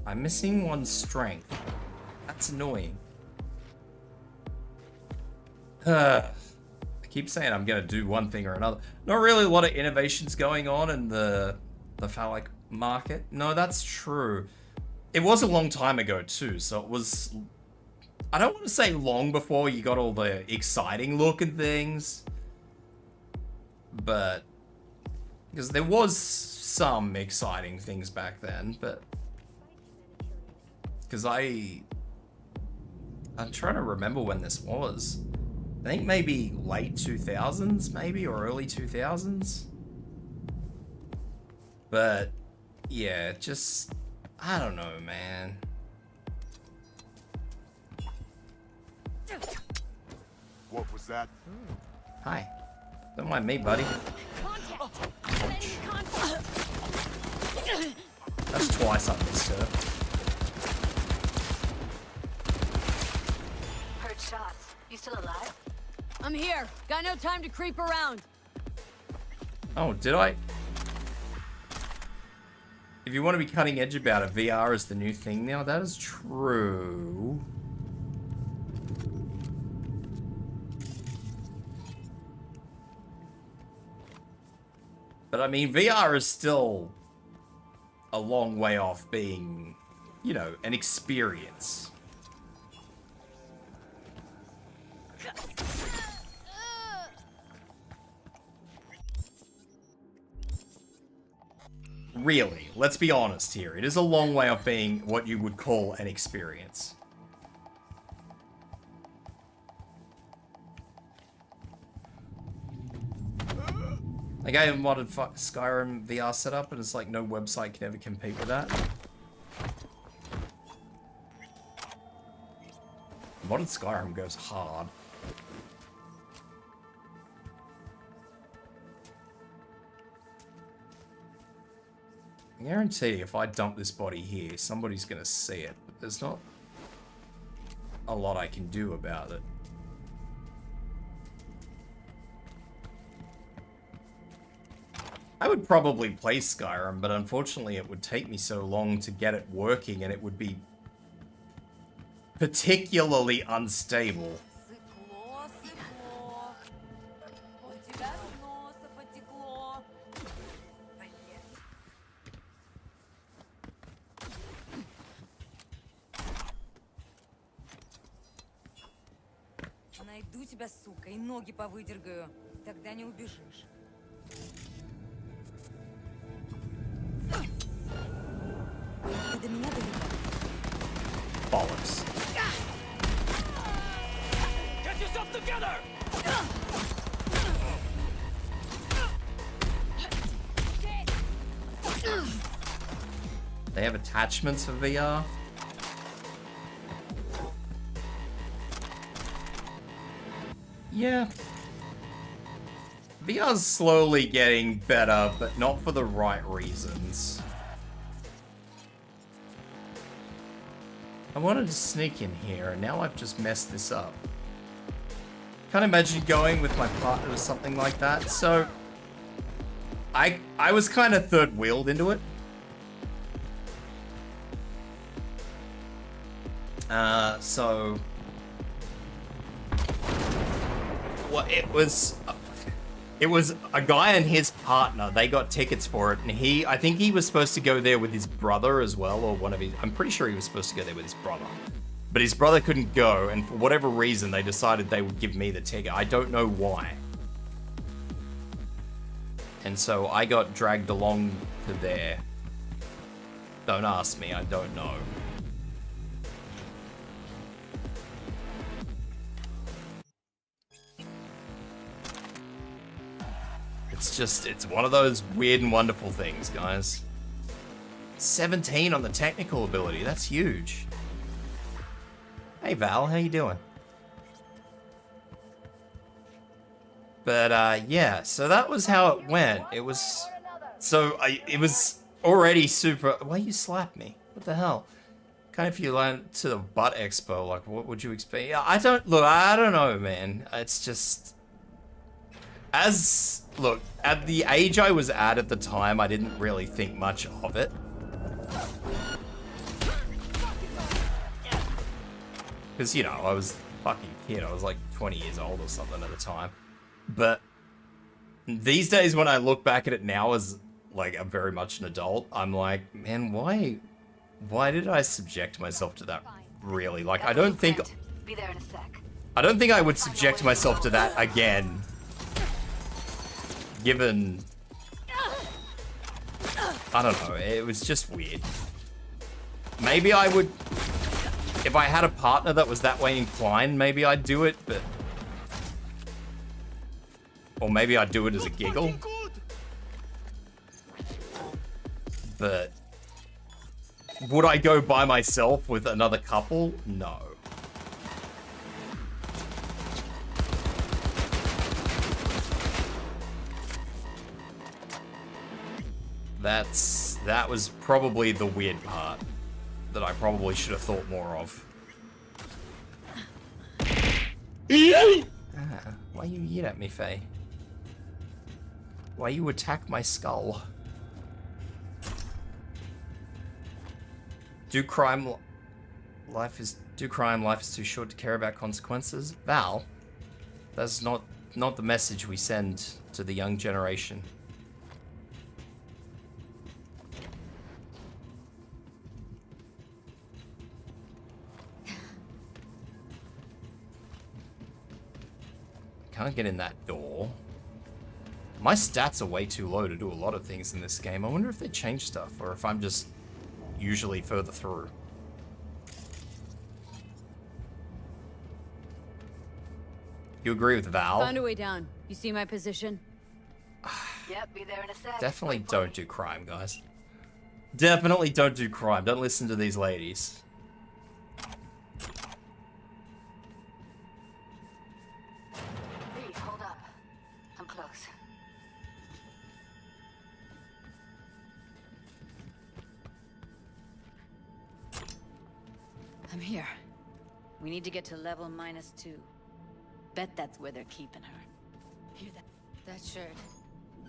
I'm missing one strength. That's annoying. I keep saying I'm gonna do one thing or another. Not really a lot of innovations going on in the phallic market. No, that's true. It was a long time ago too, so it was, I don't want to say long before you got all the exciting looking things, but because there was some exciting things back then, but because I'm trying to remember when this was. I think maybe late 2000s, maybe, or early 2000s. But yeah, just, I don't know, man. What was that? Hi. Don't mind me, buddy. Ouch. That's twice I missed her. Heard shots. You still alive? I'm here. Got no time to creep around. Oh, did I? If you want to be cutting edge about it, VR is the new thing now. That is true. But I mean, VR is still a long way off being, you know, an experience. Really, let's be honest here. It is a long way off being what you would call an experience. Like, I have modded Skyrim VR setup, and it's like no website can ever compete with that. Modded Skyrim goes hard. I guarantee if I dump this body here, somebody's gonna see it, but there's not a lot I can do about it. I would probably play Skyrim, but unfortunately it would take me so long to get it working and it would be particularly unstable. Найду тебя, сука, и ноги повыдергаю. Тогда не убежишь. Ты до меня далеко. Bollocks. Get yourself together! They have attachments for VR. Yeah. VR's slowly getting better, but not for the right reasons. I wanted to sneak in here, and now I've just messed this up. Can't imagine going with my partner or something like that, so... I was kind of third-wheeled into it. So... Well, it was a guy and his partner. They got tickets for it, and I think he was supposed to go there with his brother as well, or one of his. I'm pretty sure he was supposed to go there with his brother, but his brother couldn't go, and for whatever reason, they decided they would give me the ticket. I don't know why. And so I got dragged along to there. Don't ask me. I don't know. It's one of those weird and wonderful things, guys. 17 on the technical ability, that's huge. Hey Val, how you doing? But yeah, so that was how it went. It was, it was already super, why you slap me? What the hell? Kind of if you went to the butt expo, like what would you expect? Yeah, I don't know, man. It's just, look, at the age I was at the time, I didn't really think much of it. Because, you know, I was a fucking kid. I was like 20 years old or something at the time. But these days, when I look back at it now as, like, I'm very much an adult, I'm like, man, why did I subject myself to that, really? Like, I don't think... Be there in a sec. I don't think I would subject myself to that again. Given... I don't know, it was just weird. Maybe I would... If I had a partner that was that way inclined, maybe I'd do it, but... Or maybe I'd do it as a giggle. But... Would I go by myself with another couple? No. That was probably the weird part that I probably should have thought more of. Why you yet at me, Faye? Why you attack my skull? Do crime, life is too short to care about consequences. Val, that's not the message we send to the young generation. Can't get in that door. My stats are way too low to do a lot of things in this game. I wonder if they changed stuff or if I'm just usually further through. You agree with Val? Found a way down. You see my position? Yep, be there in a sec. Definitely don't do crime, guys. Definitely don't do crime. Don't listen to these ladies. Please, hold up. I'm close. I'm here. We need to get to level -2. Bet that's where they're keeping her. Hear that? That shirt.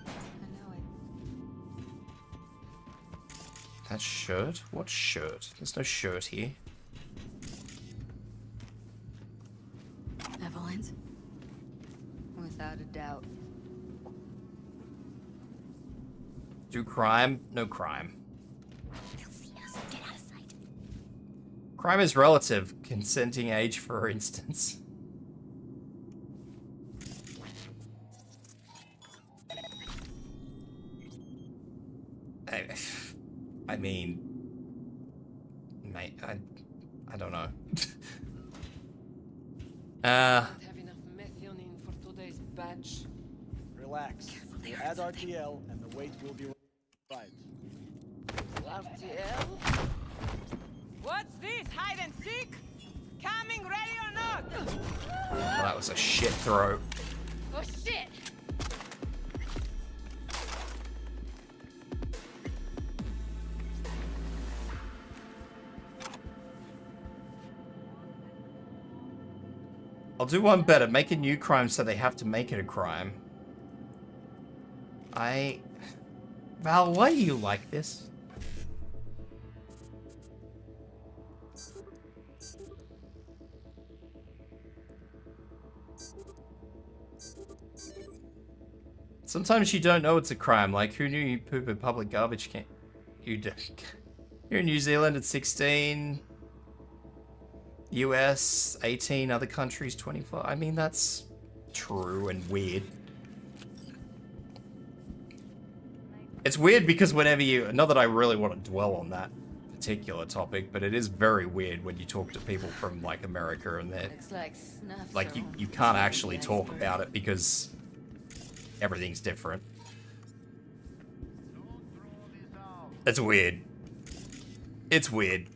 I know it. That shirt? What shirt? There's no shirt here. Evelyn's? Without a doubt. Do crime? No crime. They'll see us. Get out of sight. Crime is relative. Consenting age, for instance. I mean, mate, I don't know. Have enough methionine for today's batch. Relax. We'll add RTL and the weight will be right. RTL? What's this? Hide and seek? Coming, ready or not? Well, that was a shit throw. Oh shit! I'll do one better. Make a new crime so they have to make it a crime. Val, why do you like this? Sometimes you don't know it's a crime. Like, who knew you poop in public garbage can? You do. You're in New Zealand at 16. US, 18, other countries, 24. I mean, that's true and weird. It's weird because whenever you... Not that I really want to dwell on that particular topic, but it is very weird when you talk to people from, like, America and they're... Like, you can't actually talk about it because everything's different. It's weird. It's weird.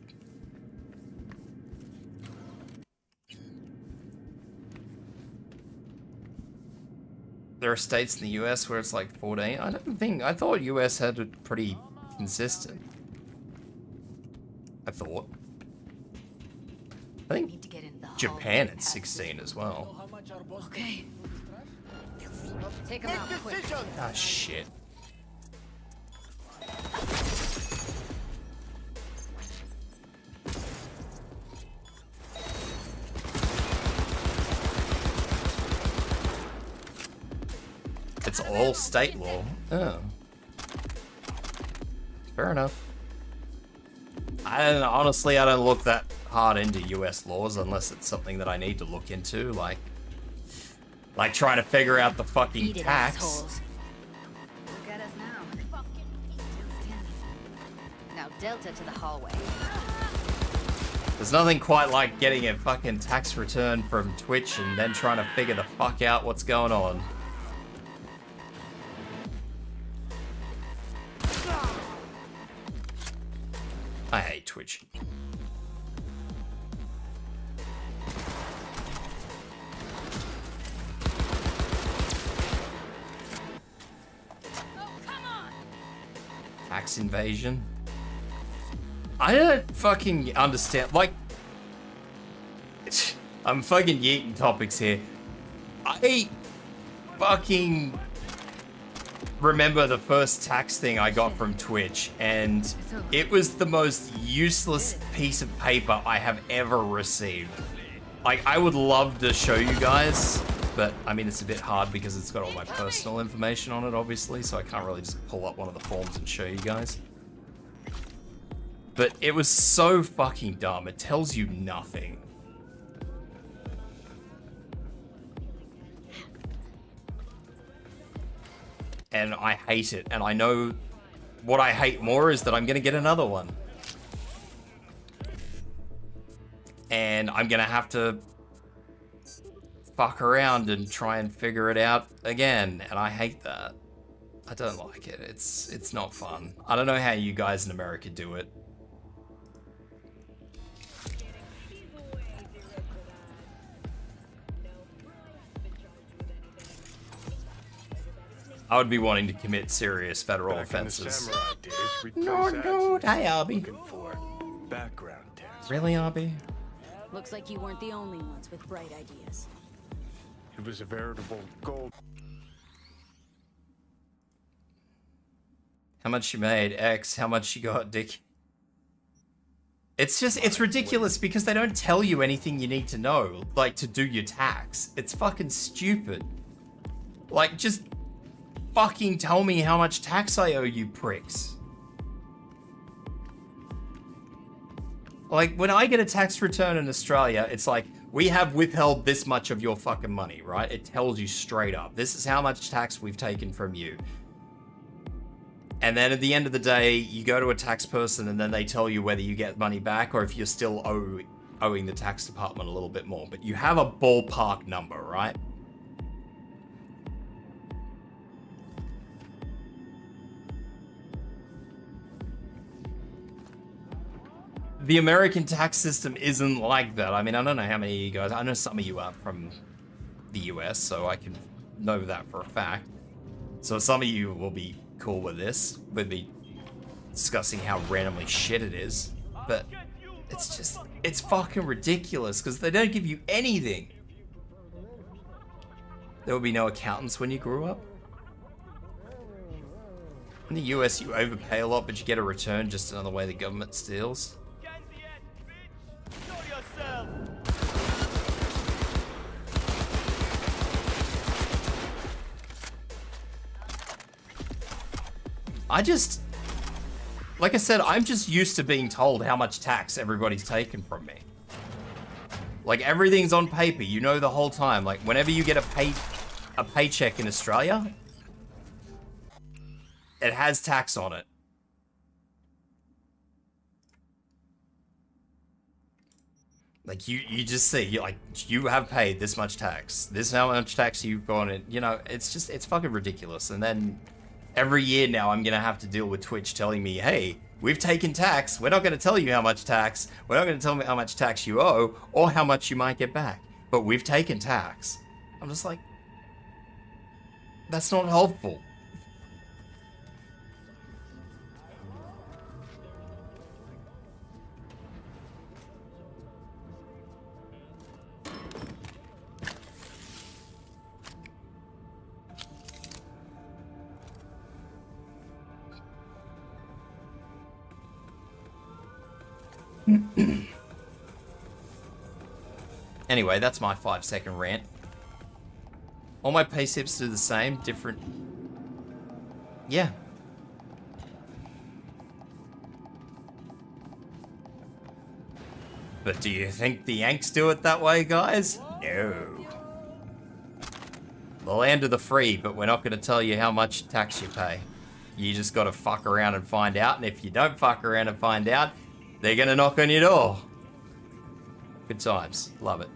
There are states in the US where it's like 14. I thought US had it pretty consistent. I thought. I think Japan at 16 as well. Okay. Take him out quick. Ah, shit. It's all state law. Oh. Fair enough. Honestly, I don't look that hard into US laws unless it's something that I need to look into, like trying to figure out the fucking tax. Look at us now. Now Delta to the hallway. There's nothing quite like getting a fucking tax return from Twitch and then trying to figure the fuck out what's going on. I hate Twitch. Tax invasion. I don't fucking understand. Like, I'm fucking yeeting topics here. I fucking remember the first tax thing I got from Twitch, and it was the most useless piece of paper I have ever received. Like, I would love to show you guys, but I mean, it's a bit hard because it's got all my personal information on it, obviously, so I can't really just pull up one of the forms and show you guys. But it was so fucking dumb. It tells you nothing. And I hate it. And I know what I hate more is that I'm gonna get another one. And I'm gonna have to fuck around and try and figure it out again. And I hate that. I don't like it. It's not fun. I don't know how you guys in America do it. I would be wanting to commit serious federal offenses. No, no, hi, Arby. Background dance. Really, Arby? Looks like you weren't the only ones with bright ideas. It was a veritable gold. How much you made? X. How much you got, Dick? It's ridiculous because they don't tell you anything you need to know, like to do your tax. It's fucking stupid. Like, just fucking tell me how much tax I owe you pricks. Like, when I get a tax return in Australia, it's like, we have withheld this much of your fucking money, right? It tells you straight up, this is how much tax we've taken from you. And then at the end of the day, you go to a tax person and then they tell you whether you get money back or if you're still owing the tax department a little bit more. But you have a ballpark number, right? The American tax system isn't like that. I mean, I don't know how many of you guys, I know some of you are from the US, so I can know that for a fact. So some of you will be cool with this, with me discussing how randomly shit it is, but it's fucking ridiculous because they don't give you anything. There will be no accountants when you grew up. In the US, you overpay a lot, but you get a return, just another way the government steals. Like I said, I'm just used to being told how much tax everybody's taken from me. Like, everything's on paper, you know, the whole time. Like, whenever you get a paycheck in Australia, it has tax on it. Like, you just see, you have paid this much tax. This is how much tax you've gone in. You know, it's fucking ridiculous. And then every year now, I'm going to have to deal with Twitch telling me, hey, we've taken tax. We're not going to tell you how much tax. We're not going to tell me how much tax you owe or how much you might get back. But we've taken tax. I'm just like, that's not helpful. Anyway, that's my 5-second rant. All my pay slips do the same, different. Yeah. But do you think the Yanks do it that way, guys? No. The land of the free, but we're not going to tell you how much tax you pay. You just got to fuck around and find out, and if you don't fuck around and find out, they're going to knock on your door. Good times. Love it.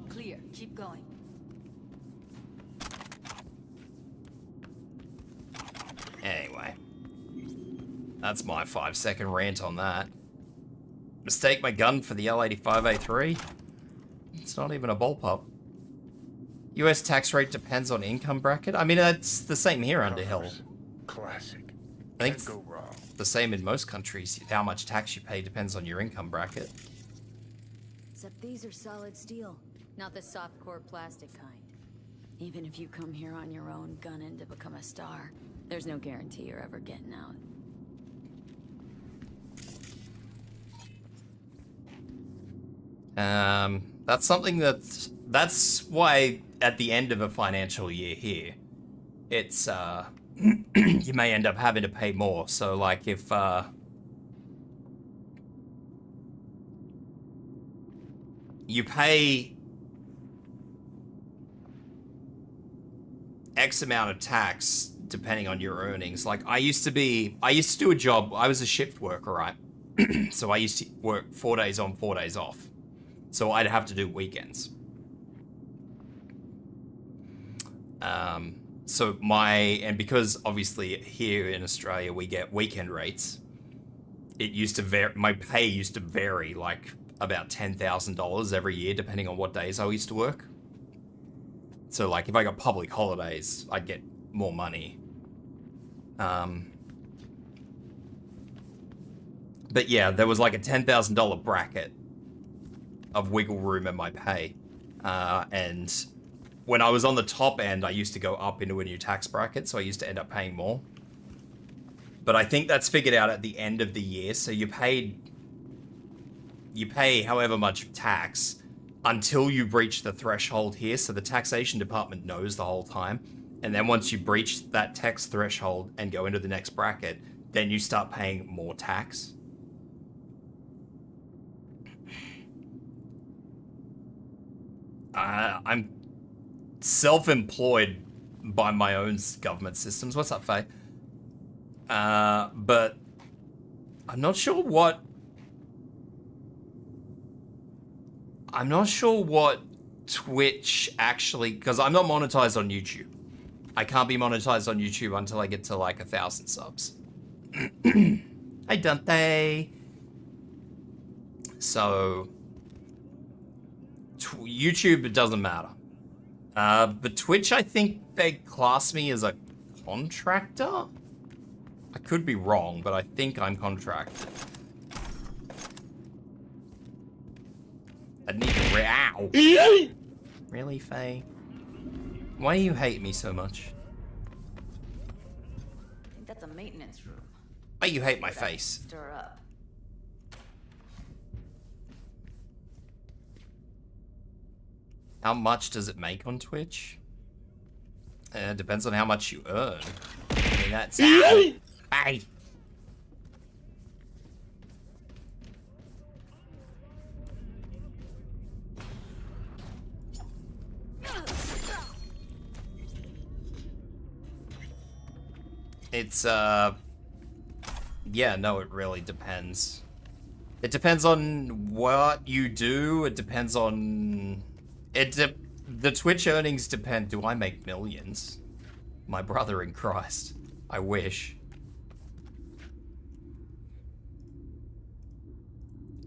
Clear. Keep going. Anyway. That's my 5-second rant on that. Mistake my gun for the L85A3? It's not even a bullpup. US tax rate depends on income bracket. I mean, it's the same here under Hill. Classic. I think it's the same in most countries. How much tax you pay depends on your income bracket. Except these are solid steel, not the soft core plastic kind. Even if you come here on your own, gunning to become a star, there's no guarantee you're ever getting out. That's something that's why at the end of a financial year here, it's, you may end up having to pay more. So, like, if, you pay X amount of tax depending on your earnings. Like, I used to do a job, I was a shift worker, right? So I used to work 4 days on, 4 days off. So I'd have to do weekends. And because obviously here in Australia we get weekend rates, it used to vary, my pay used to vary like about $10,000 every year depending on what days I used to work. So like if I got public holidays, I'd get more money. But yeah, there was like a $10,000 bracket of wiggle room in my pay. And when I was on the top end, I used to go up into a new tax bracket, so I used to end up paying more. But I think that's figured out at the end of the year, so you pay however much tax until you breach the threshold here, so the taxation department knows the whole time. And then once you breach that tax threshold and go into the next bracket, then you start paying more tax. I'm self-employed by my own government systems. What's up, Faye? But I'm not sure what Twitch actually, because I'm not monetized on YouTube. I can't be monetized on YouTube until I get to like 1,000 subs. Hey, Dante. So YouTube, it doesn't matter. But Twitch, I think they class me as a contractor. I could be wrong, but I think I'm contracted. I need to ow. Really, Faye? Why do you hate me so much? I think that's a maintenance room. Why you hate my face? Stir up. How much does it make on Twitch? Depends on how much you earn. I mean, that's... Hey! It's, yeah, no, it really depends. It depends on what you do. It depends on... The Twitch earnings depend. Do I make millions? My brother in Christ. I wish.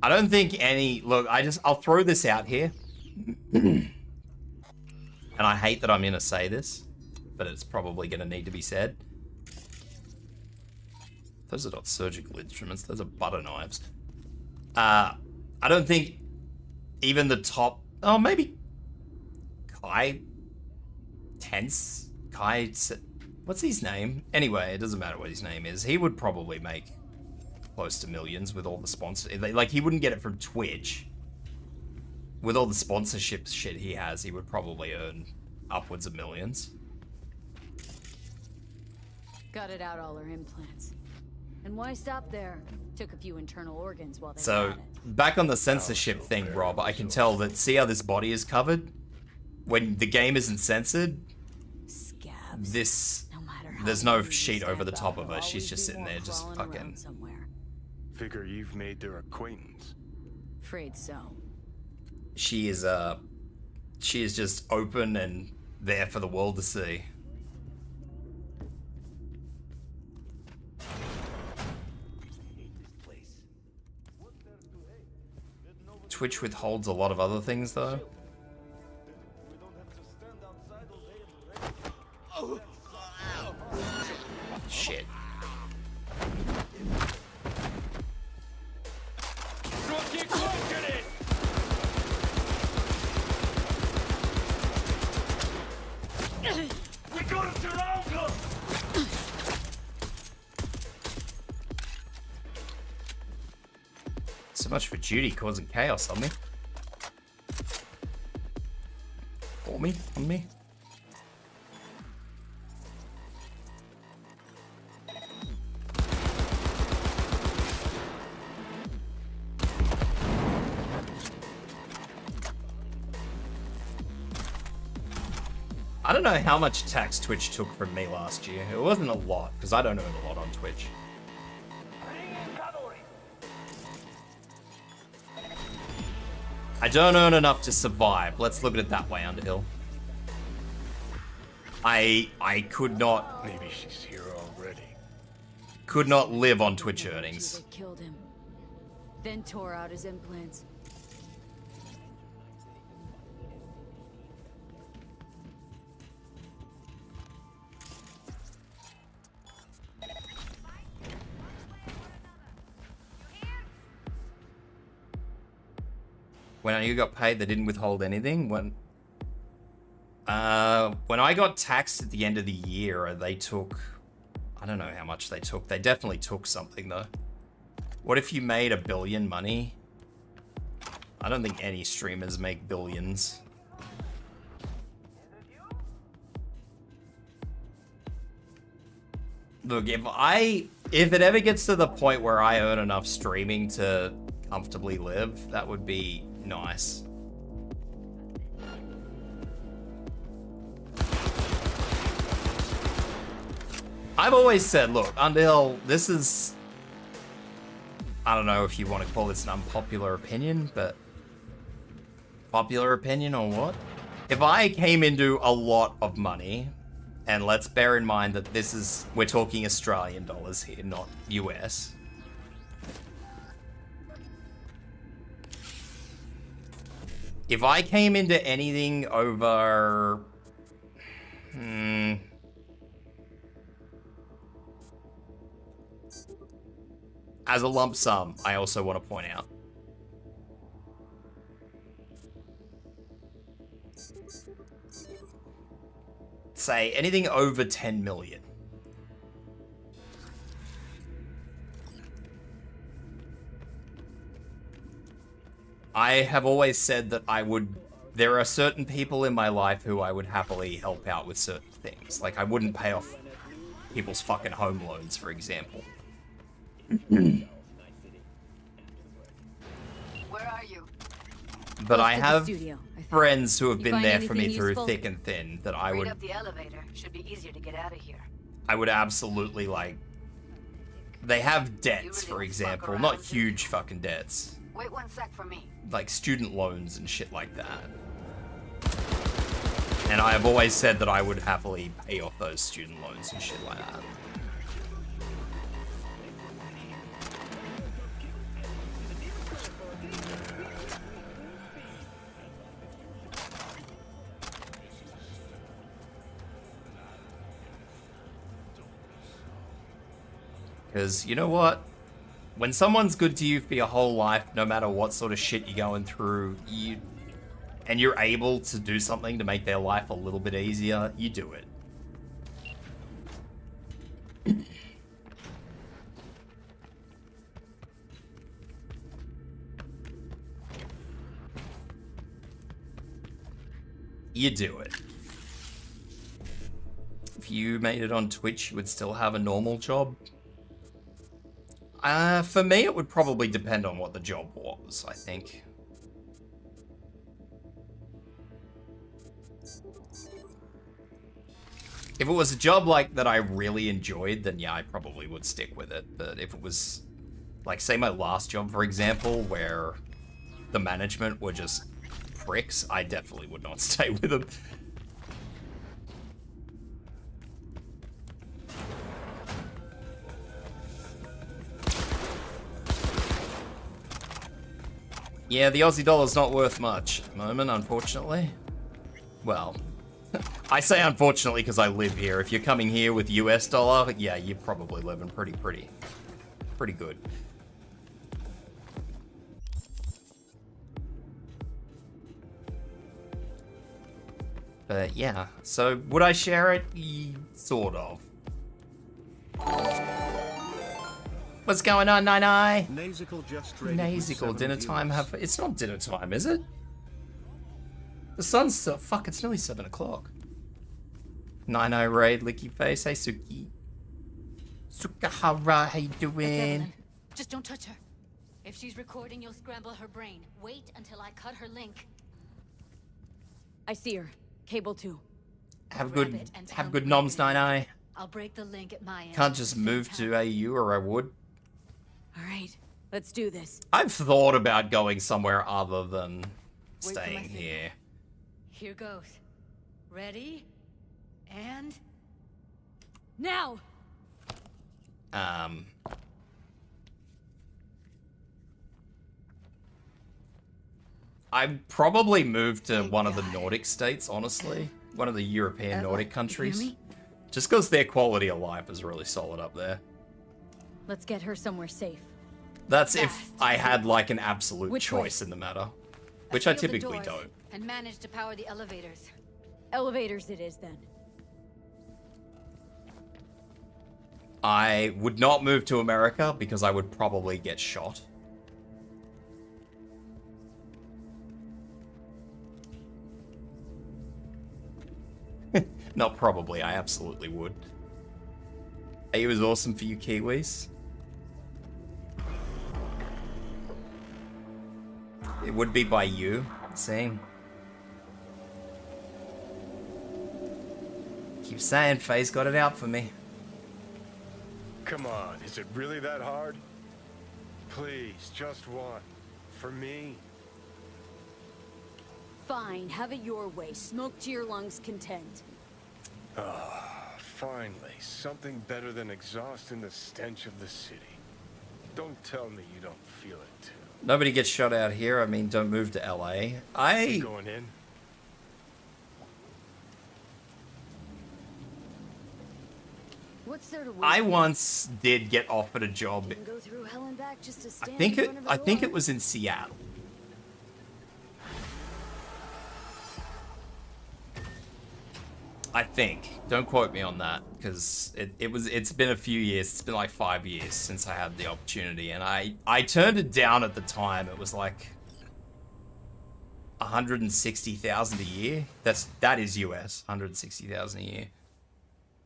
I don't think any... Look, I'll throw this out here. And I hate that I'm going to say this, but it's probably going to need to be said. Those are not surgical instruments. Those are butter knives. I don't think even the top... Oh, maybe... Kai... What's his name? Anyway, it doesn't matter what his name is. He would probably make close to millions with all the sponsors. Like, he wouldn't get it from Twitch. With all the sponsorship shit he has, he would probably earn upwards of millions. Gutted out all her implants. And why stop there? Took a few internal organs while they So, back on the censorship thing, Rob, I can tell that, see how this body is covered? When the game isn't censored, there's no sheet over the top of her. She's just sitting there just fucking... Figure you've made their acquaintance. Afraid so. She is just open and there for the world to see. Twitch withholds a lot of other things, though. Shit. We got him surrounded! So much for Judy causing chaos on me. For me? On me? I don't know how much tax Twitch took from me last year. It wasn't a lot, because I don't earn a lot on Twitch. I don't earn enough to survive. Let's look at it that way, Underhill. I could not... Maybe she's here already. Could not live on Twitch earnings. They killed him. Then tore out his implants. When you got paid, they didn't withhold anything. When When I got taxed at the end of the year, they took... I don't know how much they took. They definitely took something, though. What if you made $1 billion money? I don't think any streamers make billions. Look, if it ever gets to the point where I earn enough streaming to comfortably live, that would be nice. I've always said, look, until this is... I don't know if you want to call this an unpopular opinion, but... Popular opinion or what? If I came into a lot of money, and let's bear in mind that this is... We're talking Australian dollars here, not US. If I came into anything over... As a lump sum, I also want to point out. Say anything over 10 million. I have always said that there are certain people in my life who I would happily help out with certain things. Like, I wouldn't pay off people's fucking home loans, for example. Where are you? But I have friends who have been there for me through thick and thin that I would... Up the elevator. Should be easier to get out of here. I would absolutely, like... They have debts, for example. Not huge fucking debts. Wait 1 sec for me. Like student loans and shit like that. And I have always said that I would happily pay off those student loans and shit like that. Because, you know what? When someone's good to you for your whole life, no matter what sort of shit you're going through, and you're able to do something to make their life a little bit easier, you do it. You do it. If you made it on Twitch, you would still have a normal job. For me, it would probably depend on what the job was, I think. If it was a job like that I really enjoyed, then yeah, I probably would stick with it. But if it was, like, say my last job, for example, where the management were just pricks, I definitely would not stay with them. Yeah, the Aussie dollar's not worth much at the moment, unfortunately. Well, I say unfortunately because I live here. If you're coming here with US dollar, yeah, you're probably living pretty good. But yeah, so would I share it? Sort of. What's going on, Nine-Eye? Nazical, dinner time, it's not dinner time, is it? The sun's still, fuck, it's nearly 7 o'clock. Nine-Eye raid, licky face, hey Suki. Sukahara, how you doing? Just don't touch her. If she's recording, you'll scramble her brain. Wait until I cut her link. I see her. Cable 2. Have good noms, Nine-Eye. I'll break the link at my end. Can't just move to AU or I would. All right, let's do this. I've thought about going somewhere other than staying here. Here goes. Ready? And... now! I'd probably move to one of the Nordic states, honestly. One of the European Nordic countries. Just because their quality of life is really solid up there. Let's get her somewhere safe. That's if I had like an absolute choice in the matter. Which I typically don't. And manage to power the elevators. Elevators it is then. I would not move to America because I would probably get shot. Not probably, I absolutely would. It was awesome for you Kiwis. It would be by you, saying. Keep saying Faye's got it out for me. Come on, is it really that hard? Please, just one. For me. Fine, have it your way. Smoke to your lungs' content. Ah, finally, something better than exhaust and the stench of the city. Don't tell me you don't feel it too. Nobody gets shot out here. I mean, don't move to LA. You going in? What's there to wait I for? once did get offered a job. You can go through hell and back just to I stand think in it. front of I a think door. it was in Seattle. I think. Don't quote me on that, because it's been a few years. It's been like 5 years since I had the opportunity, and I turned it down at the time. It was like 160,000 a year. That is US. 160,000 a year,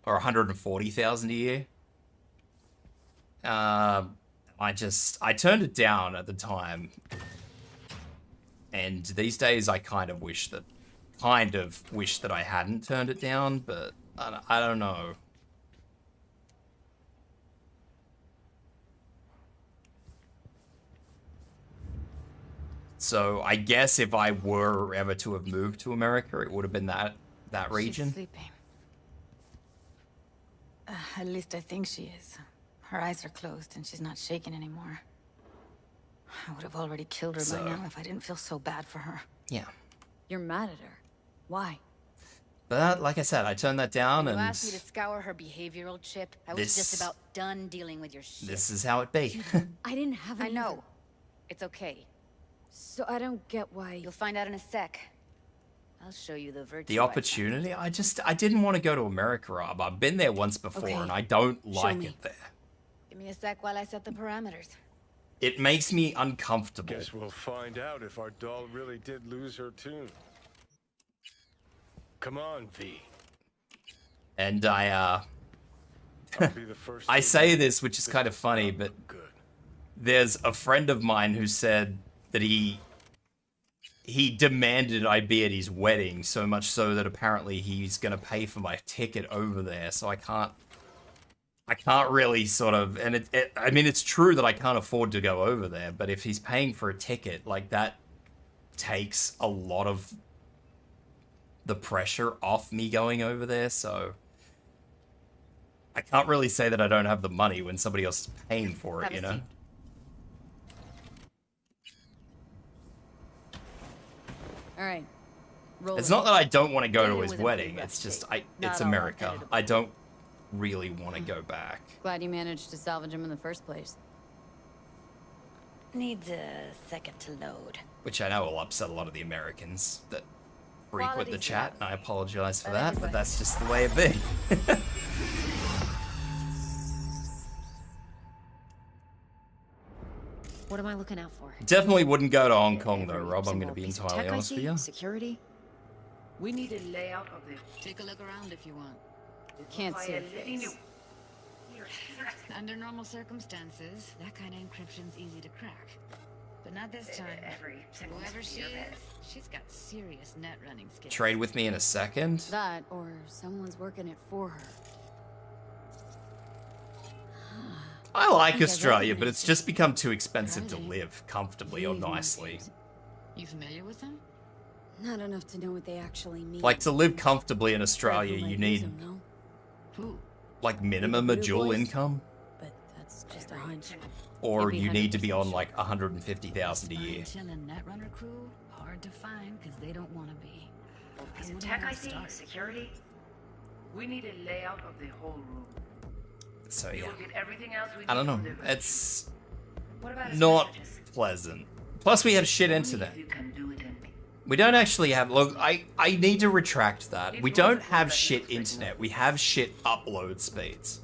or 140,000 a year. I turned it down at the time, and these days I kind of wish that I hadn't turned it down, but I don't know. So I guess if I were ever to have moved to America, it would have been that region. She's sleeping. At least I think she is. Her eyes are closed and she's not shaking anymore. I would have already killed her by now if I didn't feel so bad for her. Yeah. You're mad at her. Why? But like I said, I turned that down, You and asked me to scour her behavioral chip. I was just about done dealing with your shit. this is how it be. I didn't have I any know. either. It's okay. So I don't get why. You'll find out in a sec. I'll show you the virtue. The opportunity? I didn't want to go to America, Rob. I've been there once before, and I don't like it there. Give me a sec while I set the parameters. It makes me uncomfortable. Guess we'll find out if our doll really did lose her tune. Come on, V. And I say this, which is kind of funny, but there's a friend of mine who said that he demanded I be at his wedding, so much so that apparently he's gonna pay for my ticket over there, so I can't really sort of, and I mean, it's true that I can't afford to go over there, but if he's paying for a ticket, like, that takes a lot of the pressure off me going over there, so I can't really say that I don't have the money when somebody else is paying for it, you know? All right. It's not that I don't want to go to his wedding, it's just, it's America. I don't really want to go back. Glad you managed to salvage him in the first place. Needs a second to load. Which I know will upset a lot of the Americans that frequent the Quality's chat, and I apologize for But that, but that's just the way it be. What am I looking out for? Definitely wouldn't go to Hong Kong though, Rob, I'm going to be entirely honest with you. Security? We need a layout of the... Take a look around if you want. Can't see a face. Under normal circumstances, that kind of encryption's easy to crack. But not this time. Whoever she is, she's got serious net running skills. Trade with me in a second. That, or someone's working it for her. I like Australia, but it's just become too expensive to live comfortably or nicely. You familiar with them? Not enough to know what they actually mean. Like, to live comfortably in Australia, you need, Who? like, minimum a dual income. But that's just a hunch. Or you need to be on, like, 150,000 a year. Chillin' Netrunner crew, hard to find because they don't want to be. Is it tech IT? Security? We need a layout of the whole room. So, We yeah. will get everything else we I don't know. need delivered. It's What about his not messages? pleasant. Plus, we have shit Only internet. if you can do it in We don't actually have... Look, I need to retract that. We don't have shit internet. We have shit upload speeds.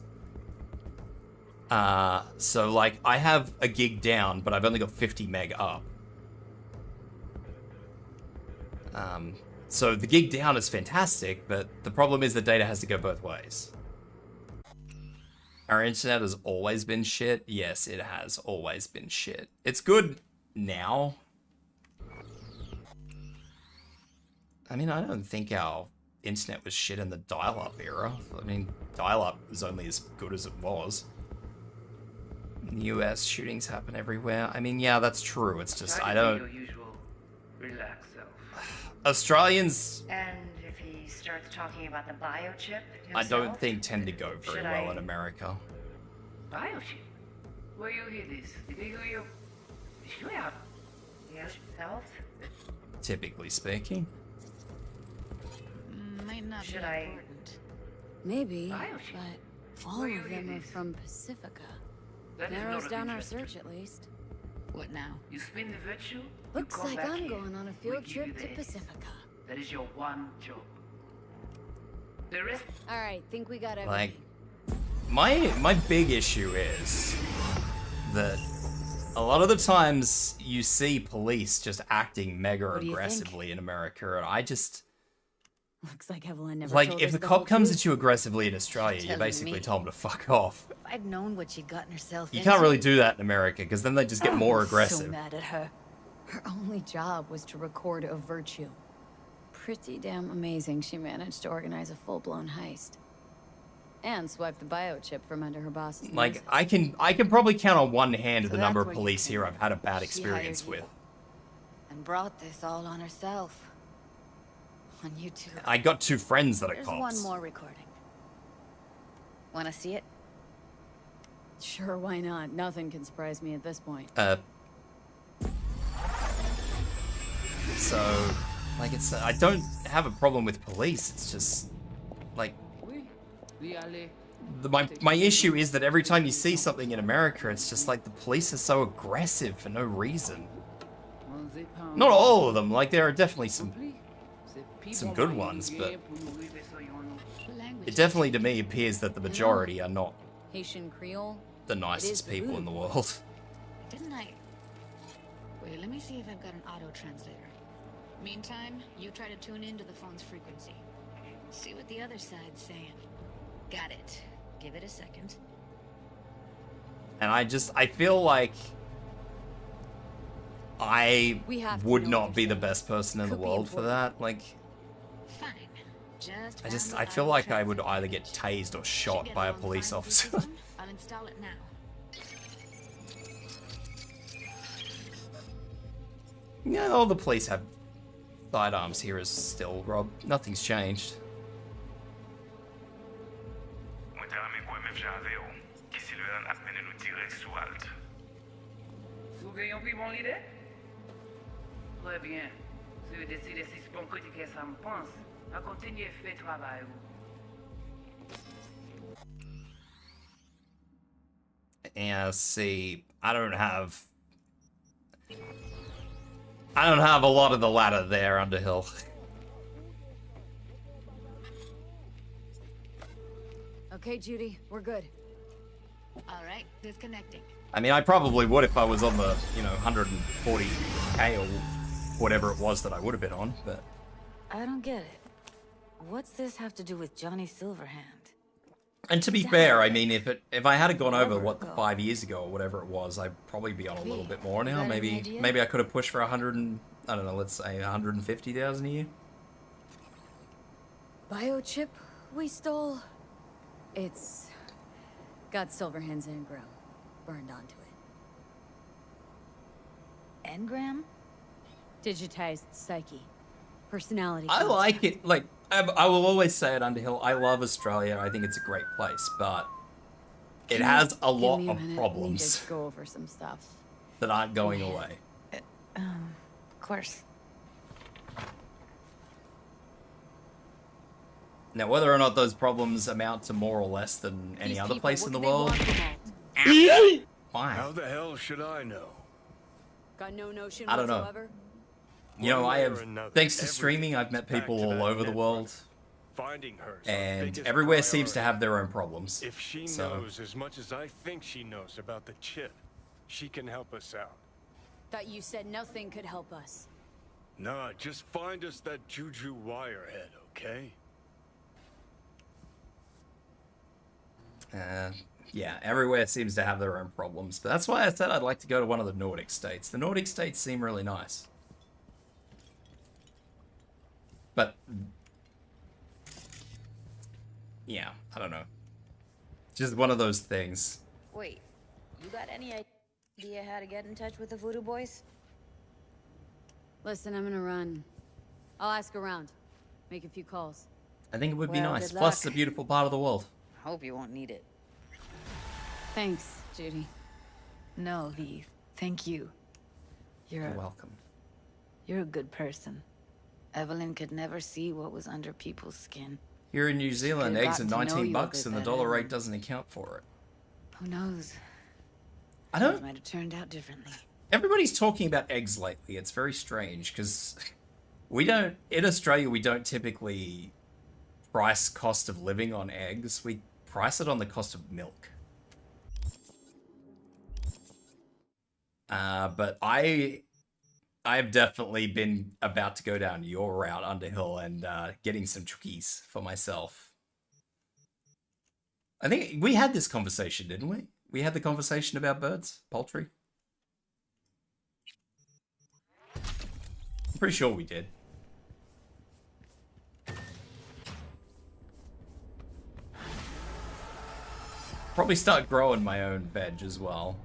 So, like, I have a gig down, but I've only got 50 meg up. So the gig down is fantastic, but the problem is the data has to go both ways. Our internet has always been shit. Yes, it has always been shit. It's good now. I mean, I don't think our internet was shit in the dial-up era. I mean, dial-up is only as good as it was. In the US, shootings happen everywhere. I mean, yeah, that's true. It's just, I don't... Relax self. Australians... And if he starts talking about the biochip himself, I don't think tend to go very well in America. Biochip? Where you hear this? Did you hear you? Yes, self? Typically speaking. Might not Should be I? important. Maybe, Biochip? but all of them are from Pacifica. That is Narrows not of down our interest. search, at least. What now? You spin the virtue. you Looks come like back I'm here. going on a We field give you trip to the Pacifica. That is your one job. The rest. All right, think we got everything. Like, my big issue is that a lot of the times you see police just acting mega What do you aggressively in America, and I just... Looks like Evelyn never Like, told if us the the cop whole comes truth. at you aggressively in Australia, you Telling basically me. tell him to fuck off. If I'd known what she'd gotten herself You into. can't really do that in America, because then they just get more I was aggressive. So mad at her. Her only job was to record a virtue. Pretty damn amazing she managed to organize a full-blown heist. And swipe the biochip from under her boss's nose. Like, I can probably count on one hand So the number that's of where you police came here in. I've had a bad She experience hired you. with. And brought this all on herself. On YouTube. I got 2 friends that are There's cops. one more recording. Wanna see it? Sure, why not? Nothing can surprise me at this point. So, like, it's... I don't have a problem with police, it's just... Like... My issue is that every time you see something in America, it's just like the police are so aggressive for no reason. Not all of them, like, there are definitely some good ones, but... It definitely, to me, appears that the majority are not Haitian Creole? the nicest people in the world. Didn't I? Wait, let me see if I've got an auto translator. Meantime, you try to tune into the phone's frequency. See what the other side's saying. Got it. Give it a second. And I feel like I We have to would know not what be they're the best person in the Could be world for important. that. Like, Just I feel like I would either get tased or shot by a police officer. I'll install it now. Yeah, all the police have sidearms here is still, Rob. Nothing's changed. Surveillons puis mon leader? Très bien. Si vous décidez si c'est bon que ça me pense, à continuer à faire travail. Yeah, see, I don't have a lot of the ladder there, Underhill. Okay, Judy, we're good. All right, disconnecting. I mean, I probably would if I was on the, 140k or whatever it was that I would have been on, but... I don't get it. What's this have to do with Johnny Silverhand? And to be fair, I mean, if I had gone over, 5 years ago or whatever it was, I'd probably be on a little bit more now. got any Maybe idea? I could have pushed for 100 and, I don't know, let's say 150,000 a year. Biochip we stole? It's got Silverhand's engram burned onto it. Engram? Digitized psyche. Personality. I like it. Like, I will always say it, Underhill. I love Australia. I think it's a great place, but it has a lot of problems Need to go over some stuff. that aren't going away. Of course. Now, whether or not those problems amount to more or less than any other place in the world, why? How the hell should I know? Got no notion I don't know. whatsoever? You know, I One way or have, another, thanks to everything streaming, I've met back people to all that over the net world, Finding her is our and biggest everywhere seems to priority. have their own problems. If she So, knows as much as I think she knows about the chip, she can help us out. Thought you said nothing could help us. Nah, just find us that Juju wirehead, okay? yeah, everywhere seems to have their own problems. But that's why I said I'd like to go to one of the Nordic states. The Nordic states seem really nice. But, yeah, I don't know. Just one of those things. Wait, you got any idea how to get in touch with the Voodoo Boys? Listen, I'm gonna run. I'll ask around. Make a few calls. I think it would be Well, nice. good Plus, it's luck. a beautiful part of the world. Hope you won't need it. Thanks, Judy. No, Lee. Thank you. You're welcome. You're a good person. Evelyn could never see what was under people's skin. Here in New Zealand, eggs are gotten to know 19 you a bucks bit and the better dollar rate than- doesn't account for it. Who knows? I don't... Things might have turned out differently. Everybody's talking about eggs lately. It's very strange because we don't... In Australia, we don't typically price cost of living on eggs. We price it on the cost of milk. But I've definitely been about to go down your route, Underhill, and getting some chookies for myself. I think we had this conversation, didn't we? We had the conversation about birds, poultry. I'm pretty sure we did. Probably start growing my own veg as well.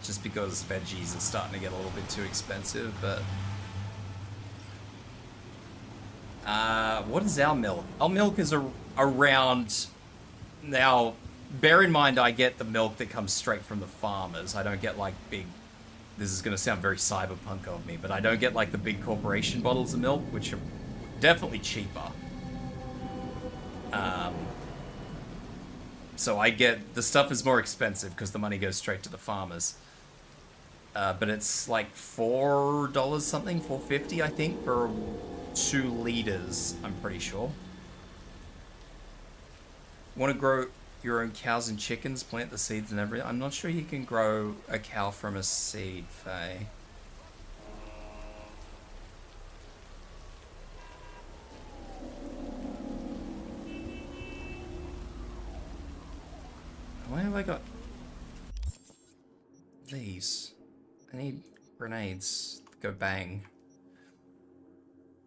Just because veggies are starting to get a little bit too expensive, but... what is our milk? Our milk is around... Now, bear in mind I get the milk that comes straight from the farmers. I don't get like big... This is going to sound very cyberpunk of me, but I don't get like the big corporation bottles of milk, which are definitely cheaper. So I get... The stuff is more expensive because the money goes straight to the farmers. But it's like $4 something, $4.50 I think, for 2 liters, I'm pretty sure. Want to grow your own cows and chickens, plant the seeds and everything? I'm not sure you can grow a cow from a seed, Faye. Why have I got these? I need grenades to go bang.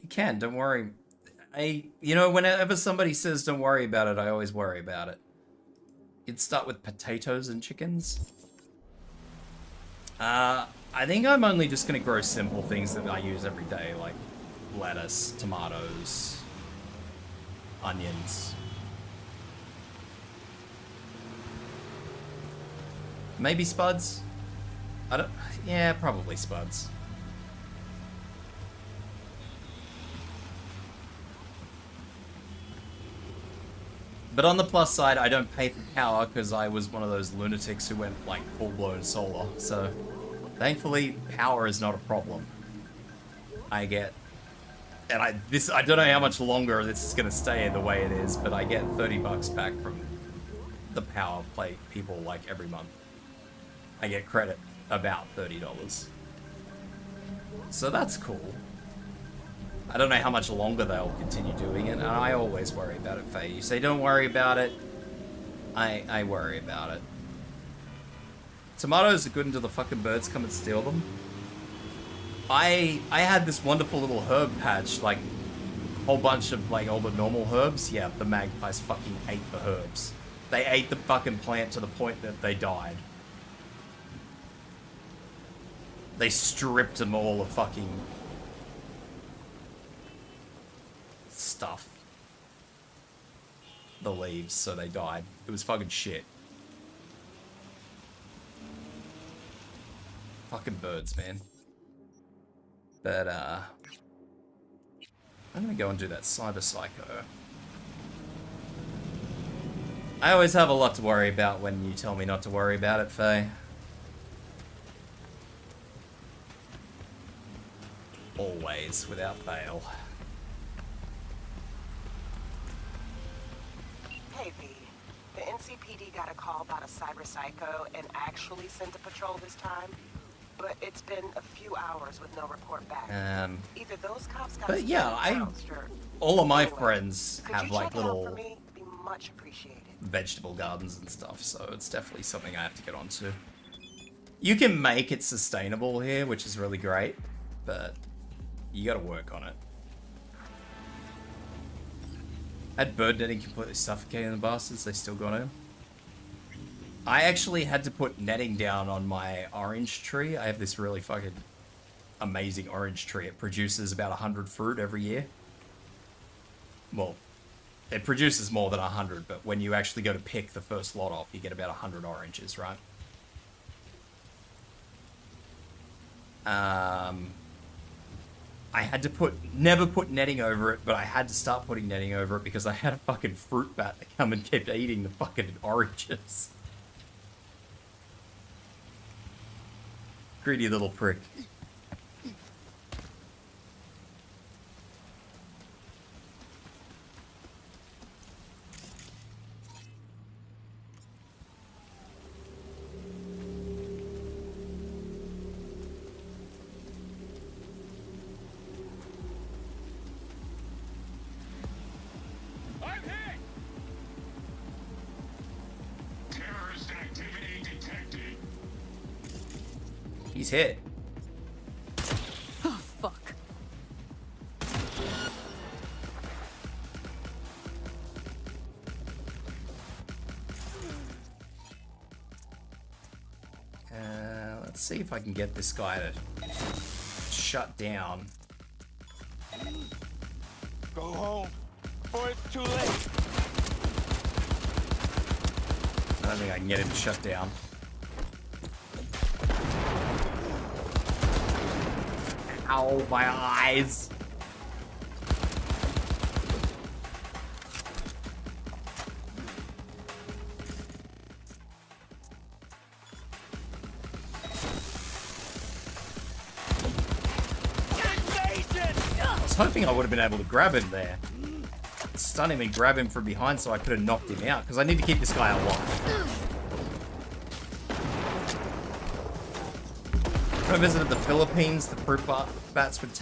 You can, don't worry. You know, whenever somebody says don't worry about it, I always worry about it. You'd start with potatoes and chickens. I think I'm only just gonna grow simple things that I use every day, like lettuce, tomatoes, onions. Maybe spuds? I don't... Yeah, probably spuds. But on the plus side, I don't pay for power because I was one of those lunatics who went like full-blown solar. So, thankfully, power is not a problem. I get... And I don't know how much longer this is going to stay the way it is, but I get 30 bucks back from the power play people like every month. I get credit about $30. So that's cool. I don't know how much longer they'll continue doing it, and I always worry about it, Faye. You say don't worry about it, I worry about it. Tomatoes are good until the fucking birds come and steal them. I had this wonderful little herb patch, like a whole bunch of like all the normal herbs. Yeah, the magpies fucking ate the herbs. They ate the fucking plant to the point that they died. They stripped them all of fucking stuff. The leaves, so they died. It was fucking shit. Fucking birds, man. But, I'm gonna go and do that Cyber Psycho. I always have a lot to worry about when you tell me not to worry about it, Faye. Always, without fail. Hey, V. The NCPD got a call about a cyber psycho and actually sent a patrol this time. But it's been a few hours with no report back. Either those cops got But yeah, all of my friends have like little Be much appreciated. vegetable gardens and stuff, so it's definitely something I have to get onto. You can make it sustainable here, which is really great, but you gotta work on it. Had bird netting completely suffocating the bastards, they still got him. I actually had to put netting down on my orange tree. I have this really fucking amazing orange tree. It produces about 100 fruit every year. Well, it produces more than 100, but when you actually go to pick the first lot off, you get about 100 oranges, right? I had to never put netting over it, but I had to start putting netting over it because I had a fucking fruit bat that come and kept eating the fucking oranges. Greedy little prick. I'm hit! Terrorist activity detected. He's hit. Oh, fuck. Let's see if I can get this guy to shut down. Go home before it's too late. I don't think I can get him to shut down. Ow, my eyes. I was hoping I would have been able to grab him there. Stun him and grab him from behind so I could have knocked him out, because I need to keep this guy alive. When I visited the Philippines, the fruit bats would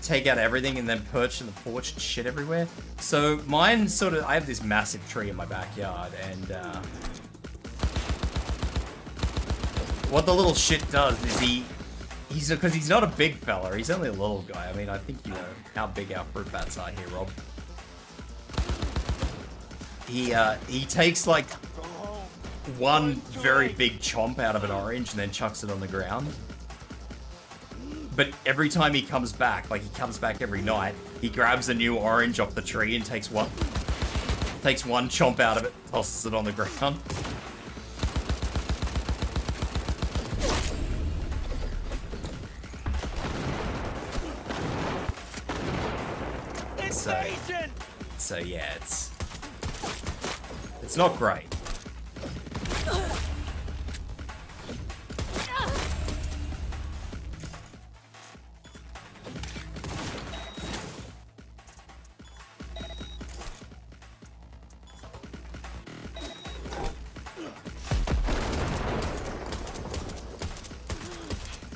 take out everything and then perch in the porch and shit everywhere. So mine I have this massive tree in my backyard, and what the little shit does is because he's not a big fella, he's only a little guy. I mean, I think you know how big our fruit bats are here, Rob. He takes like one very big chomp out of an orange and then chucks it on the ground. But every time he comes back, like he comes back every night, he grabs a new orange off the tree and takes one chomp out of it, tosses it on the ground. So yeah, it's not great.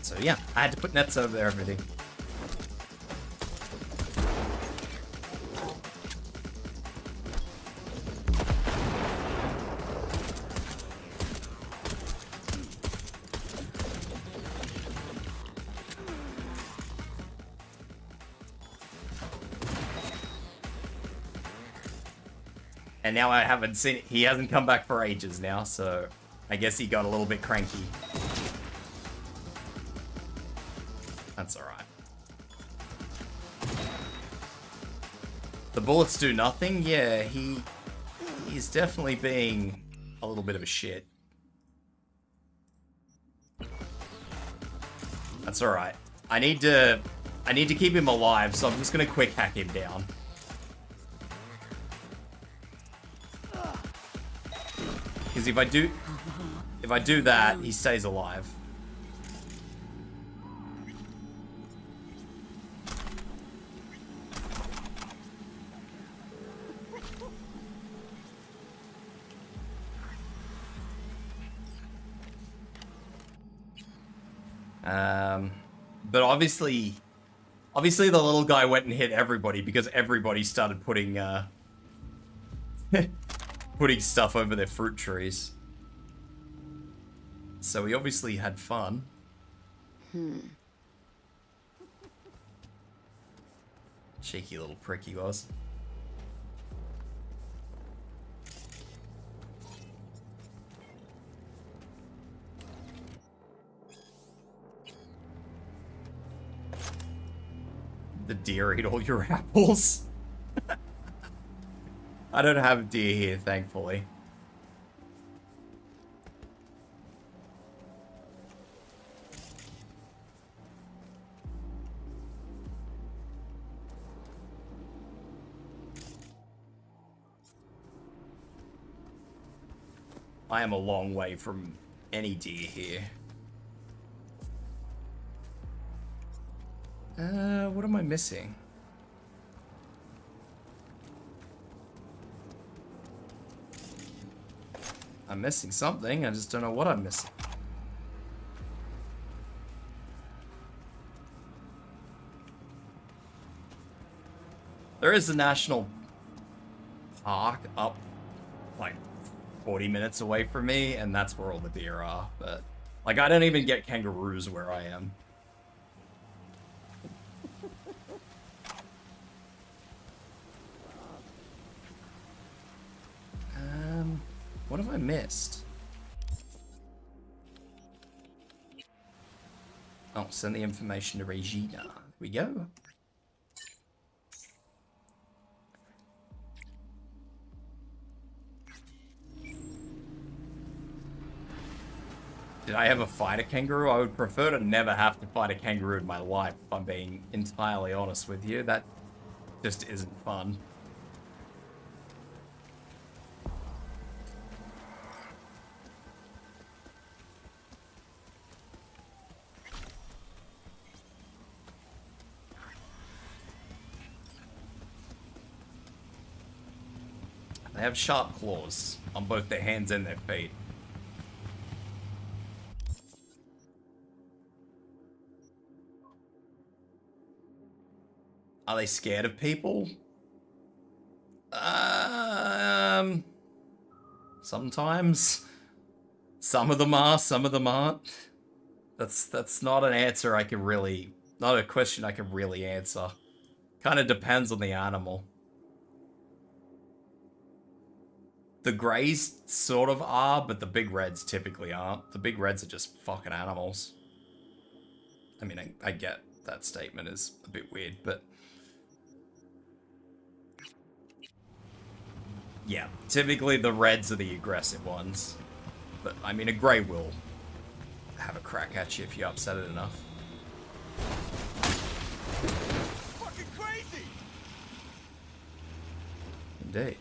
So yeah, I had to put nets over there, everything. And now I haven't seen he hasn't come back for ages now, so I guess he got a little bit cranky. That's alright. The bullets do nothing? Yeah, he's definitely being a little bit of a shit. That's alright. I need to keep him alive, so I'm just gonna quick hack him down. Because if I do that, he stays alive. But obviously the little guy went and hit everybody because everybody started putting putting stuff over their fruit trees. So he obviously had fun. Cheeky little prick he was. The deer ate all your apples. I don't have a deer here, thankfully. I am a long way from any deer here. What am I missing? I'm missing something, I just don't know what I'm missing. There is a national park up like 40 minutes away from me, and that's where all the deer are, but like I don't even get kangaroos where I am. What have I missed? Oh, send the information to Regina. Here we go. Did I ever fight a kangaroo? I would prefer to never have to fight a kangaroo in my life, if I'm being entirely honest with you. That just isn't fun. They have sharp claws on both their hands and their feet. Are they scared of people? Sometimes. Some of them are, some of them aren't. That's not an answer I can really, not a question I can really answer. Kind of depends on the animal. The greys sort of are, but the big reds typically aren't. The big reds are just fucking animals. I mean, I get that statement is a bit weird, but... yeah, typically the reds are the aggressive ones. But, I mean, a grey will have a crack at you if you upset it enough. Fucking crazy! Indeed.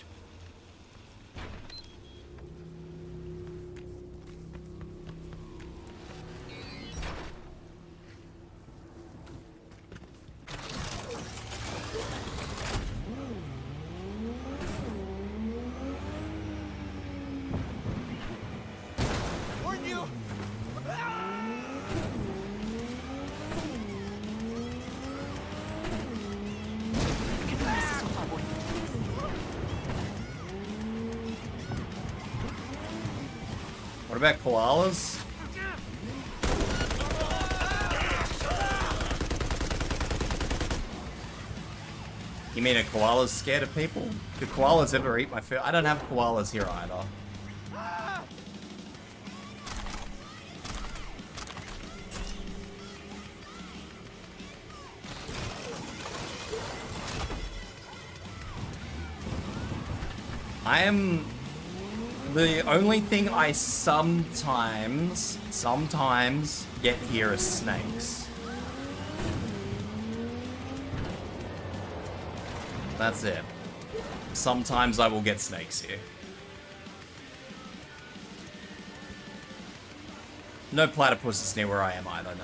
What about koalas? You mean a koala's scared of people? Do koalas ever eat my food? I don't have koalas here either. The only thing I sometimes get here is snakes. That's it. Sometimes I will get snakes here. No platypuses near where I am either, no.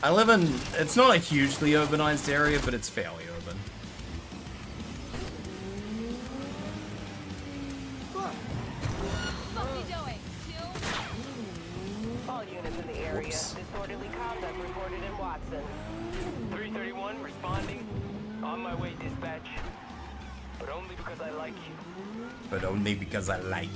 I live in, it's not a hugely urbanized area, but it's fairly urban. Fuck you doing? All units in the area. Disorderly conduct reported in Watson. 331 responding. On my way, dispatch. But only because I like you. But only because I like you.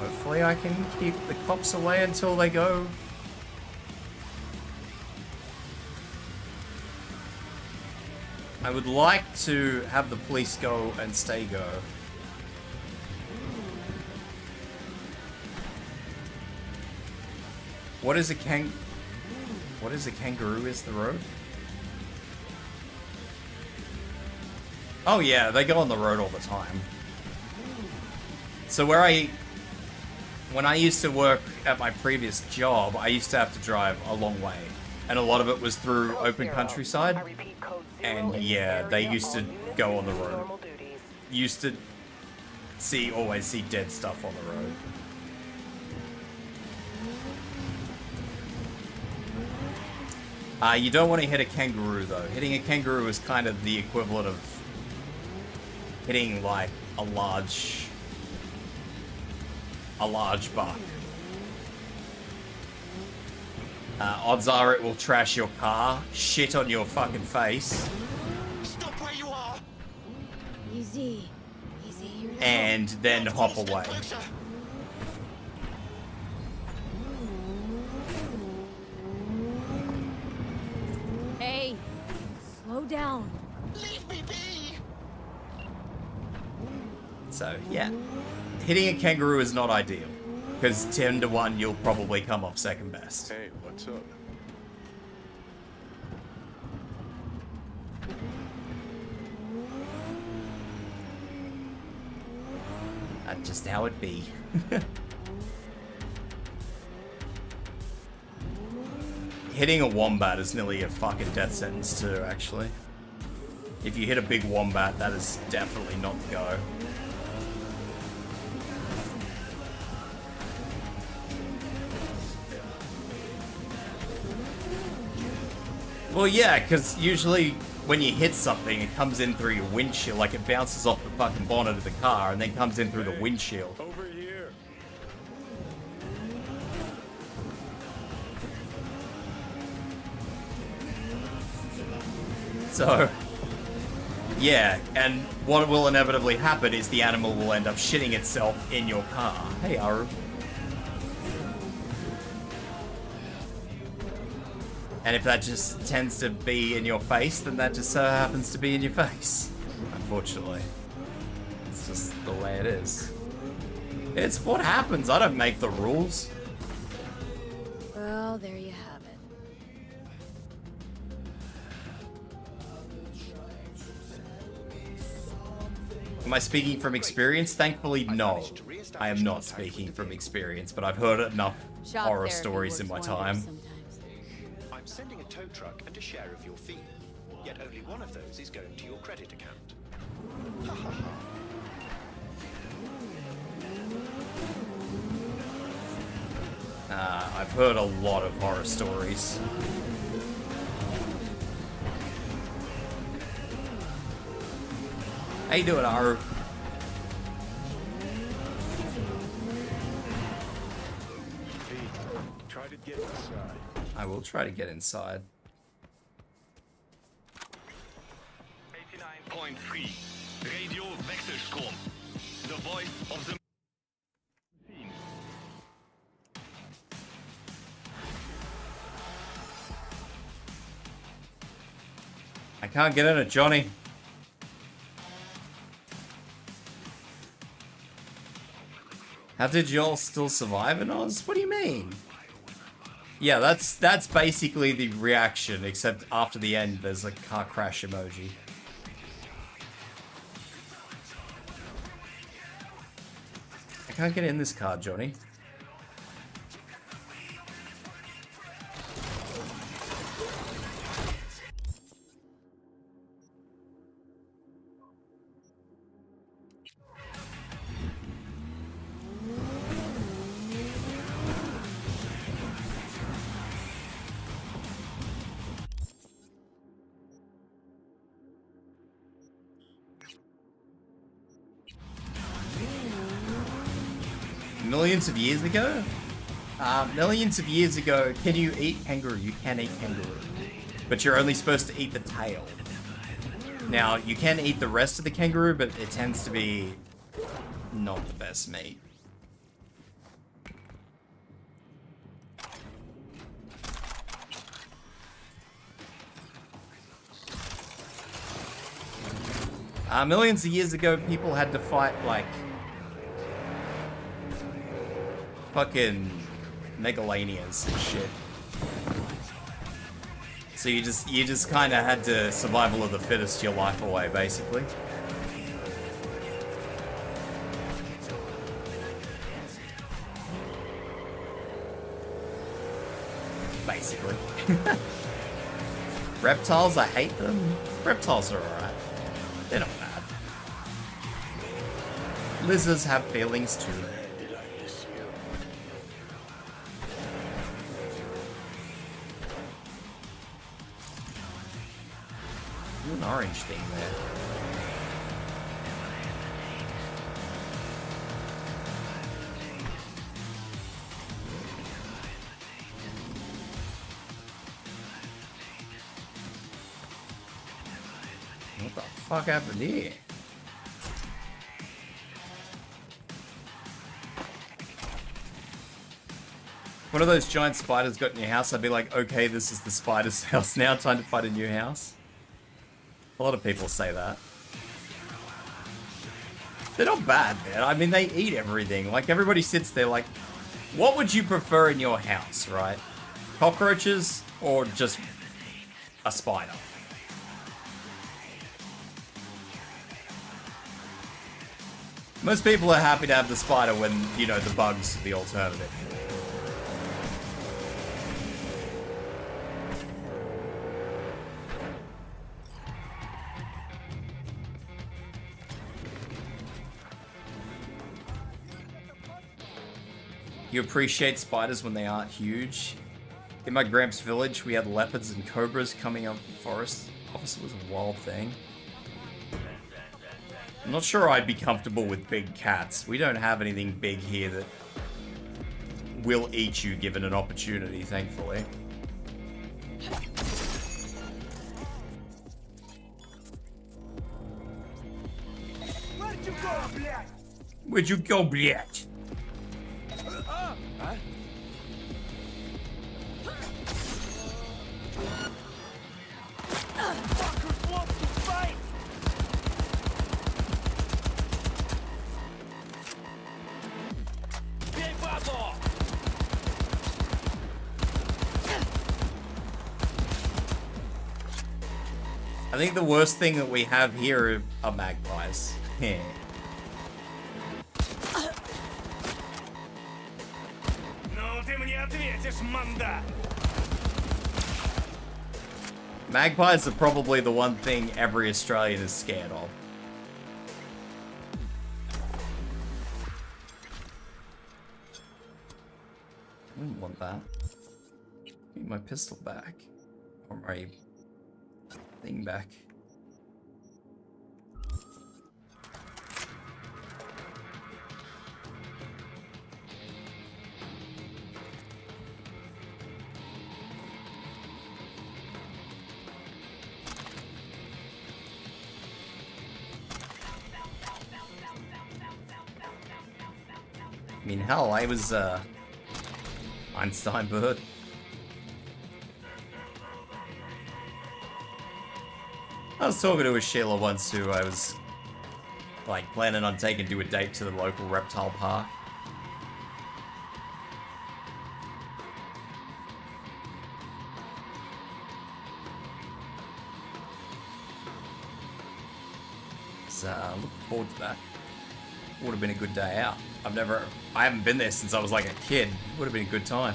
Hopefully I can keep the cops away until they go. I would like to have the police go and stay go. What is a kangaroo is the road? Oh yeah, they go on the road all the time. So when I used to work at my previous job, I used to have to drive a long way. And a lot of it was through open countryside. And yeah, they used to go on the road. Used to always see dead stuff on the road. You don't want to hit a kangaroo though. Hitting a kangaroo is kind of the equivalent of hitting like a large buck. Odds are it will trash your car, shit on your fucking face. Stop where you are. Easy. Easy. And then hop away. Hey, slow down. Leave me be. So, yeah. Hitting a kangaroo is not ideal. Because 10 to 1, you'll probably come off second best. Hey, what's up? That's just how it be. Hitting a wombat is nearly a fucking death sentence too, actually. If you hit a big wombat, that is definitely not the go. Well, yeah, because usually when you hit something, it comes in through your windshield, like it bounces off the fucking bonnet of the car and then comes in through the windshield. Over here. So, yeah, and what will inevitably happen is the animal will end up shitting itself in your car. Hey, Aru. And if that just tends to be in your face, then that just happens to be in your face. Unfortunately. It's just the way it is. It's what happens. I don't make the rules. Well, there you have it. Am I speaking from experience? Thankfully, no. I am not speaking from experience, but I've heard enough Shop horror therapy stories in my works time. wonders I'm sending a tow truck and a share of your fee. Yet only one of those is going to your credit account. Ha ha ha. I've heard a lot of horror stories. How you doing, Aru? Try to get inside. I will try to get inside. 89.3 Radio Wechselstrom. The voice of the machine. I can't get in it, Johnny. How did y'all still survive in Oz? What do you mean? Yeah, that's basically the reaction, except after the end there's a car crash emoji. I can't get in this car, Johnny. Millions of years ago? Millions of years ago, can you eat kangaroo? You can eat kangaroo. But you're only supposed to eat the tail. Now, you can eat the rest of the kangaroo, but it tends to be not the best meat. Millions of years ago, people had to fight, like, fucking megalanias and shit. So you just kind of had to survival of the fittest your life away, basically. Basically. Reptiles, I hate them. Reptiles are alright. They're not bad. Lizards have feelings too. An orange thing there. What the fuck happened here? One of those giant spiders got in your house, I'd be like, okay, this is the spider's house now, time to find a new house. A lot of people say that. They're not bad, man. I mean, they eat everything. Like, everybody sits there like, what would you prefer in your house, right? Cockroaches or just a spider? Most people are happy to have the spider when, you know, the bug's the alternative. You appreciate spiders when they aren't huge. In my Gramps village, we had leopards and cobras coming up the forest. Obviously, it was a wild thing. I'm not sure I'd be comfortable with big cats. We don't have anything big here that will eat you given an opportunity, thankfully. Where'd you go, блядь? Where'd you go, блядь? Huh? Fuckers want to fight! I think the worst thing that we have here are magpies. Yeah. Magpies are probably the one thing every Australian is scared of. I wouldn't want that. Give me my pistol back. Or my thing back. I mean, hell, I was, Einstein bird. I was talking to a Sheila once who I was, like, planning on taking to a date to the local reptile park. So, looking forward to that. Would have been a good day out. I haven't been there since I was like a kid. Would have been a good time.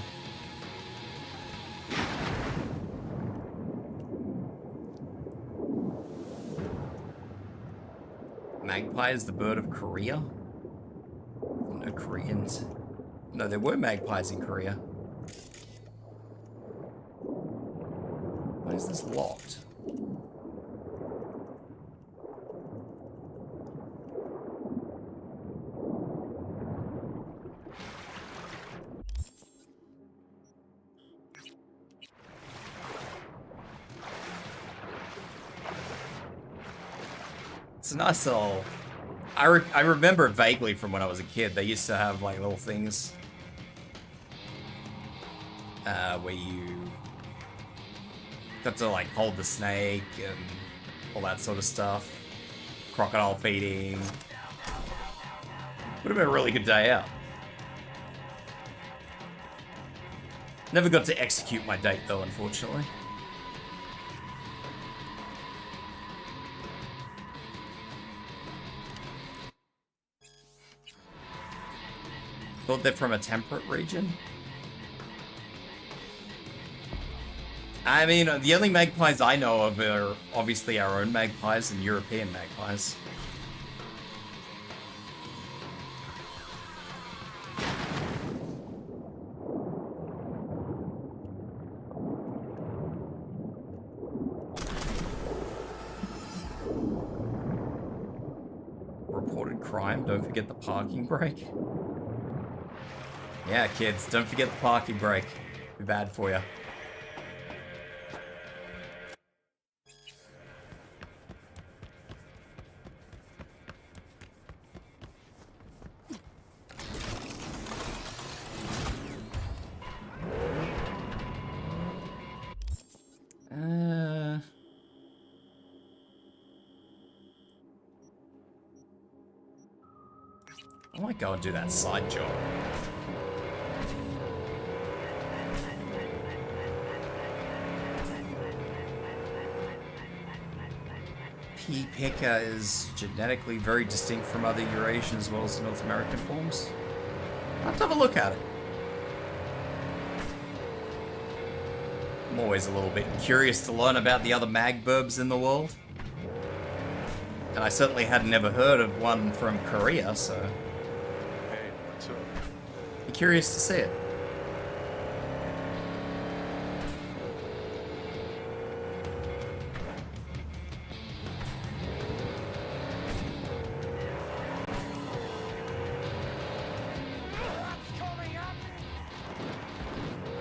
Magpie is the bird of Korea? No Koreans. No, there were magpies in Korea. Why is this locked? It's a nice little... I remember it vaguely from when I was a kid. They used to have like little things where you got to like hold the snake and all that sort of stuff. Crocodile feeding. Would have been a really good day out. Never got to execute my date though, unfortunately. Thought they're from a temperate region? I mean, the only magpies I know of are obviously our own magpies and European magpies. Reported crime, don't forget the parking brake. Yeah, kids, don't forget the parking brake. Be bad for you. I might go and do that side job. Pea pecker is genetically very distinct from other Eurasian as well as North American forms. I'll have to have a look at it. I'm always a little bit curious to learn about the other magburbs in the world. And I certainly had never heard of one from Korea, so... Hey, what's up? I'm curious to see it.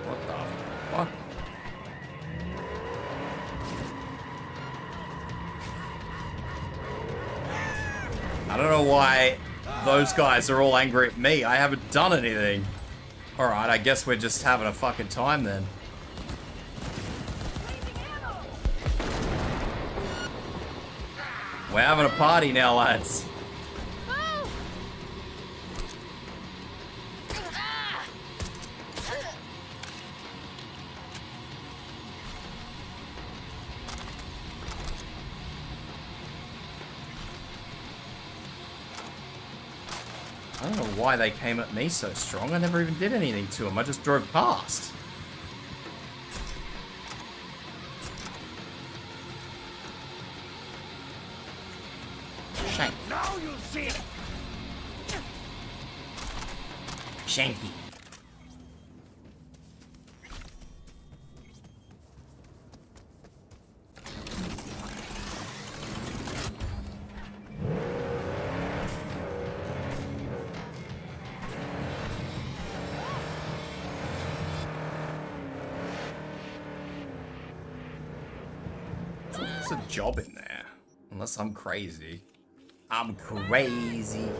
What the fuck? I don't know why those guys are all angry at me. I haven't done anything. Alright, I guess we're just having a fucking time then. We're having a party now, lads. I don't know why they came at me so strong. I never even did anything to them. I just drove past. Shank. Now you'll see it. Shanky. There's a job in there. Unless I'm crazy. I'm crazy.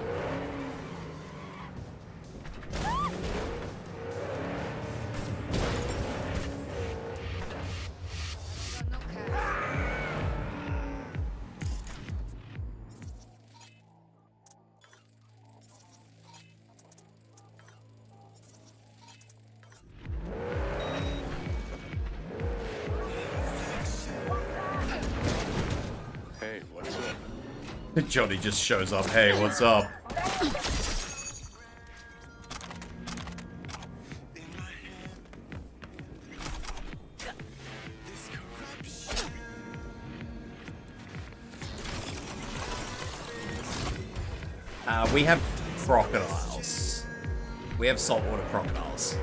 Hey, what's up? Johnny just shows up. Hey, what's up? We have crocodiles. We have saltwater crocodiles.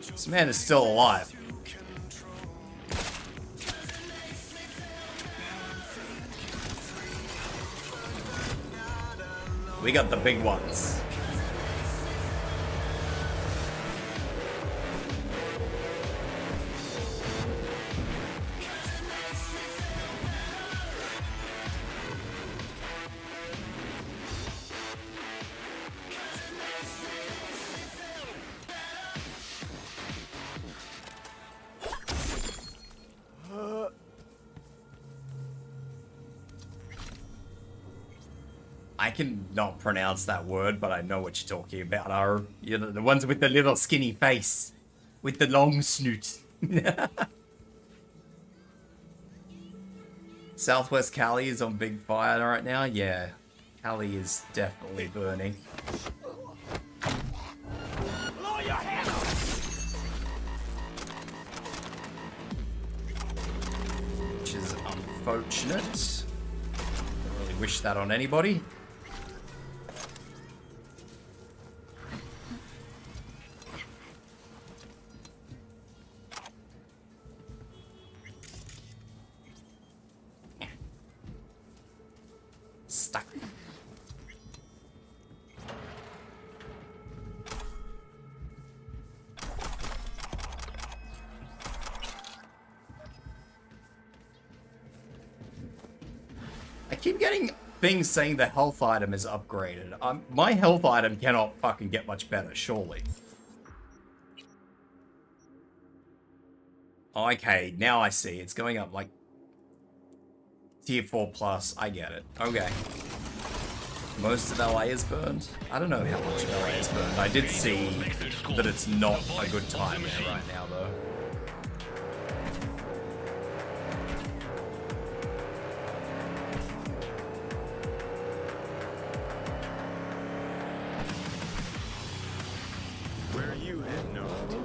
This man is still alive. We got the big ones. I can not pronounce that word, but I know what you're talking about. Are you know the ones with the little skinny face, with the long snoot? Southwest Cali is on big fire right now. Yeah, Cali is definitely burning. Which is unfortunate. Don't really wish that on anybody. Stuck. I keep getting things saying the health item is upgraded. My health item cannot fucking get much better, surely. Okay, now I see. It's going up like tier 4 plus. I get it. Okay. Most of LA is burned. I don't know how much of LA is burned. I did see that it's not a good time there right now, though. Where are you heading over to?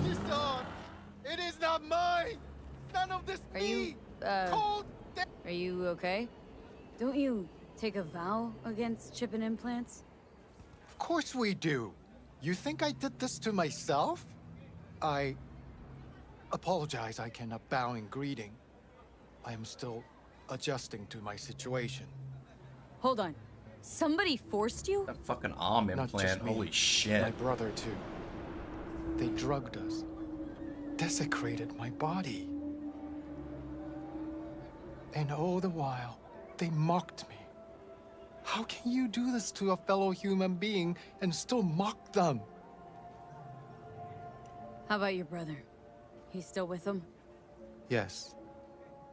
This dog, it is not mine. None of this meat. Are you okay? Don't you take a vow against chipping implants? Of course we do. You think I did this to myself? I apologize. I cannot bow in greeting. I am still adjusting to my situation. Hold on. Somebody forced you? That fucking arm Not just implant. me, Holy shit. My brother too. They drugged us, desecrated my body. And all the while, they mocked me. How can you do this to a fellow human being and still mock them? How about your brother? He's still with them? Yes,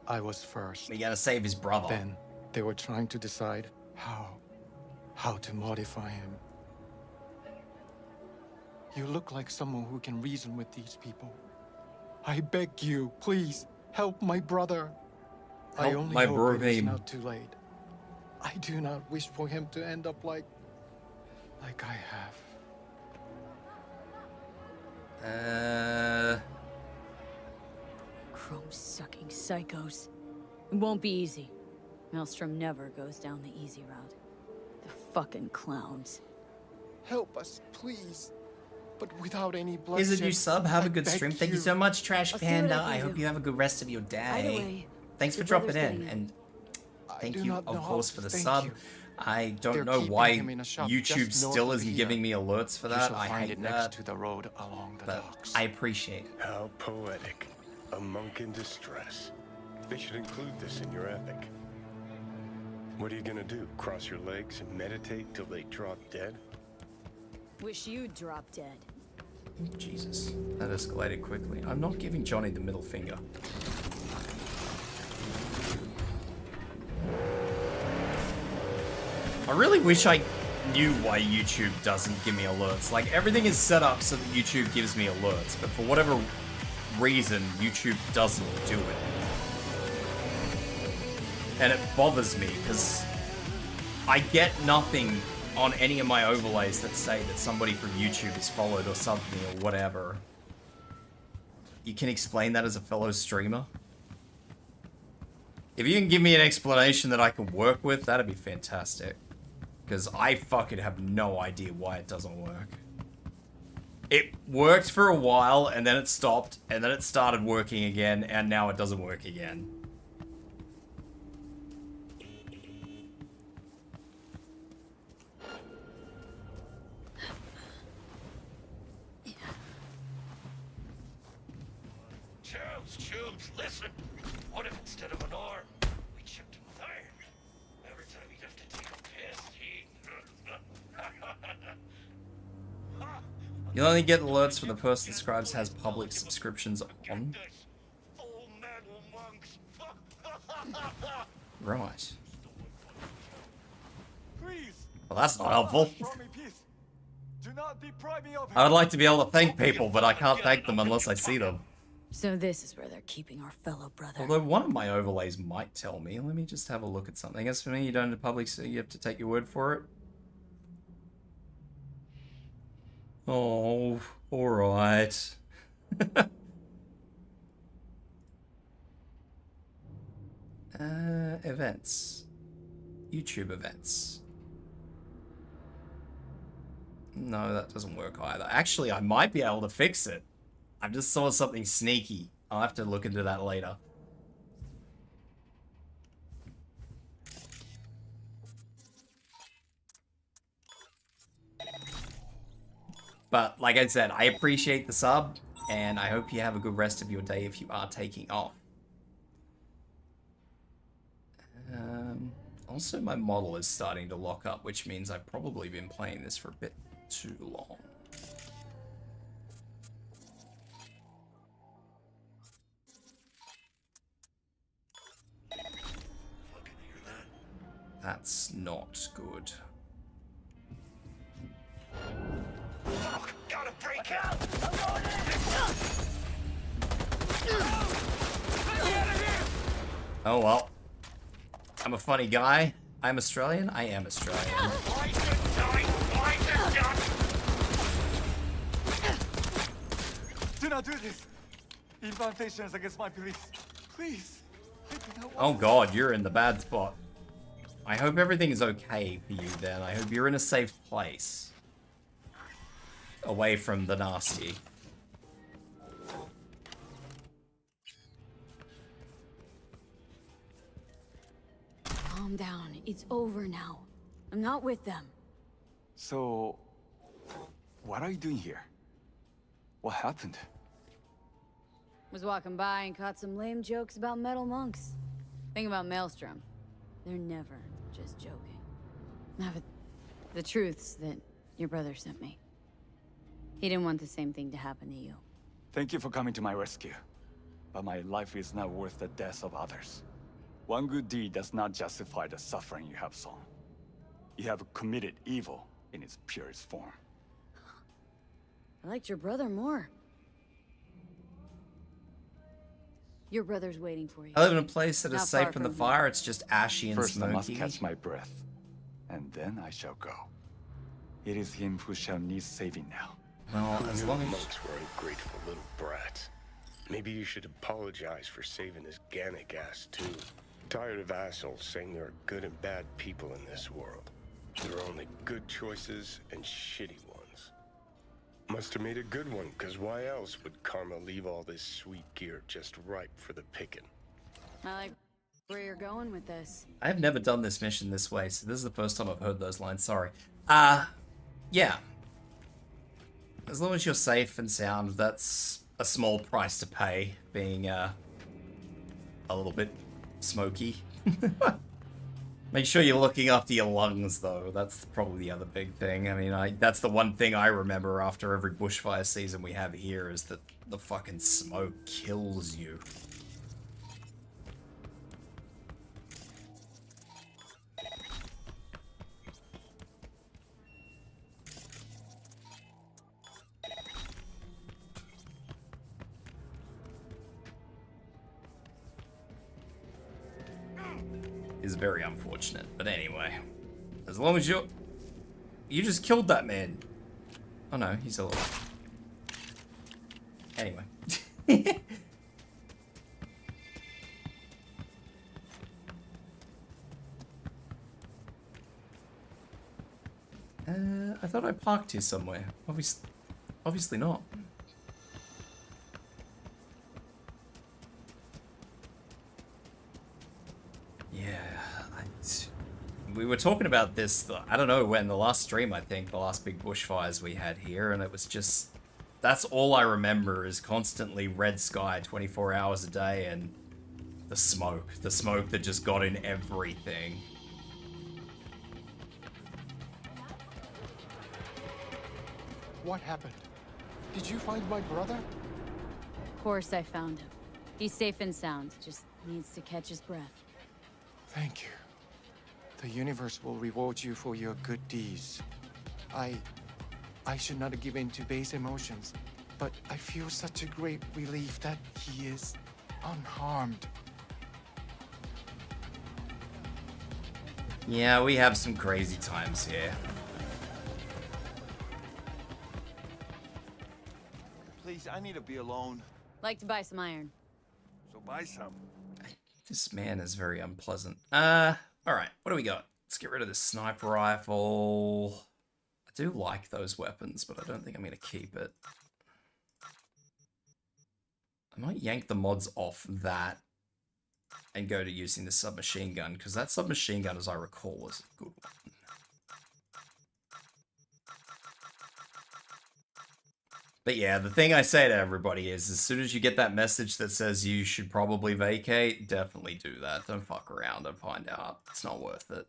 I was first. We gotta save his brother. Then they were trying to decide how to modify him. You look like someone who can reason with these people. I beg you, please, help my brother. I Help only my hope it is brother. not too late. I do not wish for him to end up like I have. Chrome-sucking psychos. It won't be easy. Maelstrom never goes down the easy route. The fucking clowns. Help us, please. But without any bloodshed. Here's a new sub. Have a good beg stream. Thank you so much, Trash I'll see what Panda. I can I hope do. you have a good rest of your Either day. way, Thanks for your dropping brother's in, getting and thank do you, not know of how course, to for the thank sub. you. I don't They're know keeping why him in a shop YouTube just north still of isn't here. giving me alerts for You that. shall I find hate it that, next to the road along the but docks. I appreciate it. How poetic. A monk in distress. They should include this in your epic. What are you gonna do? Cross your legs and meditate till they drop dead? Wish you'd drop dead. Jesus, that escalated quickly. I'm not giving Johnny the middle finger. I really wish I knew why YouTube doesn't give me alerts. Like, everything is set up so that YouTube gives me alerts, but for whatever reason, YouTube doesn't do it. And it bothers me, because I get nothing on any of my overlays that say that somebody from YouTube is followed or something or whatever. You can explain that as a fellow streamer? If you can give me an explanation that I can work with, that'd be fantastic. Because I fucking have no idea why it doesn't work. It worked for a while, and then it stopped, and then it started working again, and now it doesn't work again. Tubes, listen. What if instead of an arm, we chipped him with iron? Every time he'd have to take a piss, he'd... You'll only get alerts for the person Scribes has public subscriptions on. Right. Please. Well, that's not helpful. Show me peace. Do not deprive me of I would like to be able to thank people, but I can't thank them unless I see them. So this is where they're keeping our fellow brother. Although one of my overlays might tell me. Let me just have a look at something. I guess for me, you don't in public, so you have to take your word for it. Oh, alright. Events. YouTube events. No, that doesn't work either. Actually, I might be able to fix it. I just saw something sneaky. I'll have to look into that later. But, like I said, I appreciate the sub, and I hope you have a good rest of your day if you are taking off. Also, my model is starting to lock up, which means I've probably been playing this for a bit too long. That's not good. Oh, gotta break out! Oh well. I'm a funny guy. I'm Australian. I am Australian. Do not do this. Incantations against my police. Please. Oh god, you're in the bad spot. I hope everything is okay for you then. I hope you're in a safe place. Away from the nasty. Calm down. It's over now. I'm not with them. So, what are you doing here? What happened? Was walking by and caught some lame jokes about metal monks. Think about Maelstrom. They're never just joking. Now, but the truth's that your brother sent me. He didn't want the same thing to happen to you. Thank you for coming to my rescue. But my life is not worth the deaths of others. One good deed does not justify the suffering you have sown. You have committed evil in its purest form. I liked your brother more. Your brother's waiting for you. I live in a place that is Not safe far from the from fire. It's just ashy and First, I must smoky. catch my breath, and then I shall go. It is him who shall need saving now. Well, Who as knew long as... monks were ungrateful little brats? Maybe you should apologize for saving his Gannic ass too. Tired of assholes saying there are good and bad people in this world. There are only good choices and shitty ones. Must have made a good one, because why else would Karma leave all this sweet gear just ripe for the picking? I like where you're going with this. I've never done this mission this way, so this is the first time I've heard those lines. Sorry. Yeah. As long as you're safe and sound, that's a small price to pay, being, a little bit smoky. Make sure you're looking after your lungs, though. That's probably the other big thing. I mean, that's the one thing I remember after every bushfire season we have here, is that the fucking smoke kills you. Is very unfortunate, but anyway, as long as you just killed that man. Oh no, he's alive. Anyway. I thought I parked here somewhere. Obviously not. Yeah, we were talking about this, I don't know when, the last stream, I think, the last big bushfires we had here, and it was just, that's all I remember is constantly red sky 24 hours a day, and the smoke that just got in everything. What happened? Did you find my brother? Of course I found him. He's safe and sound, just needs to catch his breath. Thank you. The universe will reward you for your good deeds. I should not give in to base emotions, but I feel such a great relief that he is unharmed. Yeah, we have some crazy times here. Please, I need to be alone. Like to buy some iron. So buy some. This man is very unpleasant. Alright, what do we got? Let's get rid of this sniper rifle. I do like those weapons, but I don't think I'm going to keep it. I might yank the mods off that and go to using the submachine gun, because that submachine gun, as I recall, was a good one. But yeah, the thing I say to everybody is, as soon as you get that message that says you should probably vacate, definitely do that. Don't fuck around and find out. It's not worth it.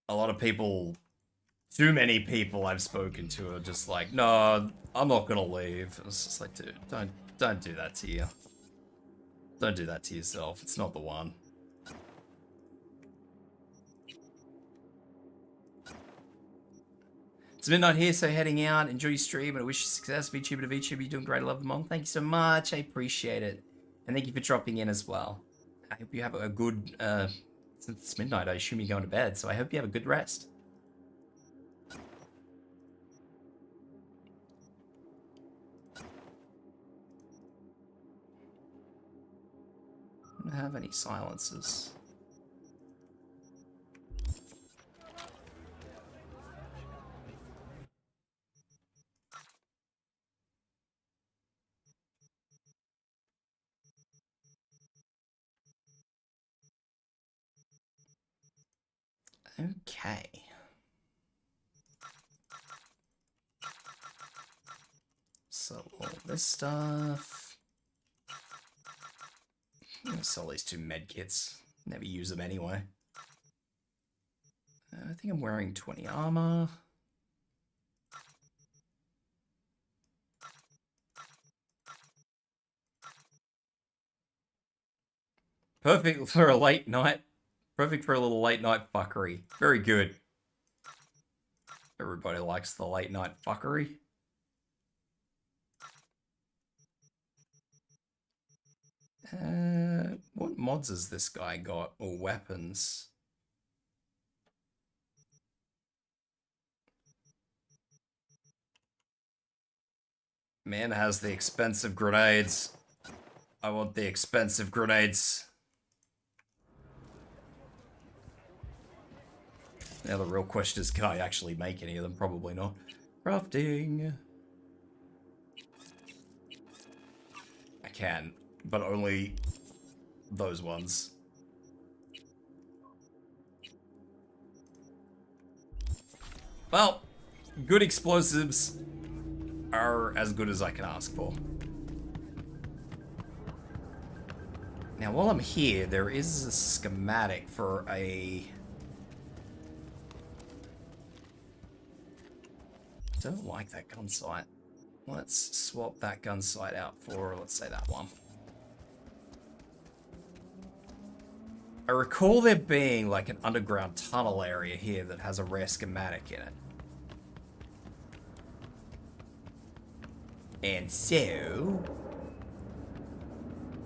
A lot of people, too many people I've spoken to are just like, no, I'm not gonna leave. It's just like, dude, don't do that to you. Don't do that to yourself. It's not the one. It's midnight here, so heading out. Enjoy your stream, and I wish you success. VTuber to VTuber, you're doing great. I love them all. Thank you so much. I appreciate it. And thank you for dropping in as well. I hope you have a good, since it's midnight, I assume you're going to bed, so I hope you have a good rest. I don't have any silences. Okay. So all this stuff. I'm gonna sell these 2 med kits. Never use them anyway. I think I'm wearing 20 armor. Perfect for a late night. Perfect for a little late night fuckery. Very good. Everybody likes the late night fuckery. What mods has this guy got? Or weapons? Man has the expensive grenades. I want the expensive grenades. Now the real question is, can I actually make any of them? Probably not. Crafting. I can, but only those ones. Well, good explosives are as good as I can ask for. Now, while I'm here, there is a schematic for a... I don't like that gun sight. Let's swap that gun sight out for, let's say, that one. I recall there being like an underground tunnel area here that has a rare schematic in it. And so...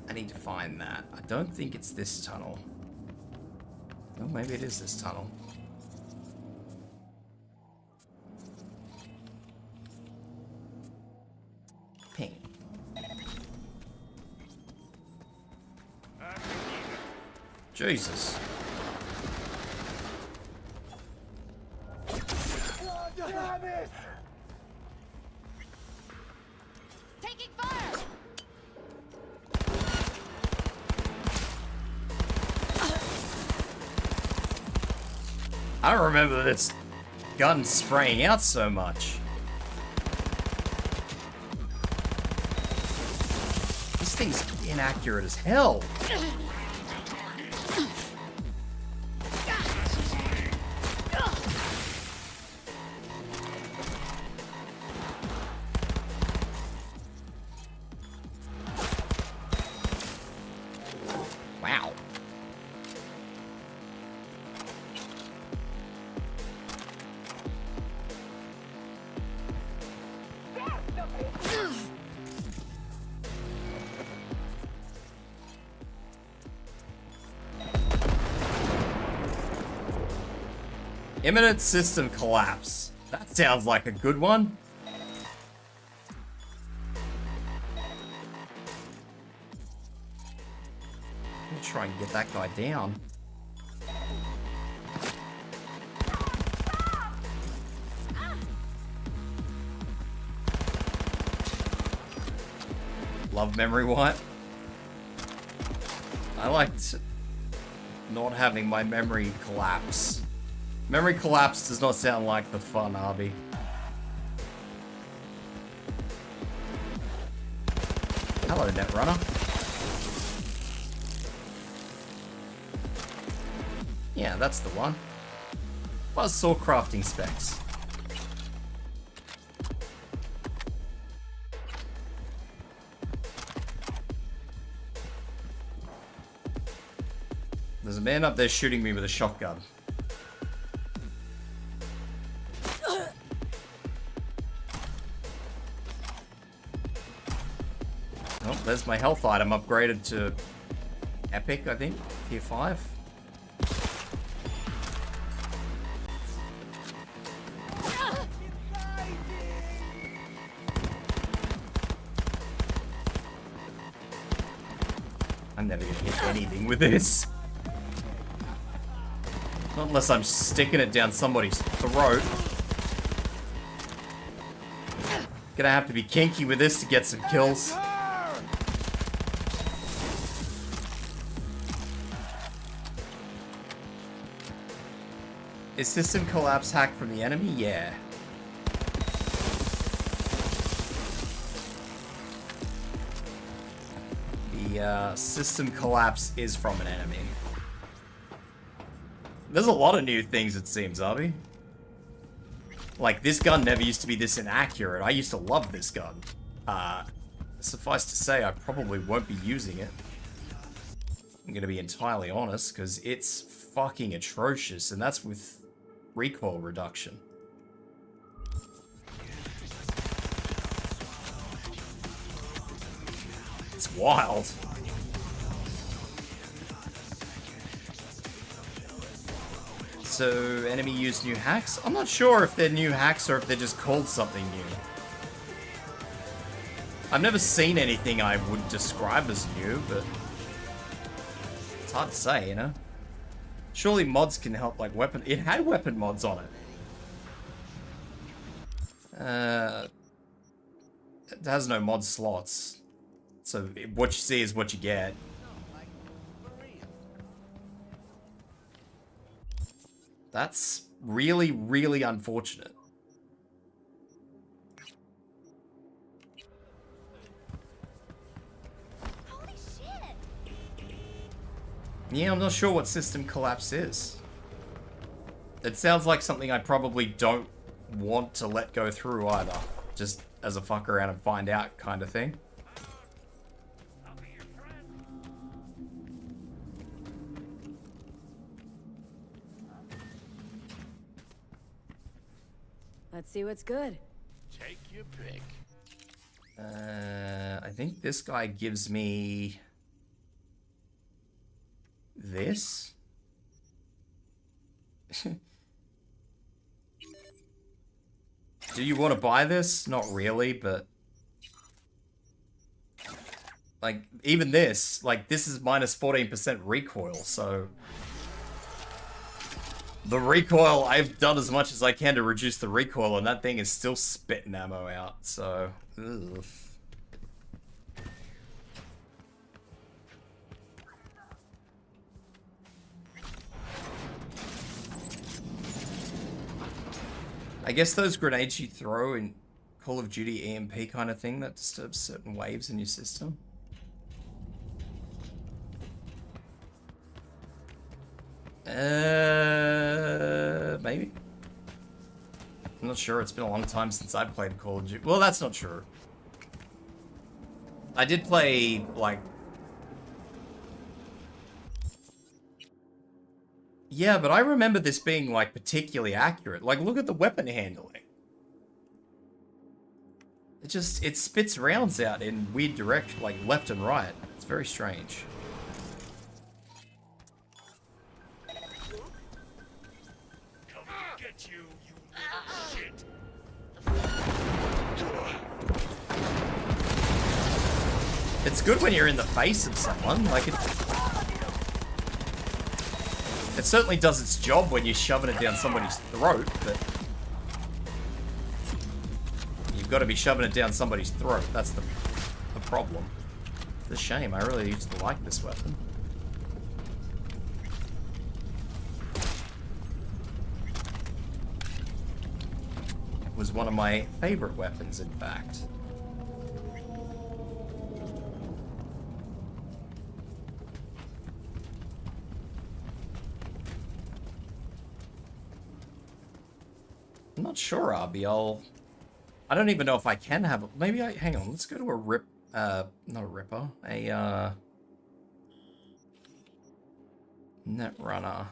I need to find that. I don't think it's this tunnel. Well, maybe it is this tunnel. Ping. Jesus. Taking fire! I don't remember this gun spraying out so much. This thing's inaccurate as hell. Imminent system collapse. That sounds like a good one. Let me try and get that guy down. Love memory wipe. I liked not having my memory collapse. Memory collapse does not sound like the fun, Arby. Hello, Netrunner. Yeah, that's the one. Buzzsaw crafting specs. There's a man up there shooting me with a shotgun. Oh, there's my health item upgraded to Epic, I think. Tier 5. I'm never gonna hit anything with this. Not unless I'm sticking it down somebody's throat. Gonna have to be kinky with this to get some kills. Is system collapse hacked from the enemy? Yeah. The system collapse is from an enemy. There's a lot of new things, it seems, Arby. Like, this gun never used to be this inaccurate. I used to love this gun. Suffice to say, I probably won't be using it. I'm gonna be entirely honest, because it's fucking atrocious, and that's with recoil reduction. It's wild. So, enemy used new hacks? I'm not sure if they're new hacks or if they're just called something new. I've never seen anything I would describe as new, but it's hard to say, you know? Surely mods can help, like weapon. It had weapon mods on it. It has no mod slots. So, what you see is what you get. That's really, really unfortunate. Holy shit! Yeah, I'm not sure what system collapse is. It sounds like something I probably don't want to let go through either. Just as a fuck around and find out kind of thing. Let's see what's good. Take your pick. I think this guy gives me this. Do you want to buy this? Not really, but like even this, like this is minus 14% recoil, so the recoil, I've done as much as I can to reduce the recoil, and that thing is still spitting ammo out, so ugh. I guess those grenades you throw in Call of Duty EMP kind of thing that disturbs certain waves in your system. Maybe. I'm not sure. It's been a long time since I played Call of Duty. Well, that's not true. I did play, like... Yeah, but I remember this being, like, particularly accurate. Like, look at the weapon handling. It spits rounds out in weird direction, like left and right. It's very strange. at you, you little shit. It's good when you're in the face of someone. Like it certainly does its job when you're shoving it down somebody's throat, but you've got to be shoving it down somebody's throat. That's the problem. It's a shame. I really used to like this weapon. It was one of my favorite weapons, in fact. I'm not sure, Arby. I don't even know if I can have... Maybe I... Hang on, let's go to a rip... not a ripper. A, Netrunner.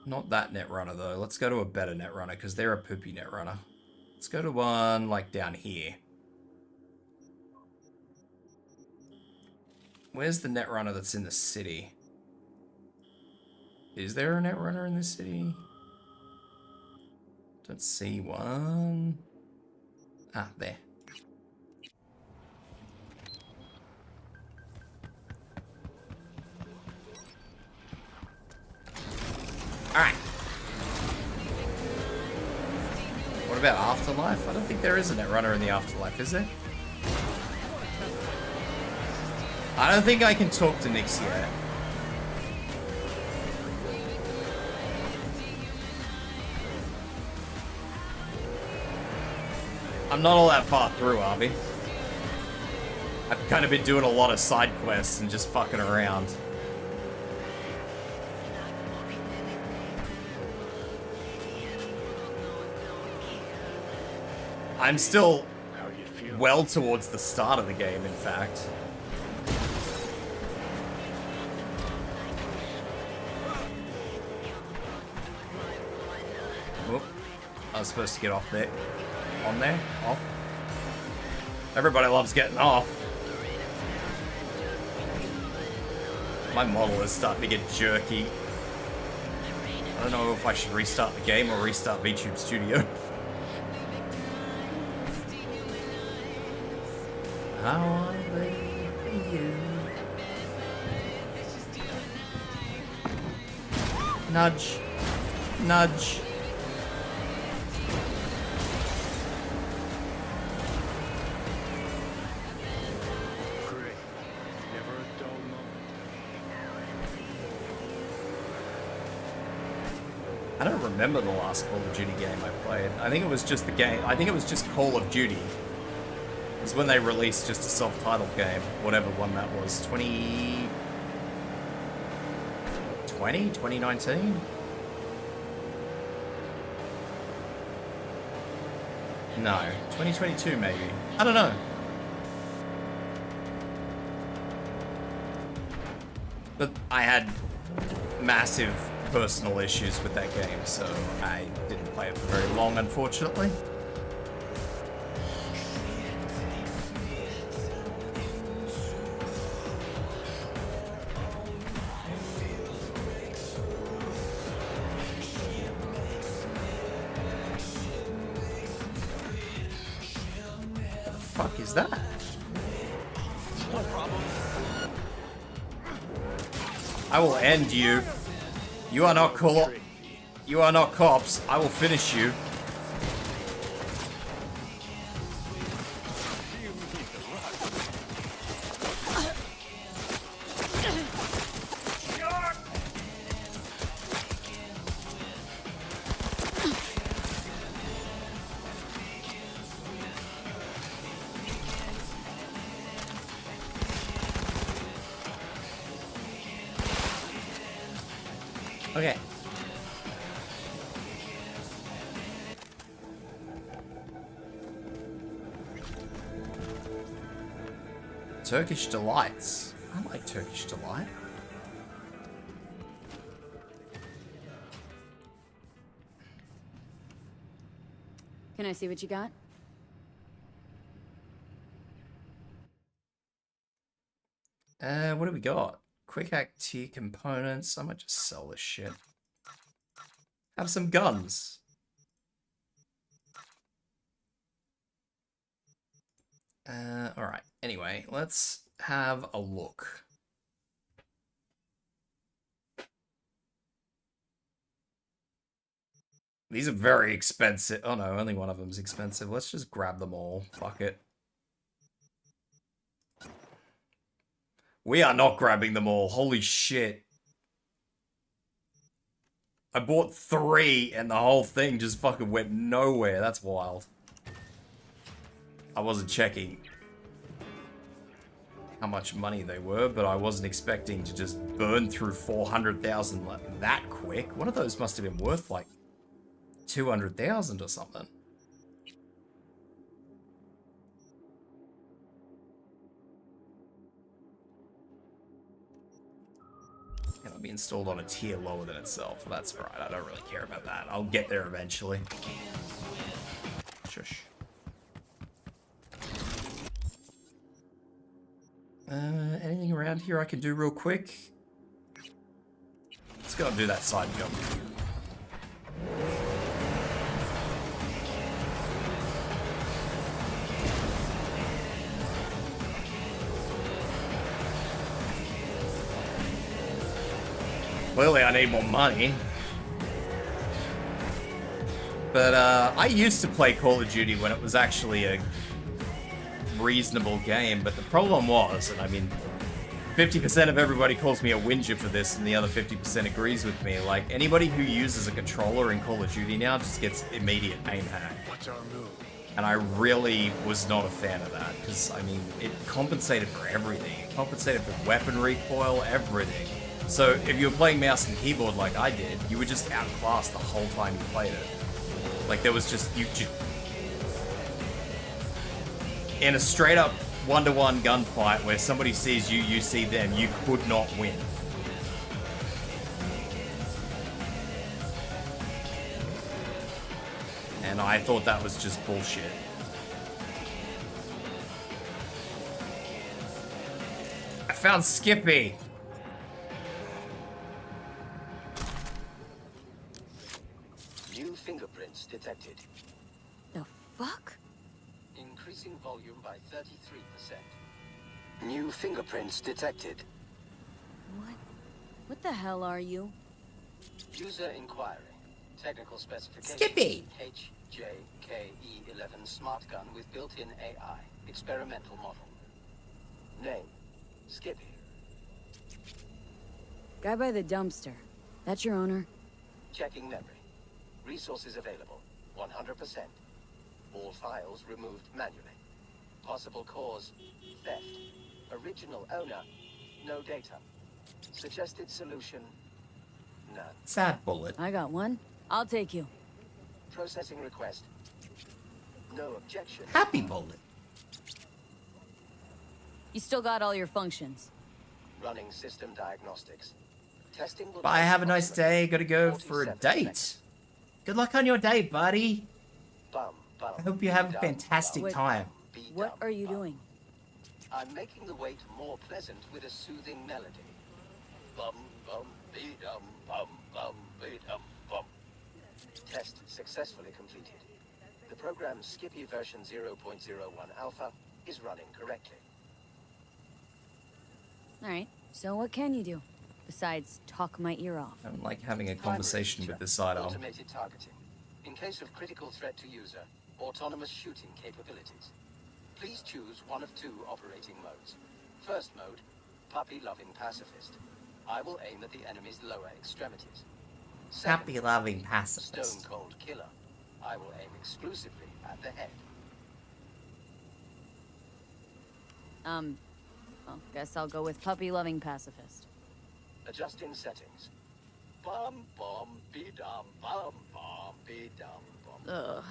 Not that Netrunner, though. Let's go to a better Netrunner, because they're a poopy Netrunner. Let's go to one, like, down here. Where's the Netrunner that's in the city? Is there a Netrunner in this city? Don't see one. Ah, there. Alright. What about Afterlife? I don't think there is a Netrunner in the Afterlife, is there? I don't think I can talk to Nyx yet. I'm not all that far through, Arby. I've kind of been doing a lot of side quests and just fucking around. I'm still well towards the start of the game, in fact. Whoop. I was supposed to get off there. On there? Off. Everybody loves getting off. My model is starting to get jerky. I don't know if I should restart the game or restart VTube Studio. How are they for you? Nudge. Nudge. I don't remember the last Call of Duty game I played. I think it was just the game. I think it was just Call of Duty. It was when they released just a self-titled game, whatever one that was. 2020? 2019? No, 2022 maybe. I don't know. But I had massive personal issues with that game, so I didn't play it for very long, unfortunately. What the fuck is that? No problem. I will end you. You are not cool. You are not cops. I will finish you. Okay. Turkish Delights. I like Turkish Delight. Can I see what you got? What do we got? Quick Act tier components. I might just sell this shit. Have some guns. Alright, anyway, let's have a look. These are very expensive. Oh no, only one of them's expensive. Let's just grab them all. Fuck it. We are not grabbing them all. Holy shit. I bought 3 and the whole thing just fucking went nowhere. That's wild. I wasn't checking how much money they were, but I wasn't expecting to just burn through 400,000 like that quick. One of those must have been worth like 200,000 or something. It'll be installed on a tier lower than itself. That's right. I don't really care about that. I'll get there eventually. Shush. Anything around here I can do real quick? Let's go and do that side job. Clearly I need more money. But I used to play Call of Duty when it was actually a reasonable game, but the problem was, and I mean, 50% of everybody calls me a whinger for this, and the other 50% agrees with me, like, anybody who uses a controller in Call of Duty now just gets immediate aim hack. What's our move? And I really was not a fan of that, because, I mean, it compensated for everything. It compensated for weapon recoil, everything. So if you were playing mouse and keyboard like I did, you were just outclassed the whole time you played it. Like, there was just, in a straight up one-to-one gunfight where somebody sees you, you see them, you could not win. And I thought that was just bullshit. I found Skippy! New fingerprints detected. The fuck? Increasing volume by 33%. New fingerprints detected. What the hell are you? User inquiry. Technical specification. Skippy! HJKE11 smart gun with built-in AI. Experimental model. Name. Skippy. Guy by the dumpster. That's your owner? Checking memory. Resources available. 100%. All files removed manually. Possible cause, theft. Original owner, no data. Suggested solution, none. Sad bullet. I got one. I'll take you. Processing request. No objection. Happy bullet. You still got all your functions. Running system diagnostics. Testing will Bye, have a nice day. Gotta go for a date. Good luck on your date, buddy. I hope you have a fantastic time. What are you doing? I'm making the wait more pleasant with a soothing melody. Bum bum be dum bum bum be dum bum. Test successfully completed. The program Skippy version 0.01 alpha is running correctly. Alright, so what can you do? Besides, talk my ear off. I don't like having a conversation with this sidearm. Automated targeting. In case of critical threat to user, autonomous shooting capabilities. Please choose one of 2 operating modes. First mode, puppy-loving pacifist. I will aim at the enemy's lower extremities. Happy-loving pacifist. Stone-cold killer. I will aim exclusively at the head. Well, guess I'll go with puppy-loving pacifist. Adjusting settings. Bum bum be dum bum bum be dum bum. Ugh.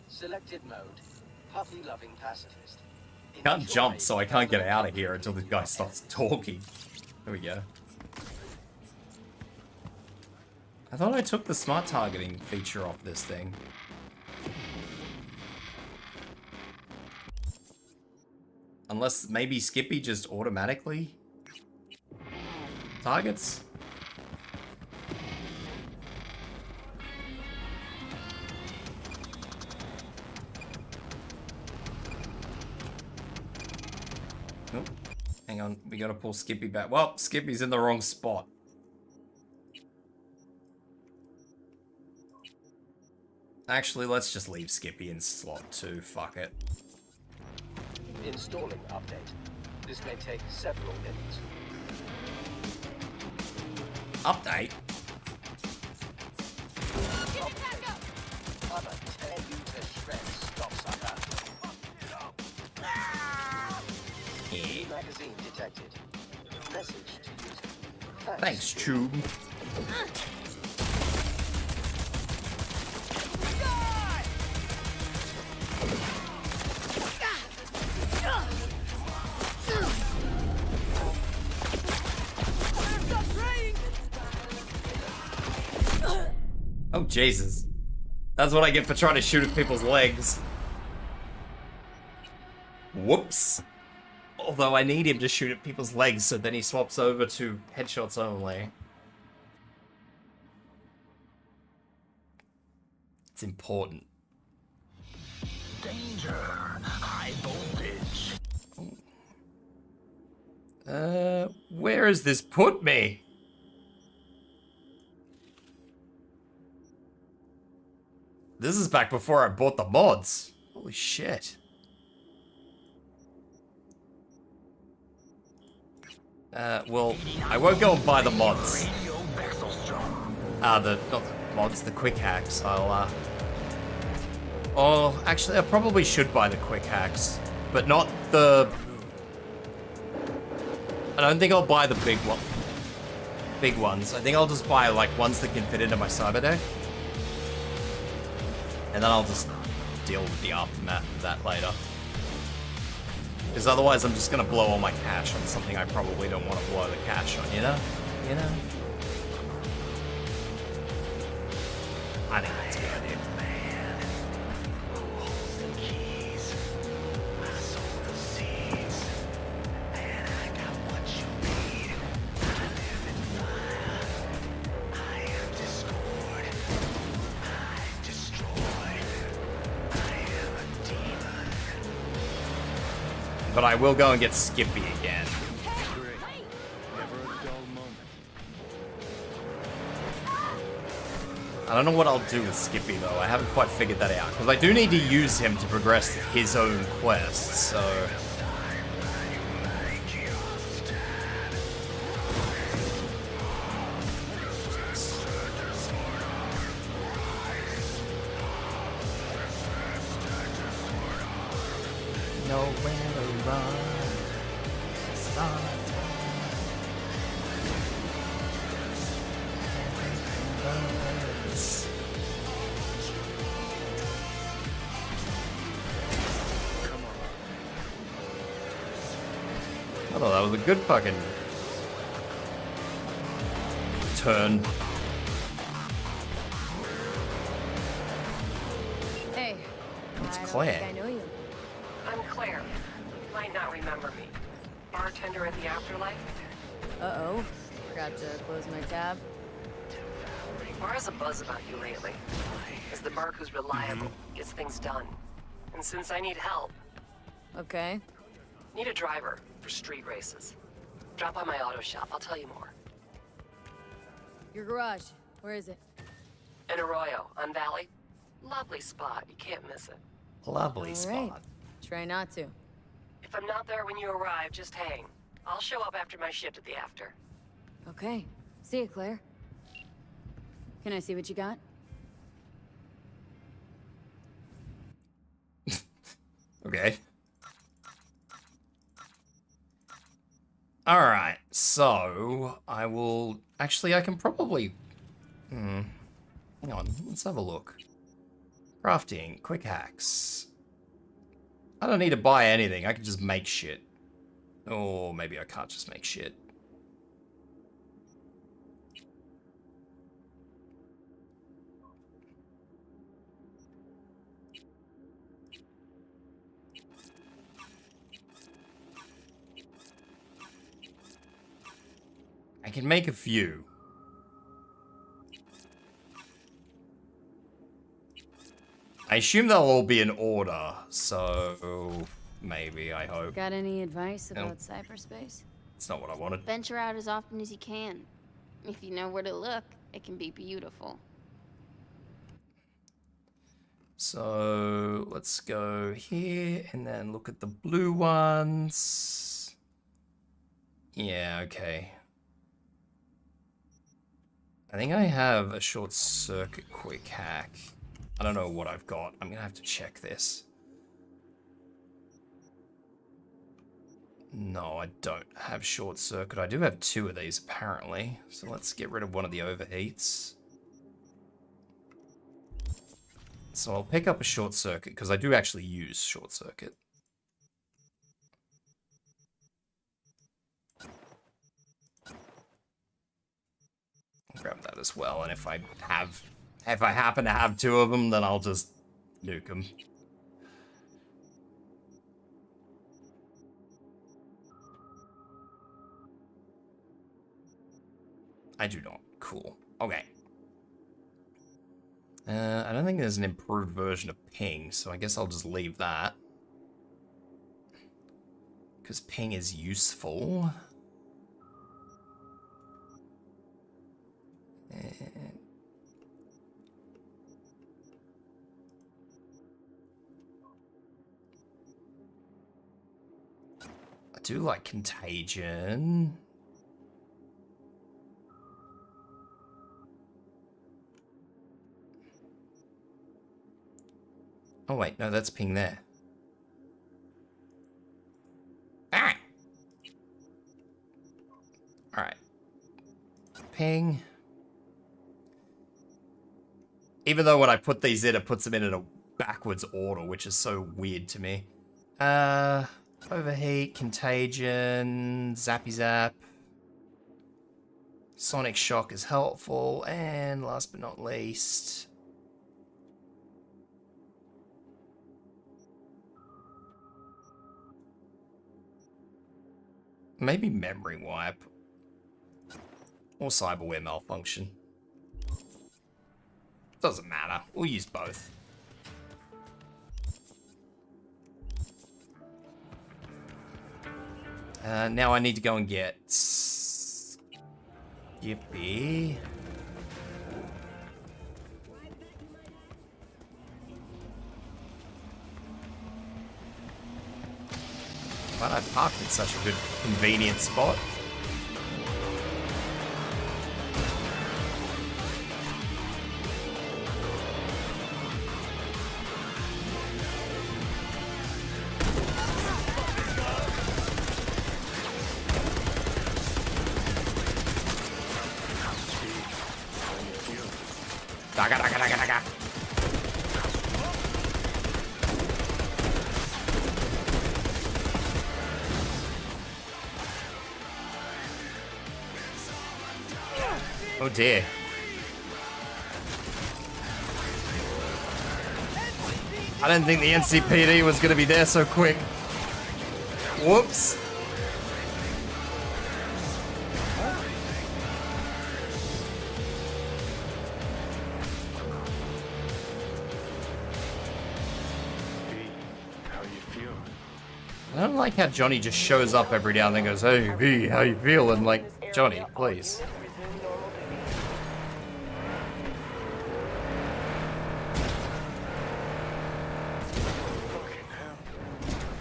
Selected mode. Puppy-loving pacifist. Can't jump, so I can't get out of here until this guy starts talking. There we go. I thought I took the smart targeting feature off this thing. Unless maybe Skippy just automatically targets? Hang on, we gotta pull Skippy back. Well, Skippy's in the wrong spot. Actually, let's just leave Skippy in slot 2. Fuck it. Installing update. This may take several minutes. Update? I'ma tear you to shreds, stopsucker. New magazine detected. Message to user. Thanks, Tube. Oh, Jesus. That's what I get for trying to shoot at people's legs. Whoops. Although I need him to shoot at people's legs, so then he swaps over to headshots only. It's important. Danger. High voltage. Where has this put me? This is back before I bought the mods. Holy shit. Well, I won't go and buy the mods. Not the mods, the quick hacks. Oh, actually, I probably should buy the quick hacks, but not the... I don't think I'll buy the big ones. I think I'll just buy, like, ones that can fit into my cyber deck. And then I'll just deal with the aftermath of that later. Because otherwise I'm just gonna blow all my cash on something I probably don't want to blow the cash on, you know? You know? I think that's a good idea. But I will go and get Skippy again. I don't know what I'll do with Skippy though. I haven't quite figured that out. Because I do need to use him to progress his own quests, so... Nowhere to run. I thought that was a good fucking turn. Hey. It's I don't Claire. think I know you. I'm Claire. You might not remember me. Bartender at the Afterlife. Uh-oh. Forgot to close my tab. Bar has a buzz about you lately. As the Mark who's reliable, gets things done. And since I need help, Okay. need a driver for street races. Drop by my auto shop, I'll tell you more. Your garage. Where is it? In Arroyo, on Valley. Lovely spot, you can't miss it. Lovely All spot. right. Try not to. If I'm not there when you arrive, just hang. I'll show up after my shift at the after. Okay. See you, Claire. Can I see what you got? Okay. Alright, so I will... Actually, I can probably... Hang on, let's have a look. Crafting, quick hacks. I don't need to buy anything, I can just make shit. Or maybe I can't just make shit. I can make a few. I assume they'll all be in order, so Maybe, I hope. Got any advice Nope. about cyberspace? It's not what I wanted. Venture out as often as you can. If you know where to look, it can be beautiful. So let's go here and then look at the blue ones. Yeah, okay. I think I have a short circuit quick hack. I don't know what I've got. I'm gonna have to check this. No, I don't have short circuit. I do have 2 of these apparently. So let's get rid of one of the overheats. So I'll pick up a short circuit because I do actually use short circuit. I'll grab that as well, and if I happen to have 2 of them, then I'll just nuke them. I do not. Cool. Okay. I don't think there's an improved version of ping, so I guess I'll just leave that. Because ping is useful. And I do like contagion. Oh wait, no, that's ping there. Ah! Alright. Ping. Even though when I put these in, it puts them in a backwards order, which is so weird to me. Overheat, contagion, zappy zap. Sonic shock is helpful, and last but not least... maybe memory wipe. Or cyberware malfunction. Doesn't matter. We'll use both. Now I need to go and get... Yippee. But I parked in such a good, convenient spot. Daga, daga, daga, daga. Oh dear. I didn't think the NCPD was going to be there so quick. Whoops. I don't like how Johnny just shows up every now and then and goes, "Hey V, how you feeling?" Like, Johnny, please.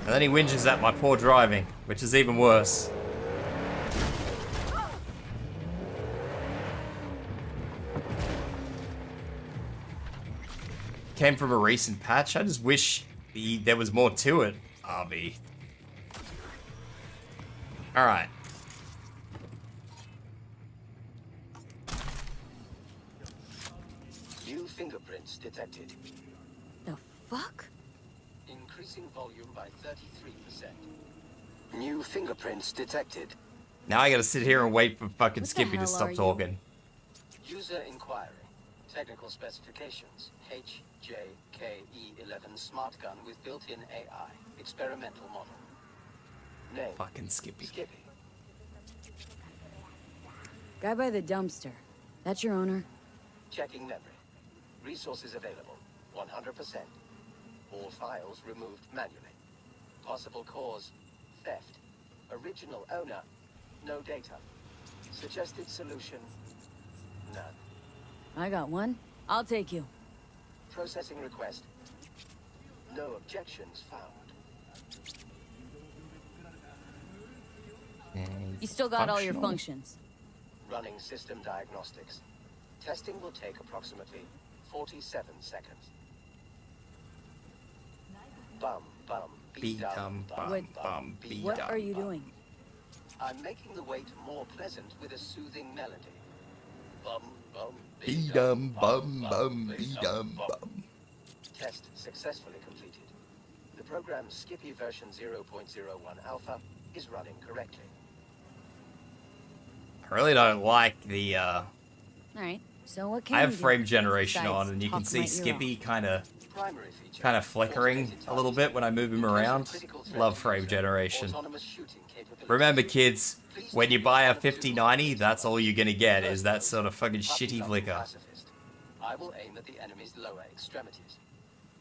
And then he whinges at my poor driving, which is even worse. Came from a recent patch. I just wish there was more to it, RB. Alright. New fingerprints detected. The fuck? Increasing volume by 33%. New fingerprints detected. Now I gotta sit here and wait for fucking What the Skippy to hell stop are you? talking. User inquiry. Technical specifications. HJKE11 smart gun with built-in AI. Experimental model. Name. Fucking Skippy. Skippy. Guy by the dumpster. That's your owner? Checking memory. Resources available. 100%. All files removed manually. Possible cause, theft. Original owner, no data. Suggested solution, none. I got one. I'll take you. Processing request. No objections found. You still got all your functions. Running system diagnostics. Testing will take approximately 47 seconds. Bum, bum, Be-dum, bum, be-dum, What are you doing? I'm making the wait more pleasant with a soothing melody. Bum, bum, Be-dum, bum, bum, be-dum, bum. Test successfully completed. The program Skippy version 0.01 alpha is running correctly. I really don't like the, Alright, so what can I have you do frame generation besides on, and you talk can see my ear Skippy kind of Primary flickering a little bit when I move him around. Love frame generation. Remember, kids, when you buy a 5090, that's all you're gonna get, is that sort of fucking shitty flicker. I will aim at the enemy's lower extremities.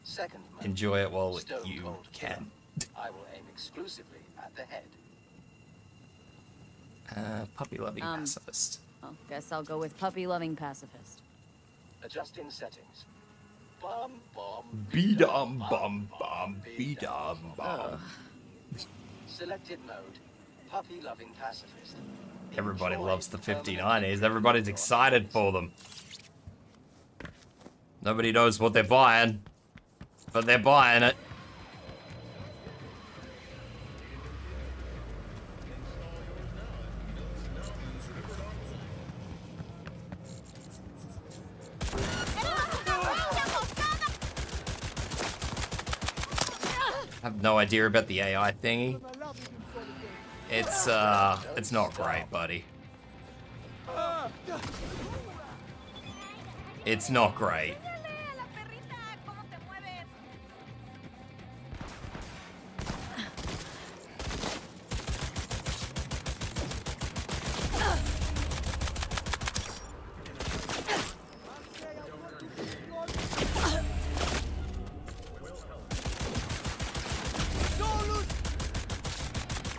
Second mode, Enjoy it while Stone you Cold can. I will aim exclusively at the head. Puppy-loving pacifist. Well, guess I'll go with puppy-loving pacifist. Adjusting settings. Bum, bum, Be-dum, bum, bum, be-dum, bum. Selected mode. Puppy-loving pacifist. Everybody loves the 5090s. Everybody's excited for them. Nobody knows what they're buying, but they're buying it. I have no idea about the AI thingy. It's not great, buddy. It's not great.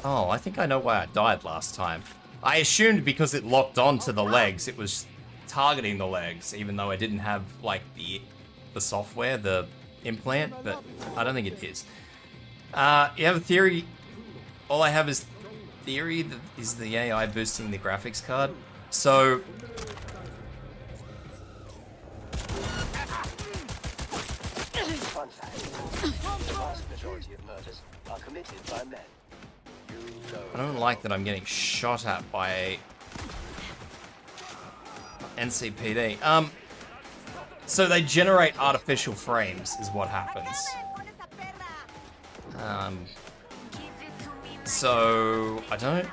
Oh, I think I know why I died last time. I assumed because it locked onto the legs, it was targeting the legs, even though I didn't have, like, the software, the implant, but I don't think it is. You have a theory. All I have is theory that is the AI boosting the graphics card. So... Fun fact. The vast majority of murders are committed by men. I don't like that I'm getting shot at by NCPD. So they generate artificial frames, is what happens. So I don't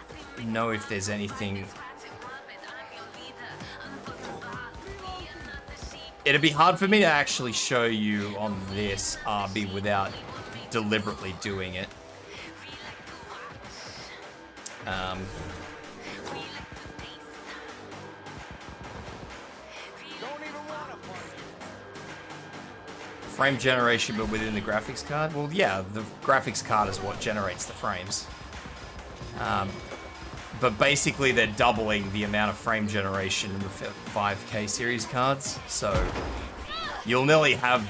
know if there's anything. It'd be hard for me to actually show you on this RB without deliberately doing it. Frame generation, but within the graphics card? Well, yeah, the graphics card is what generates the frames. But basically, they're doubling the amount of frame generation in the 5K series cards, so you'll nearly have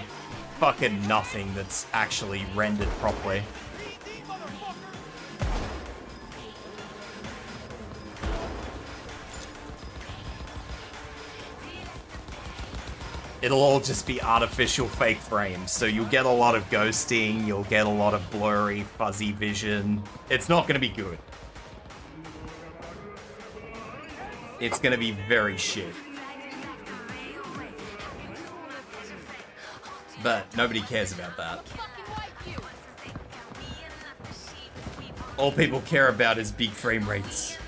fucking nothing that's actually rendered properly. It'll all just be artificial fake frames, so you'll get a lot of ghosting, you'll get a lot of blurry, fuzzy vision. It's not going to be good. It's going to be very shit. But nobody cares about that. All people care about is big frame rates.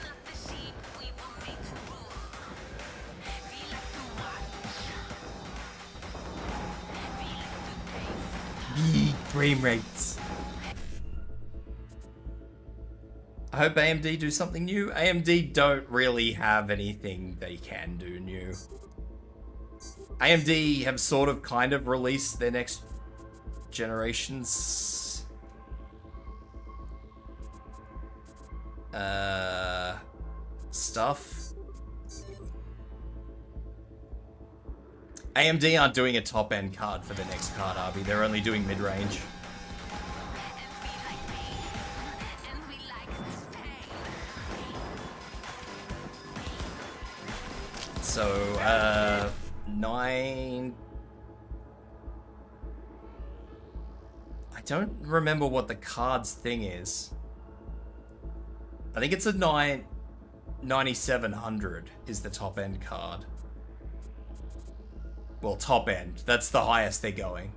Big frame rates. I hope AMD do something new. AMD don't really have anything they can do new. AMD have sort of kind of released their next generations Stuff. AMD aren't doing a top-end card for the next card, Arby. They're only doing mid-range. So, 9... I don't remember what the cards thing is. I think it's a 9700 is the top-end card. Well, top end. That's the highest they're going.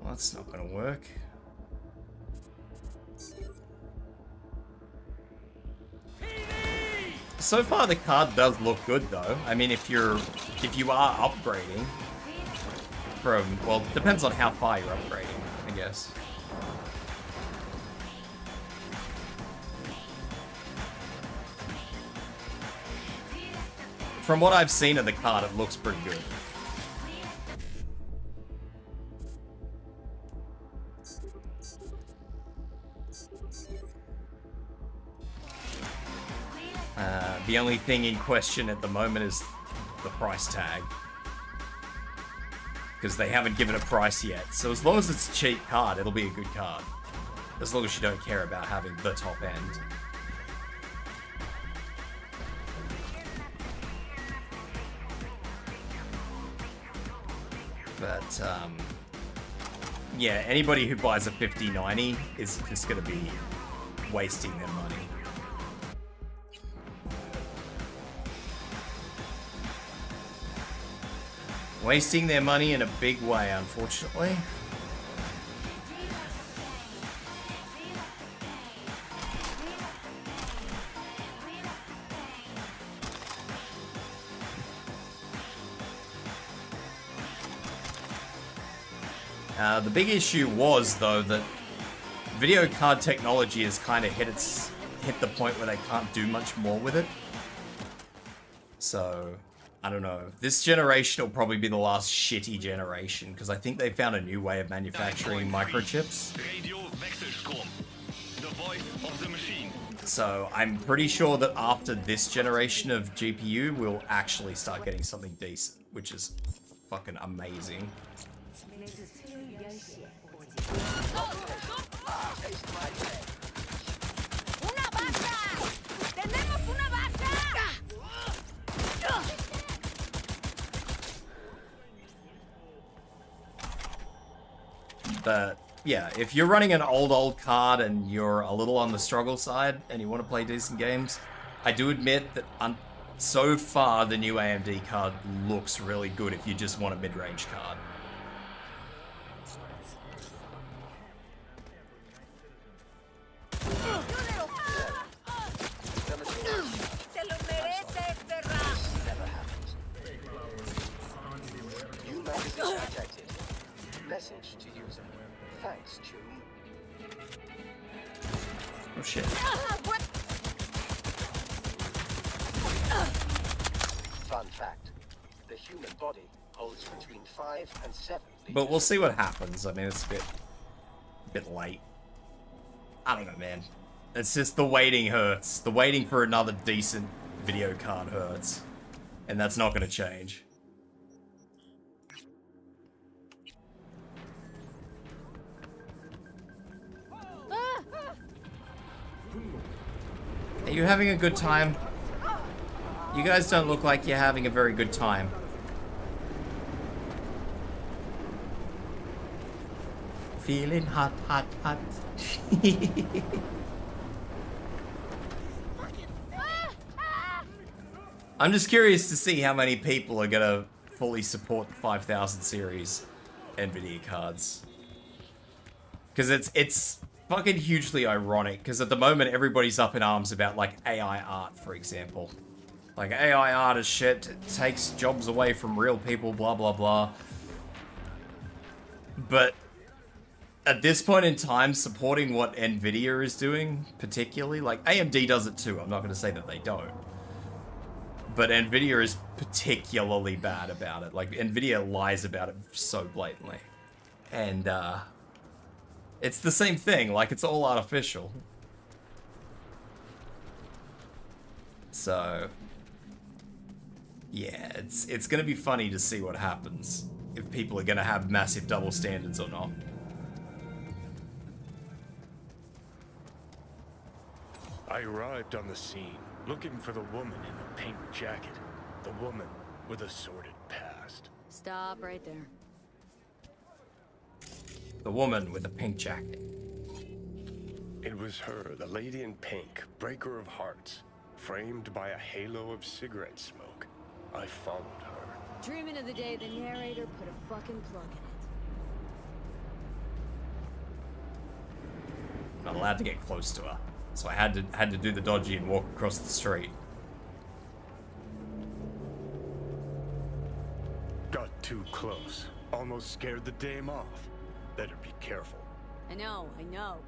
Well, that's not gonna work. So far, the card does look good, though. I mean, if you are upgrading from, well, depends on how far you're upgrading, I guess. From what I've seen of the card, it looks pretty good. The only thing in question at the moment is the price tag. Because they haven't given a price yet. So as long as it's a cheap card, it'll be a good card. As long as you don't care about having the top end. But, yeah, anybody who buys a 5090 is just going to be wasting their money. Wasting their money in a big way, unfortunately. The big issue was, though, that video card technology has kind of hit the point where they can't do much more with it. So, I don't know. This generation will probably be the last shitty generation, because I think they found a new way of manufacturing microchips. So, I'm pretty sure that after this generation of GPU, we'll actually start getting something decent, which is fucking amazing. But yeah, if you're running an old card and you're a little on the struggle side and you want to play decent games, I do admit that so far the new AMD card looks really good if you just want a mid-range card. Message to user. Thanks, Chibi. Oh shit. Fun fact. The human body holds between 5 and 7 liters. But we'll see what happens. I mean, it's a bit late. I don't know, man. It's just the waiting hurts. The waiting for another decent video card hurts. And that's not going to change. Are you having a good time? You guys don't look like you're having a very good time. Feeling hot, hot, hot. I'm just curious to see how many people are gonna fully support the 5000 series NVIDIA cards. Because it's fucking hugely ironic, because at the moment everybody's up in arms about, like, AI art, for example. Like, AI art is shit, it takes jobs away from real people, blah blah blah. But at this point in time, supporting what NVIDIA is doing, particularly, like, AMD does it too, I'm not going to say that they don't. But NVIDIA is particularly bad about it. Like, NVIDIA lies about it so blatantly. And, it's the same thing. Like, it's all artificial. So, yeah, it's gonna be funny to see what happens. If people are gonna have massive double standards or not. I arrived on the scene, looking for the woman in the pink jacket. The woman with a sordid past. Stop right there. The woman with the pink jacket. It was her, the lady in pink, breaker of hearts, framed by a halo of cigarette smoke. I followed her. Dreaming of the day the narrator put a fucking plug in it. I'm not allowed to get close to her. So I had to do the dodgy and walk across the street. Got too close. Almost scared the dame off. Better be careful. I know. I know.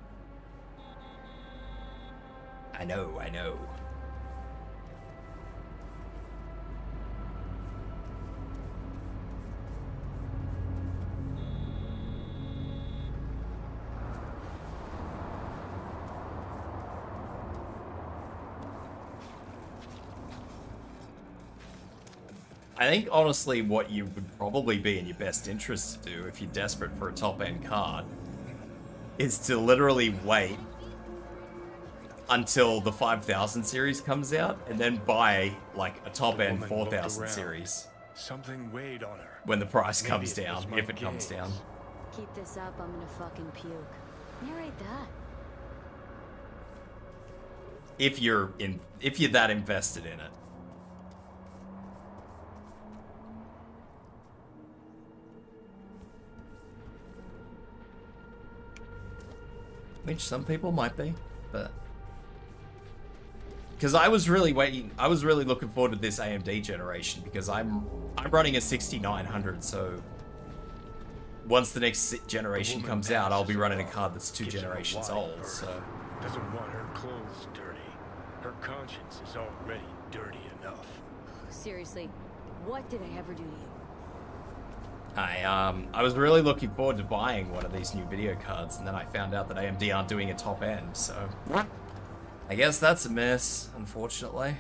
I think, honestly, what you would probably be in your best interest to do if you're desperate for a top-end card is to literally wait until the 5000 series comes out and then buy, like, a top-end 4000 series. Something weighed on her. When the price comes down, if it comes down. Keep this up, I'm gonna fucking puke. Narrate that. If you're that invested in it. Which some people might be, but... Because I was really looking forward to this AMD generation, because I'm running a 6900, so... Once the next generation comes out, I'll be running a card that's 2 generations old, so... Doesn't want her clothes dirty. Her conscience is already dirty enough. Seriously, what did I ever do to you? I was really looking forward to buying one of these new video cards, and then I found out that AMD aren't doing a top end, so... I guess that's a miss, unfortunately.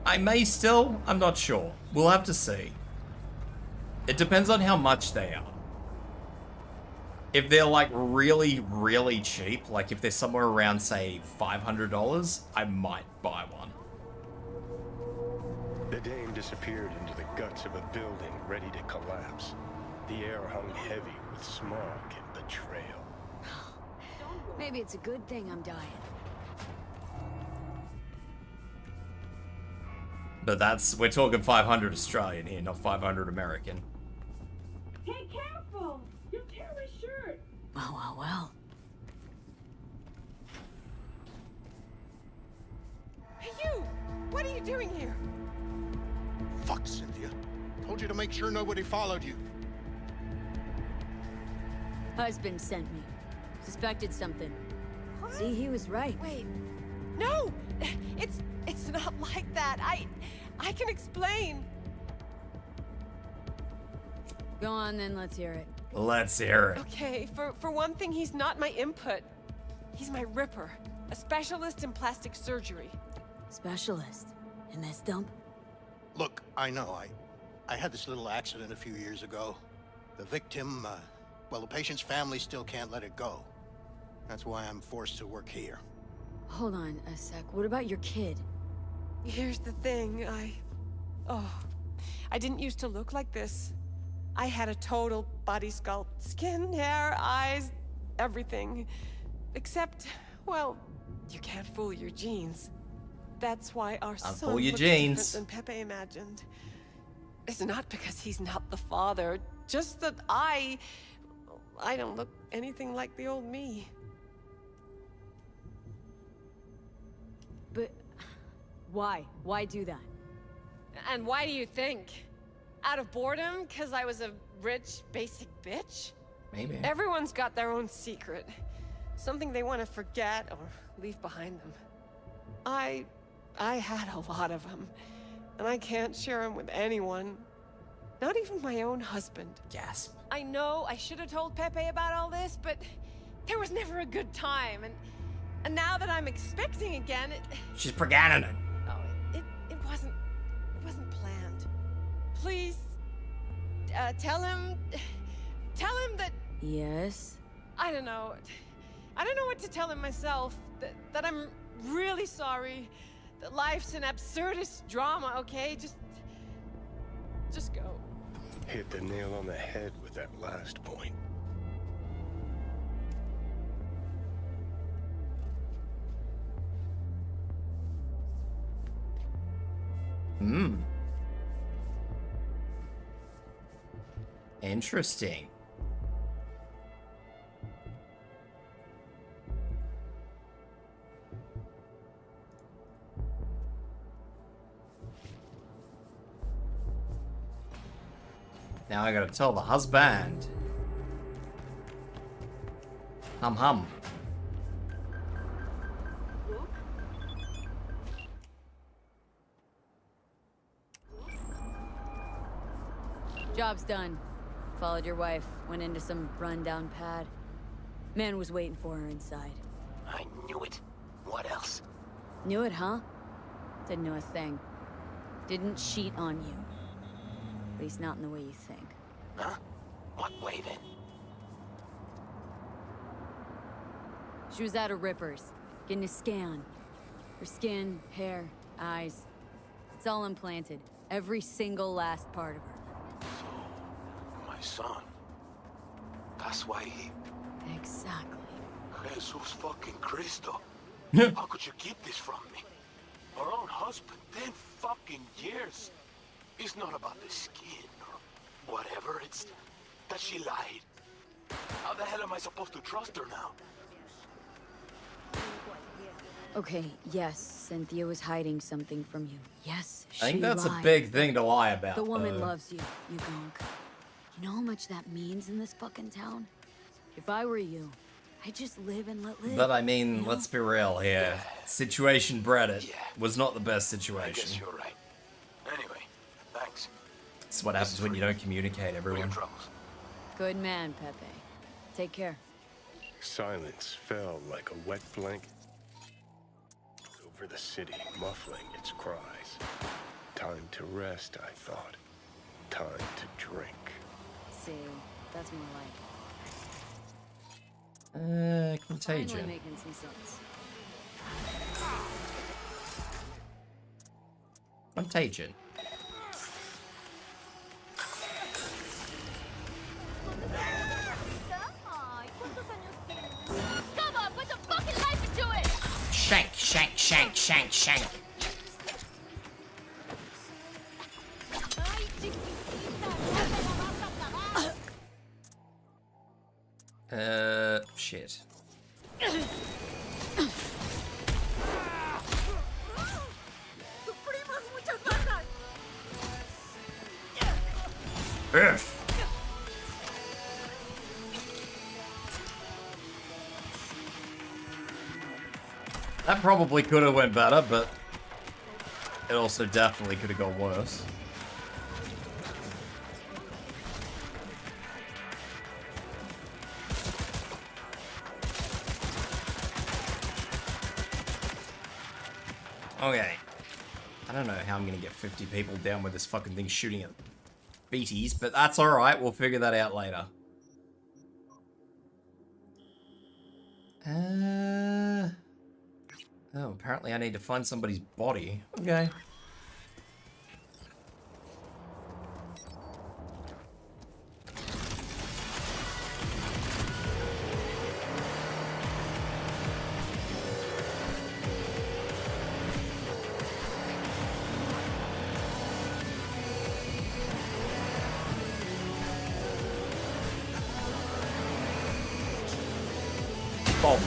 I may still, I'm not sure. We'll have to see. It depends on how much they are. If they're like really, really cheap, like if they're somewhere around, say, $500, I might buy one. The dame disappeared into the guts of a building ready to collapse. The air hung heavy with smog and betrayal. Maybe it's a good thing I'm dying. But we're talking 500 Australian here, not 500 American. Hey, careful! You'll tear my shirt! Well. Hey, you! What are you doing here? Fuck, Cynthia. Told you to make sure nobody followed you. Husband sent me. Suspected something. What? See, he was right. Wait. No! It's not like that. I can explain. Go on then, let's hear it. Let's hear it. Okay, for one thing, he's not my input. He's my ripper. A specialist in plastic surgery. Specialist? In this dump? Look, I know, I had this little accident a few years ago. The victim, well, the patient's family still can't let it go. That's why I'm forced to work here. Hold on a sec. What about your kid? Here's the thing, I didn't used to look like this. I had a total body sculpt. Skin, hair, eyes, everything. Except, well, you can't fool your genes. That's why our son looks different than Pepe imagined. It's not because he's not the father, just that I don't look anything like the old me. But why? Why do that? And why do you think? Out of boredom? Because I was a rich, basic bitch? Maybe. Everyone's got their own secret. Something they want to forget or leave behind them. I had a lot of them. And I can't share them with anyone. Not even my own husband. Gasp. I know I should have told Pepe about all this, but there was never a good time. And now that I'm expecting again, She's pregnant. it wasn't planned. Please, tell him that... Yes? I don't know what to tell him myself. That I'm really sorry. That life's an absurdist drama, okay? Just go. Hit the nail on the head with that last point. Interesting. Now I gotta tell the husband. Hum. Job's done. Followed your wife, went into some rundown pad. Man was waiting for her inside. I knew it. What else? Knew it, huh? Didn't know a thing. Didn't cheat on you. At least not in the way you think. Huh? What way then? She was at a Ripper's, getting a scan. Her skin, hair, eyes. It's all implanted. Every single last part of her. My son. That's why he... Exactly. Jesus fucking Cristo. How could you keep this from me? Our own husband, 10 fucking years. It's not about the skin or whatever, it's that she lied. How the hell am I supposed to trust her now? Okay, yes, Cynthia was hiding something from you. Yes, she I think that's lied. a big thing to lie about. The woman loves you, you gonk. You know how much that means in this fucking town? If I were you, I'd just live and let live. But I mean, you know? let's be real here. Situation Reddit was not the best I situation. guess you're right. Anyway, thanks. It's what happens when you don't communicate, everyone. Good man, Pepe. Take care. Silence fell like a wet blanket over the city, muffling its cries. Time to rest, I thought. Time to drink. See, that's more like Contagion. Finally making some sense. Contagion. Come on, put some fucking life into it! Shank, shank, shank, shank, shank. Shit. Earth. That probably could have went better, but it also definitely could have gone worse. Okay. I don't know how I'm gonna get 50 people down with this fucking thing shooting at BTs, but that's alright, we'll figure that out later. Oh, apparently I need to find somebody's body. Okay. Bob.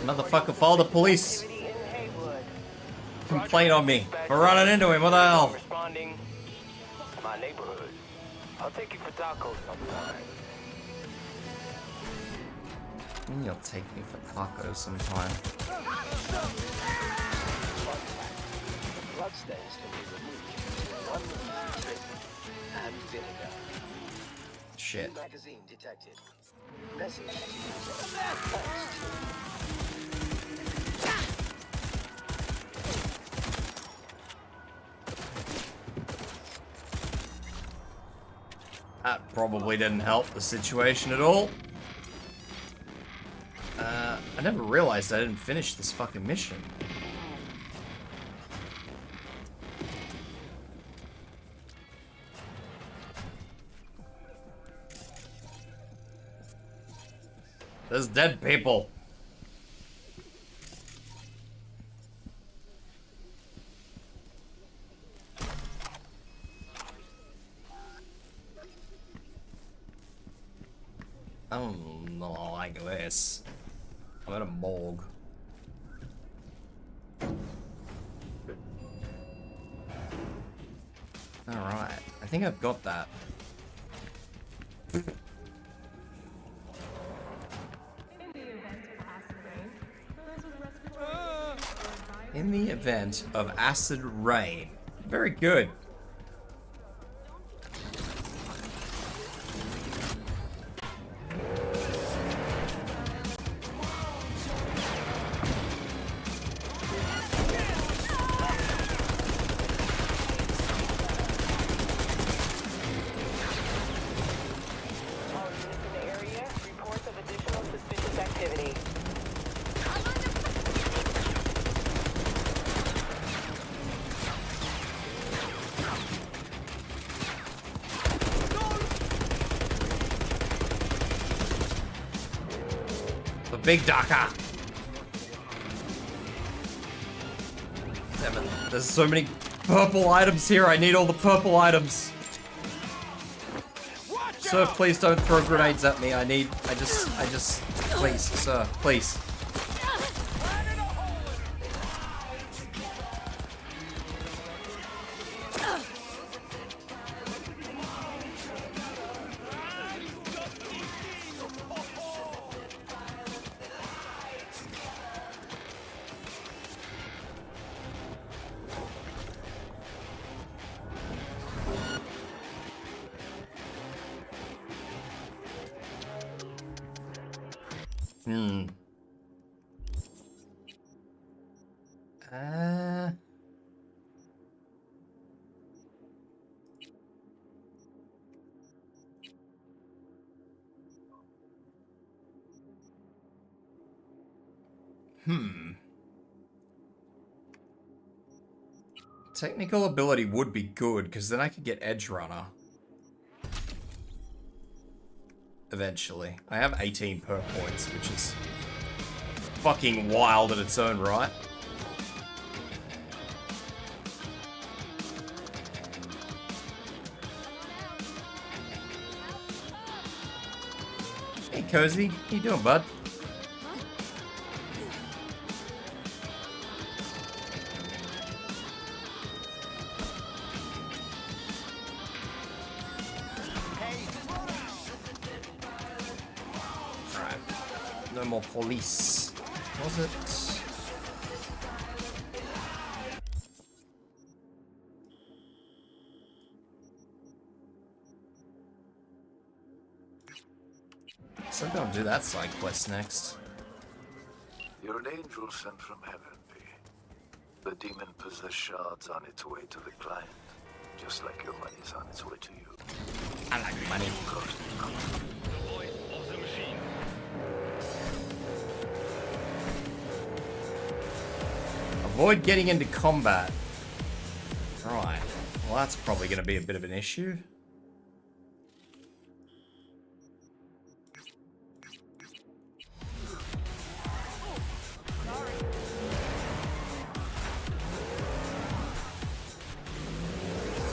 Motherfucker, follow the police. complaint on me for running into him. What the hell? Responding to my neighborhood. I'll take you for tacos sometime. You'll take me for tacos sometime. Bloodstains can be removed using 1 trip and vinegar. Shit. New magazine detected. Message to user. That probably didn't help the situation at all. I never realized I didn't finish this fucking mission. There's dead people. I don't like this. I'm in a morgue. Alright, I think I've got that. In the event of acid rain. Very good. Big Daka. Damn it. There's so many purple items here. I need all the purple items. Sir, please don't throw grenades at me. I just, please, sir, please. Technical ability would be good, because then I could get Edge Runner. Eventually. I have 18 perk points, which is fucking wild in its own right. Hey, Cozy. How you doing, bud? More police. Was it? So I'm gonna do that side quest next. You're an angel sent from heaven, B. The demon-possessed shard's on its way to the client, just like your money's on its way to you. I like money. Avoid getting into combat. Right. Well, that's probably going to be a bit of an issue.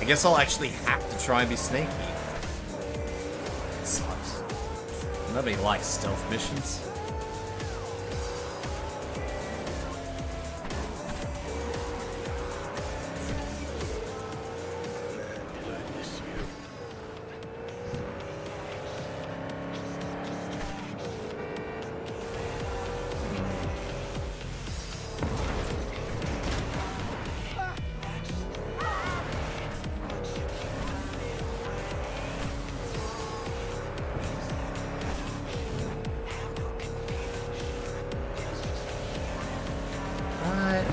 I guess I'll actually have to try and be sneaky. It sucks. Nobody likes stealth missions.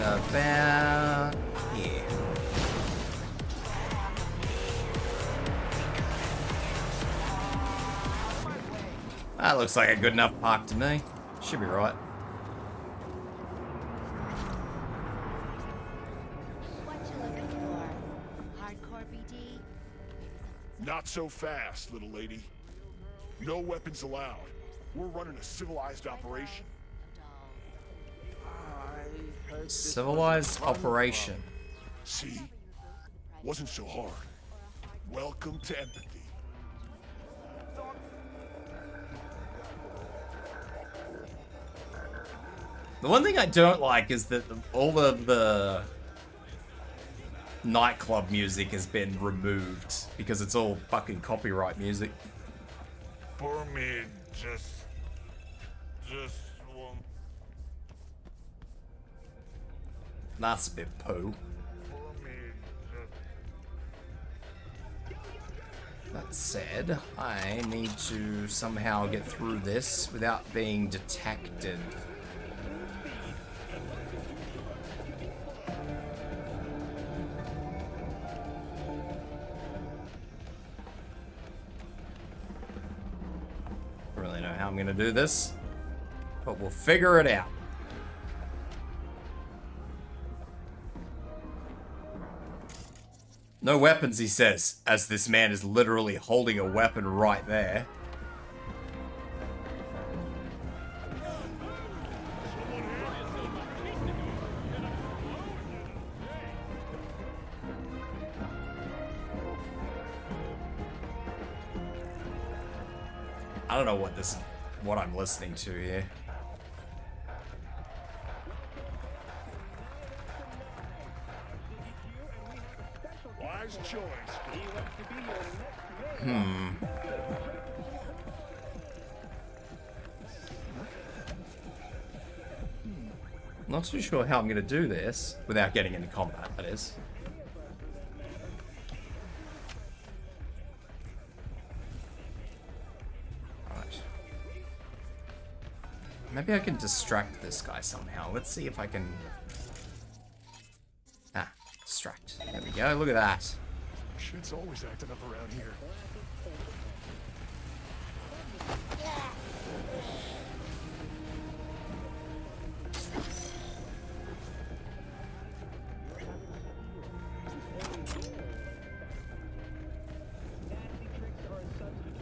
about here. That looks like a good enough park to me. Should be right. Not so fast, little lady. No weapons allowed. We're running a civilized operation. Civilized operation. See? Wasn't so hard. Welcome to empathy. The one thing I don't like is that all of the nightclub music has been removed because it's all fucking copyright music. For me, just one. That's a bit poo. That said, I need to somehow get through this without being detected. I don't really know how I'm gonna do this, but we'll figure it out. No weapons, he says, as this man is literally holding a weapon right there. I don't know what I'm listening to here. Wise choice. Not too sure how I'm gonna do this without getting into combat, that is. Right. Maybe I can distract this guy somehow. Let's see if I can... Ah, distract. There we go, look at that. Shit's always acting up around here.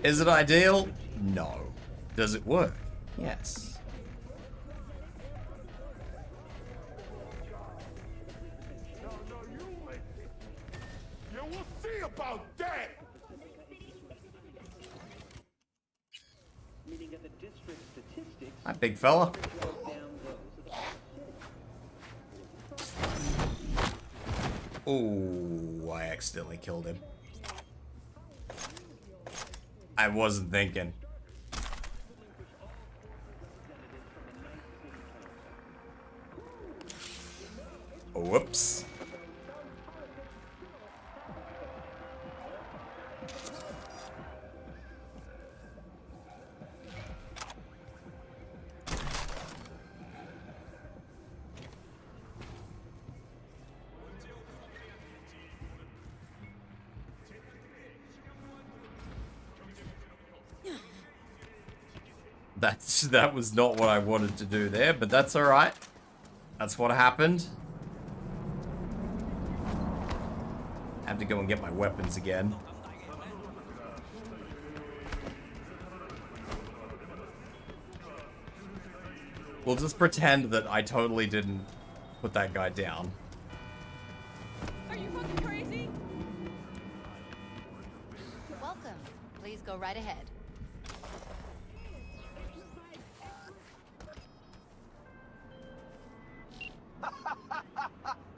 Is it ideal? No. Does it work? Yes. Yeah, we'll see about that. Hi, big fella. Oh, I accidentally killed him. I wasn't thinking. Whoops. That was not what I wanted to do there, but that's alright. That's what happened. I have to go and get my weapons again. We'll just pretend that I totally didn't put that guy down. Are you fucking crazy? Welcome. Please go right ahead.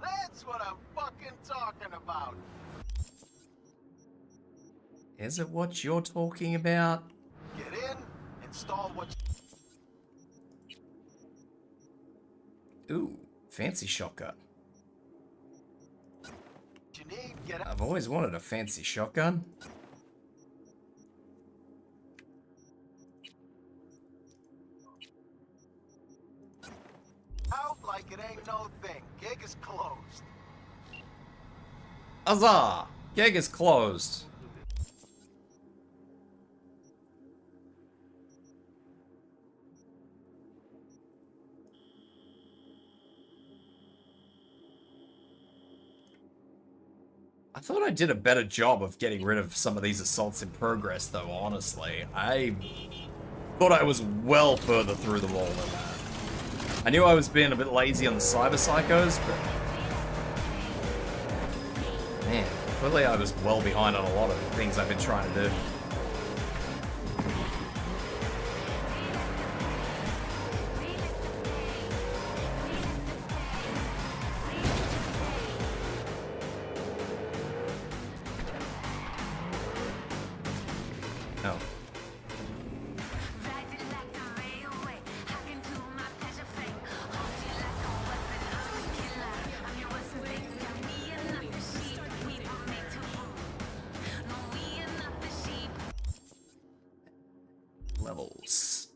That's what I'm fucking talking about. Is it what you're talking about? Get in, install what Ooh, fancy shotgun. you need. Get I've always wanted a fancy shotgun. out like like it ain't no thing. Gig is closed. Huzzah! Gig is closed. I thought I did a better job of getting rid of some of these assaults in progress, though, honestly. I thought I was well further through the wall than that. I knew I was being a bit lazy on the cyber psychos, but... man, clearly I was well behind on a lot of things I've been trying to do. Levels.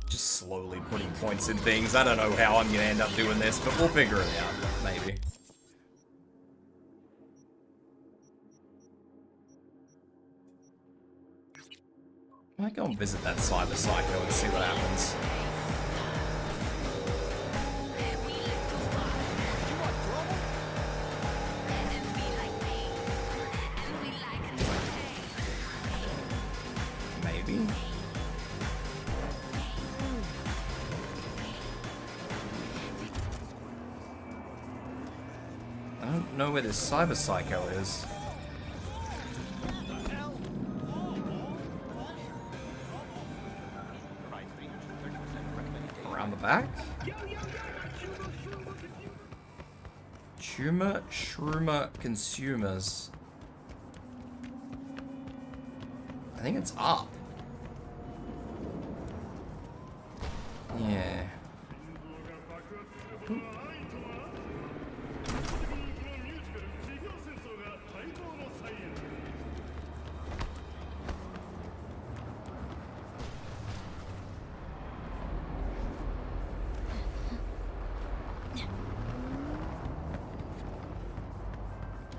Just slowly putting points in things. I don't know how I'm gonna end up doing this, but we'll figure it out, maybe. I might go and visit that cyber psycho and see what happens. Maybe. I don't know where this cyber psycho is. Around the back? Shroomer consumers. I think it's up. Yeah.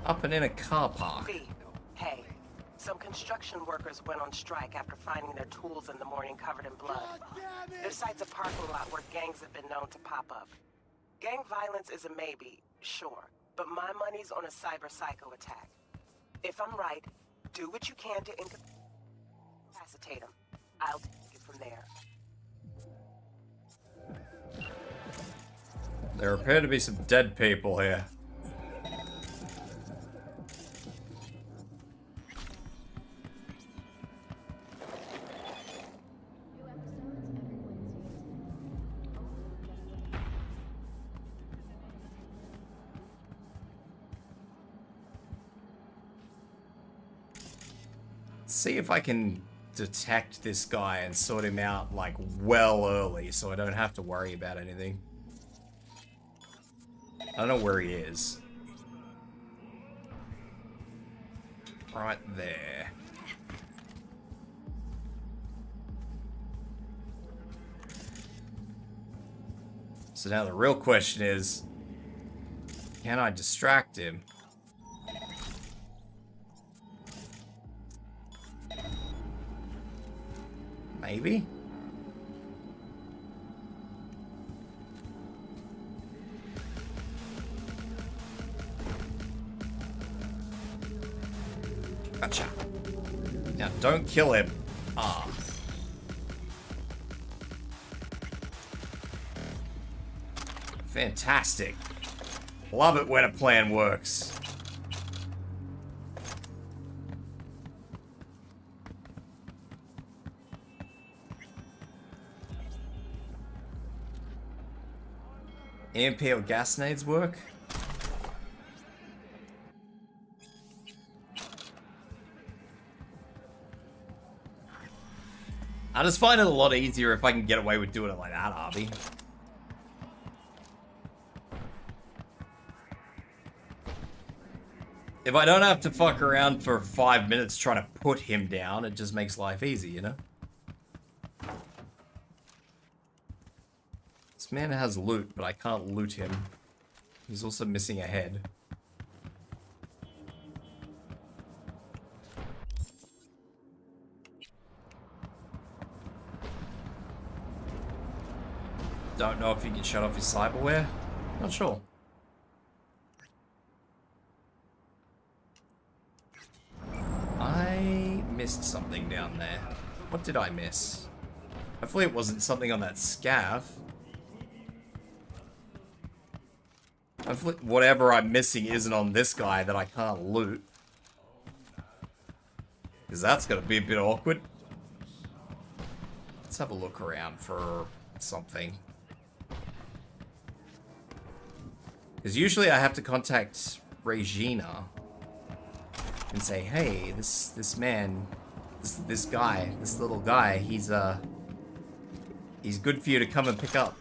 Up and in a car park. Hey, some construction workers went on strike after finding their tools in the morning covered in blood. Their site's a parking lot where gangs have been known to pop up. Gang violence is a maybe, sure, but my money's on a cyber psycho attack. If I'm right, do what you can to incapacitate them. I'll take it from there. There appear to be some dead people here. See if I can detect this guy and sort him out like well early so I don't have to worry about anything. I don't know where he is. Right there. So now the real question is, can I distract him? Maybe? Gotcha. Now don't kill him. Ah. Fantastic. Love it when a plan works. EMP or gas nades work? I just find it a lot easier if I can get away with doing it like that, Harvey. If I don't have to fuck around for 5 minutes trying to put him down, it just makes life easy, you know? This man has loot, but I can't loot him. He's also missing a head. Don't know if you can shut off his cyberware. Not sure. I missed something down there. What did I miss? Hopefully it wasn't something on that scav. Hopefully whatever I'm missing isn't on this guy that I can't loot. Because that's going to be a bit awkward. Let's have a look around for something. Because usually I have to contact Regina and say, hey, this man, this guy, this little guy, he's good for you to come and pick up.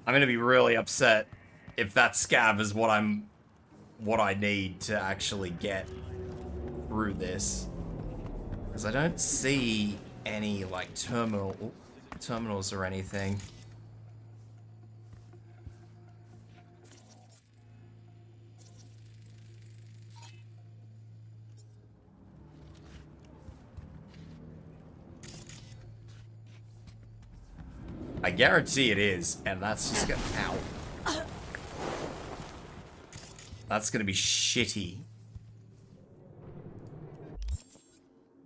I'm gonna be really upset if that scav is what I need to actually get through this, because I don't see any like terminals or anything. I guarantee it is, and that's just gonna... Ow. That's gonna be shitty.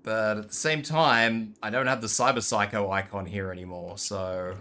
But at the same time, I don't have the Cyber Psycho icon here anymore, so...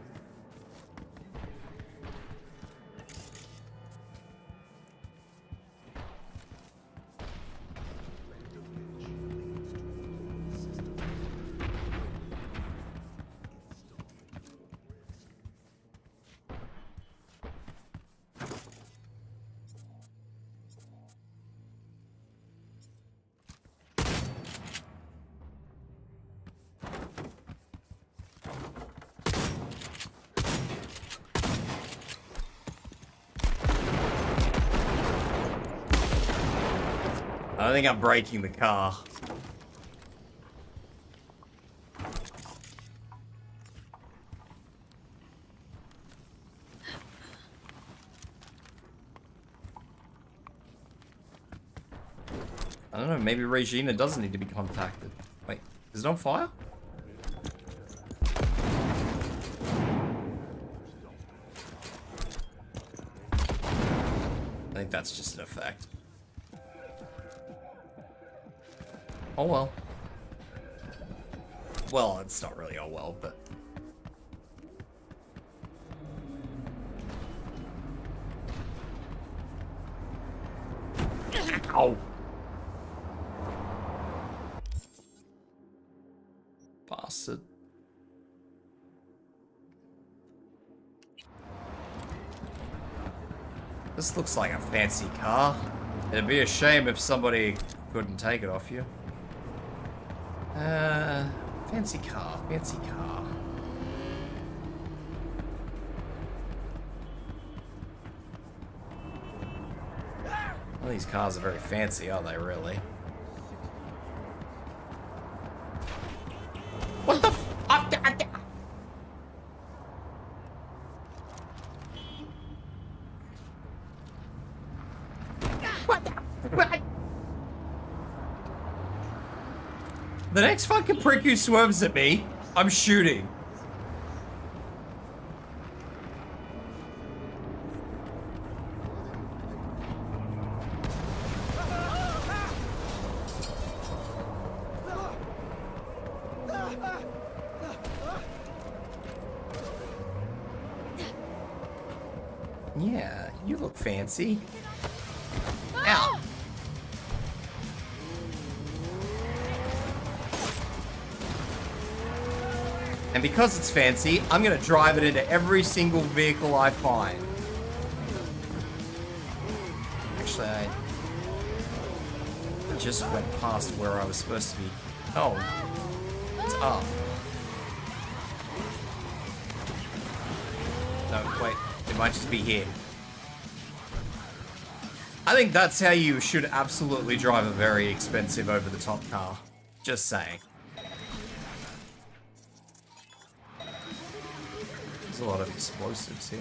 I think I'm breaking the car. I don't know, maybe Regina doesn't need to be contacted. Wait, is it on fire? I think that's just an effect. Oh well. Well, it's not really oh well, but... Ow! Bastard. This looks like a fancy car. It'd be a shame if somebody couldn't take it off you. Fancy car, fancy car. Well, these cars are very fancy, are they really? What the f- What? The next fucking prick who swerves at me, I'm shooting. Yeah, you look fancy. Ow. And because it's fancy, I'm gonna drive it into every single vehicle I find. Actually, I just went past where I was supposed to be. Oh, it's up. No, wait, it might just be here. I think that's how you should absolutely drive a very expensive over-the-top car. Just saying. There's a lot of explosives here.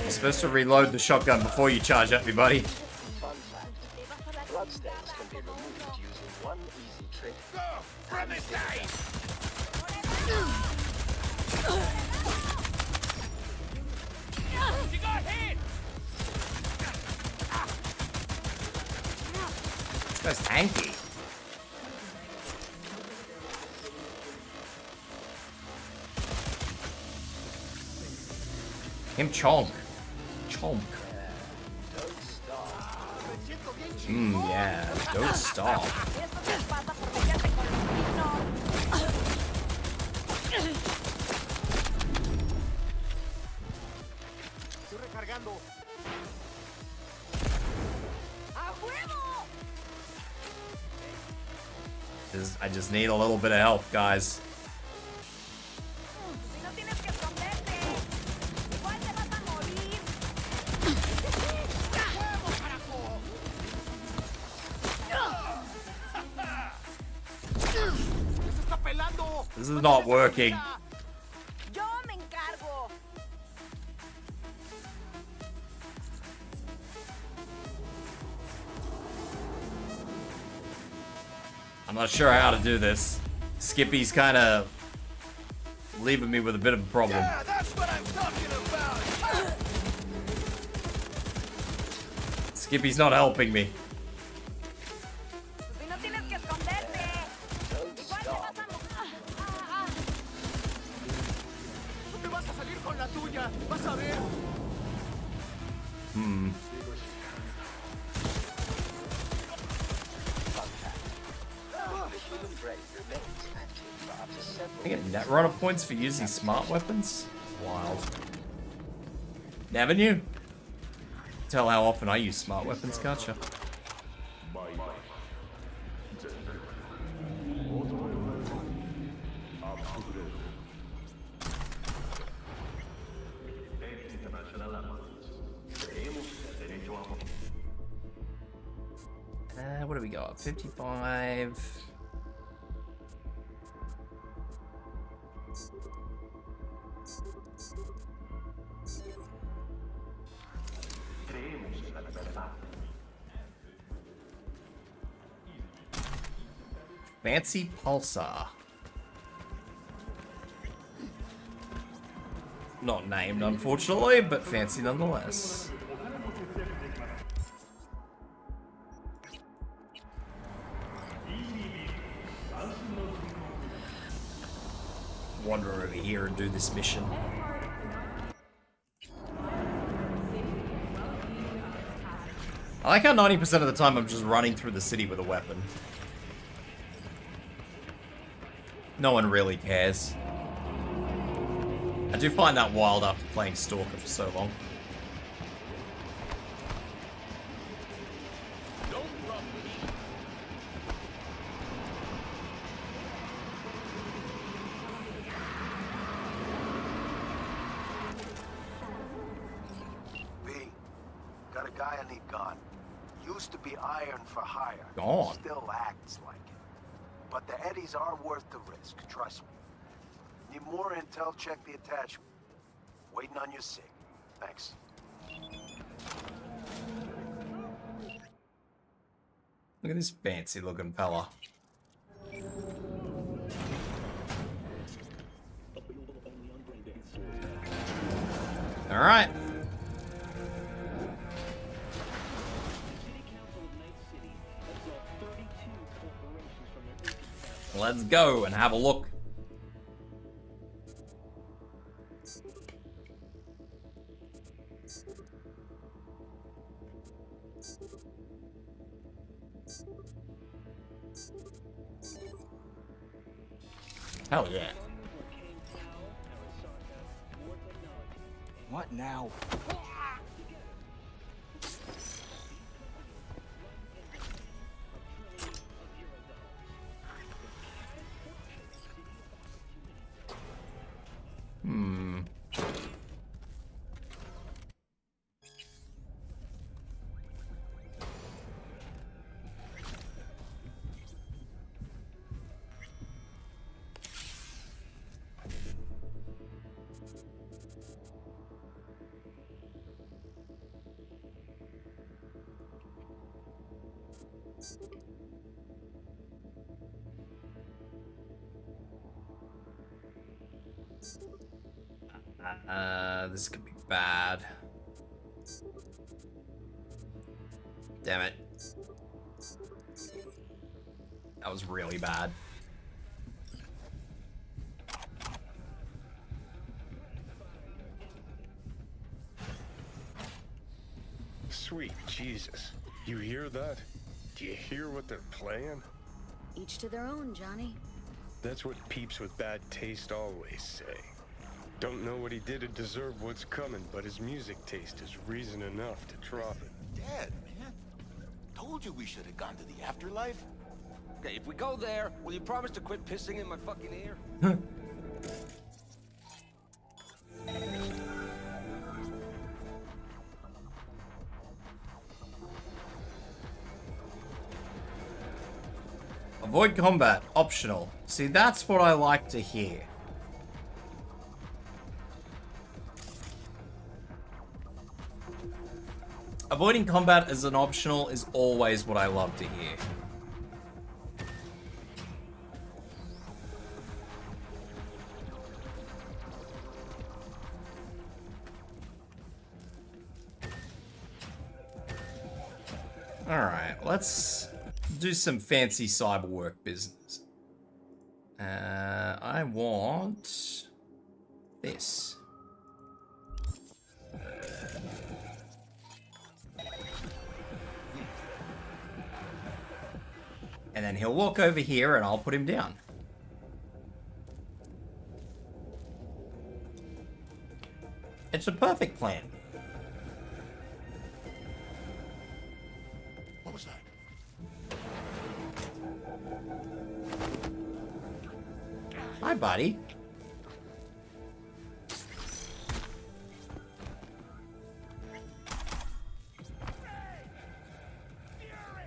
You're supposed to reload the shotgun before you charge at me, buddy. Fun fact. Bloodstains can be removed using one easy trick. From this side! You got hit! This guy's tanky. Him chomp. Chomp. Yeah, don't stop. I just need a little bit of help, guys. This is not working. I'm not sure how to do this. Skippy's kind of leaving me with a bit of a problem. Yeah, that's what I'm talking about! Skippy's not helping me. I get netrunner points for using smart weapons? Wild. Never knew. Tell how often I use smart weapons, gotcha. What do we got? 55. Fancy Pulsar. Not named, unfortunately, but fancy nonetheless. Wander over here and do this mission. I like how 90% of the time I'm just running through the city with a weapon. No one really cares. I do find that wild after playing Stalker for so long. Got a guy I need gone. Used to be iron for hire. Gone. Still acts like it. But the eddies are worth the risk, trust me. Need more intel, check the attachment. Waiting on your sig. Thanks. Look at this fancy looking fella. Alright. Let's go and have a look. Hell yeah. What now? Hmm. This could be bad. Damn it. That was really bad. Sweet Jesus. You hear that? Do you hear what they're playing? Each to their own, Johnny. That's what peeps with bad taste always say. Don't know what he did to deserve what's coming, but his music taste is reason enough to drop it. Dead, man. Told you we should have gone to the afterlife. Okay, if we go there, will you promise to quit pissing in my fucking ear? Avoid combat, optional. See, that's what I like to hear. Avoiding combat as an optional is always what I love to hear. Alright, let's do some fancy cyber work business. I want this. And then he'll walk over here and I'll put him down. It's a perfect plan. What was that? Hi, buddy.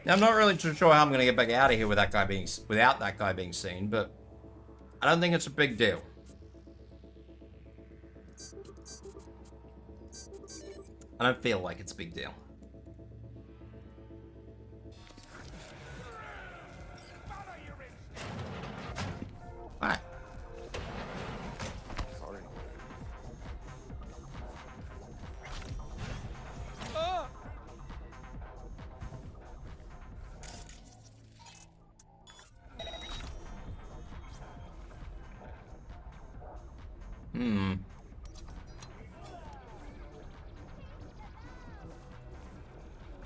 Now, I'm not really too sure how I'm going to get back out of here with that guy being, without that guy being seen, but I don't think it's a big deal. I don't feel like it's a big deal. Alright. Sorry. Hmm.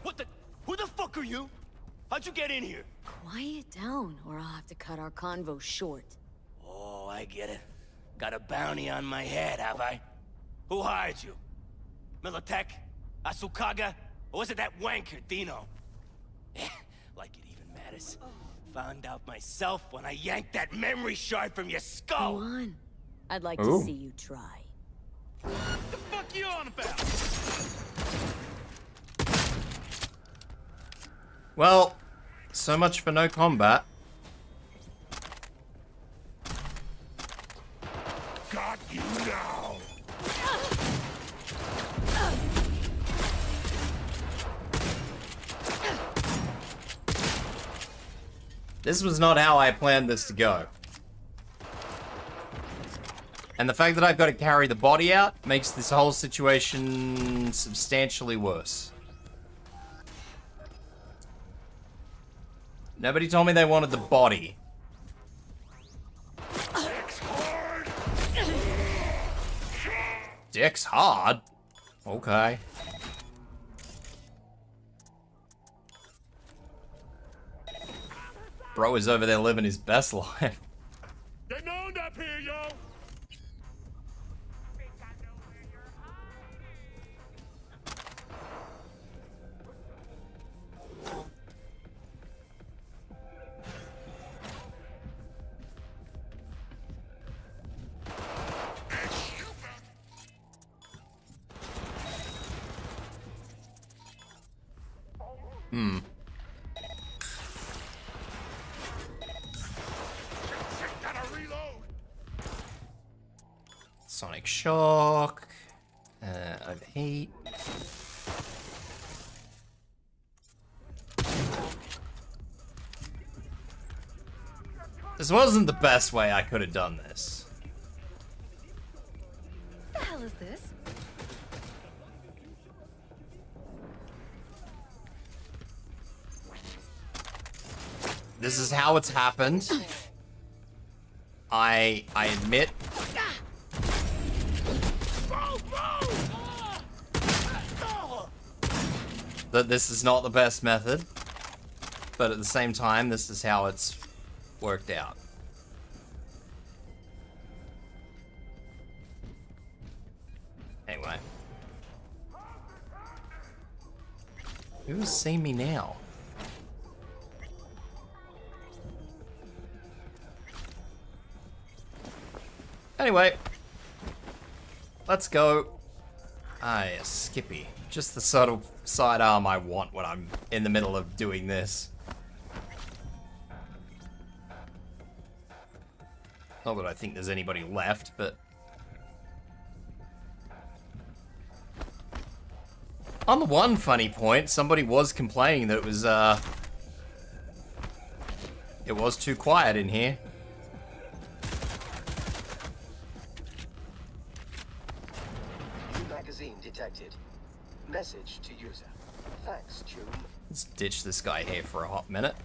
What the? Who the fuck are you? How'd you get in here? Quiet down, or I'll have to cut our convo short. Oh, I get it. Got a bounty on my head, have I? Who hired you? Militech? Asukaga? Or was it that wanker, Dino? Like it even matters. Found out myself when I yanked that memory shard from your skull. Go on. I'd like Ooh. to see you try. What the fuck you on about? Well, so much for no combat. Got you now. This was not how I planned this to go. And the fact that I've got to carry the body out makes this whole situation substantially worse. Nobody told me they wanted the body. Dick's hard. Okay. Bro is over there living his best life. Getting owned up here, yo! Hmm. Sonic Shock. Overheat. This wasn't the best way I could have done this. What the hell is this? This is how it's happened. I admit. That this is not the best method, but at the same time, this is how it's worked out. Anyway. Who's seen me now? Anyway. Let's go. Ah, yes, Skippy. Just the sort of sidearm I want when I'm in the middle of doing this. Not that I think there's anybody left, but... On the one funny point, somebody was complaining that it was too quiet in here. New magazine detected. Message to user. Thanks, Chiruam. Let's ditch this guy here for a hot minute.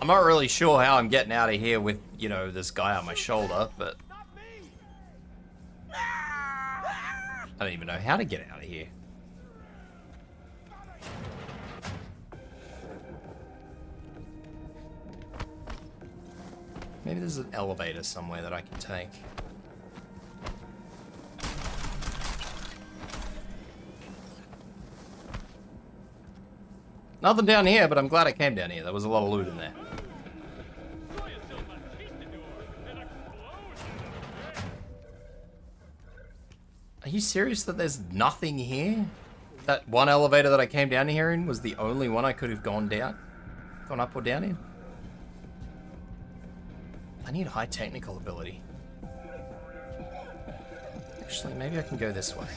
I'm not really sure how I'm getting out of here with, you know, this guy on my shoulder, but... I don't even know how to get out of here. Maybe there's an elevator somewhere that I can take. Nothing down here, but I'm glad I came down here. There was a lot of loot in there. Are you serious that there's nothing here? That one elevator that I came down here in was the only one I could have gone up or down in? I need high technical ability. Actually, maybe I can go this way.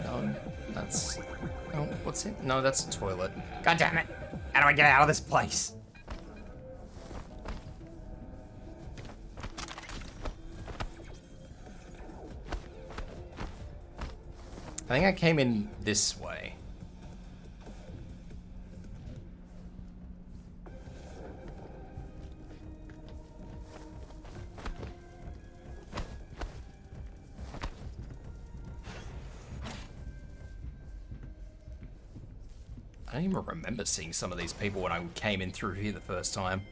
No, that's... Oh, what's it? No, that's a toilet. God damn it! How do I get out of this place? I think I came in this way. I don't even remember seeing some of these people when I came in through here the first time.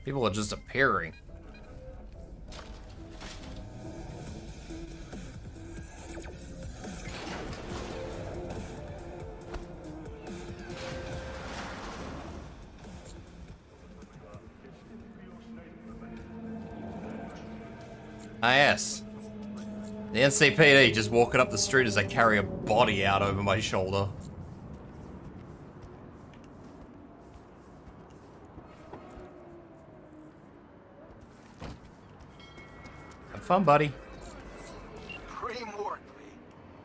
People are just appearing. Ah, yes. The NCPD just walking up the street as I carry a body out over my shoulder. Have fun, buddy. Pretty Mortley.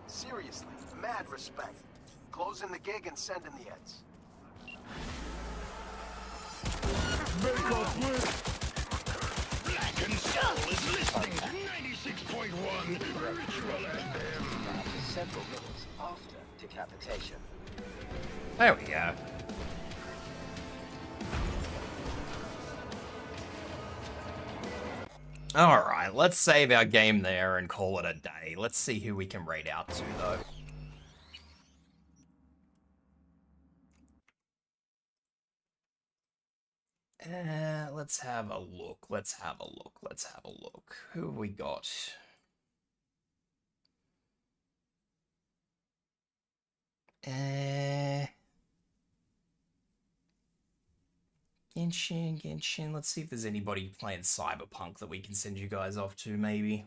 Seriously, mad respect. Close closing the gig and sending the eds. Black and Soul is listening to 96.1 Ritual FM. After several minutes after decapitation. There we go. Alright, let's save our game there and call it a day. Let's see who we can raid out to, though. Let's have a look. Let's have a look. Let's have a look. Who have we got? Genshin. Let's see if there's anybody playing Cyberpunk that we can send you guys off to, maybe.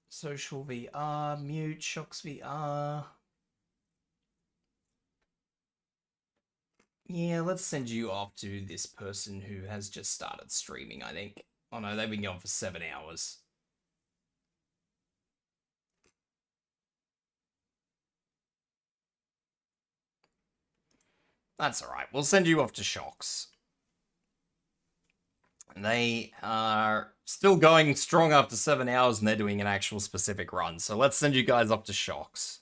Social VR, Mute, Shocks VR. Yeah, let's send you off to this person who has just started streaming, I think. Oh no, they've been going for 7 hours. That's alright. We'll send you off to Shocks. And they are still going strong after 7 hours, and they're doing an actual specific run. So let's send you guys off to Shocks.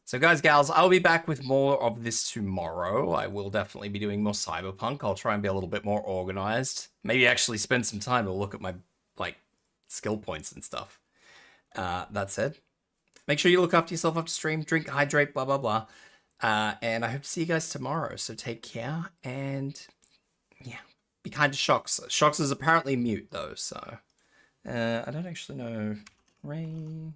So guys, gals, I'll be back with more of this tomorrow. I will definitely be doing more Cyberpunk. I'll try and be a little bit more organized. Maybe actually spend some time to look at my, skill points and stuff. That said, make sure you look after yourself after stream, drink, hydrate, blah, blah, blah. And I hope to see you guys tomorrow. So take care, and yeah, be kind to Shocks. Shocks is apparently mute, though, so I don't actually know. Ray.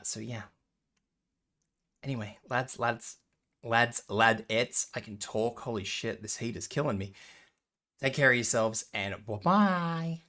So yeah. Anyway, ladettes, I can talk. Holy shit, this heat is killing me. Take care of yourselves, and bye-bye.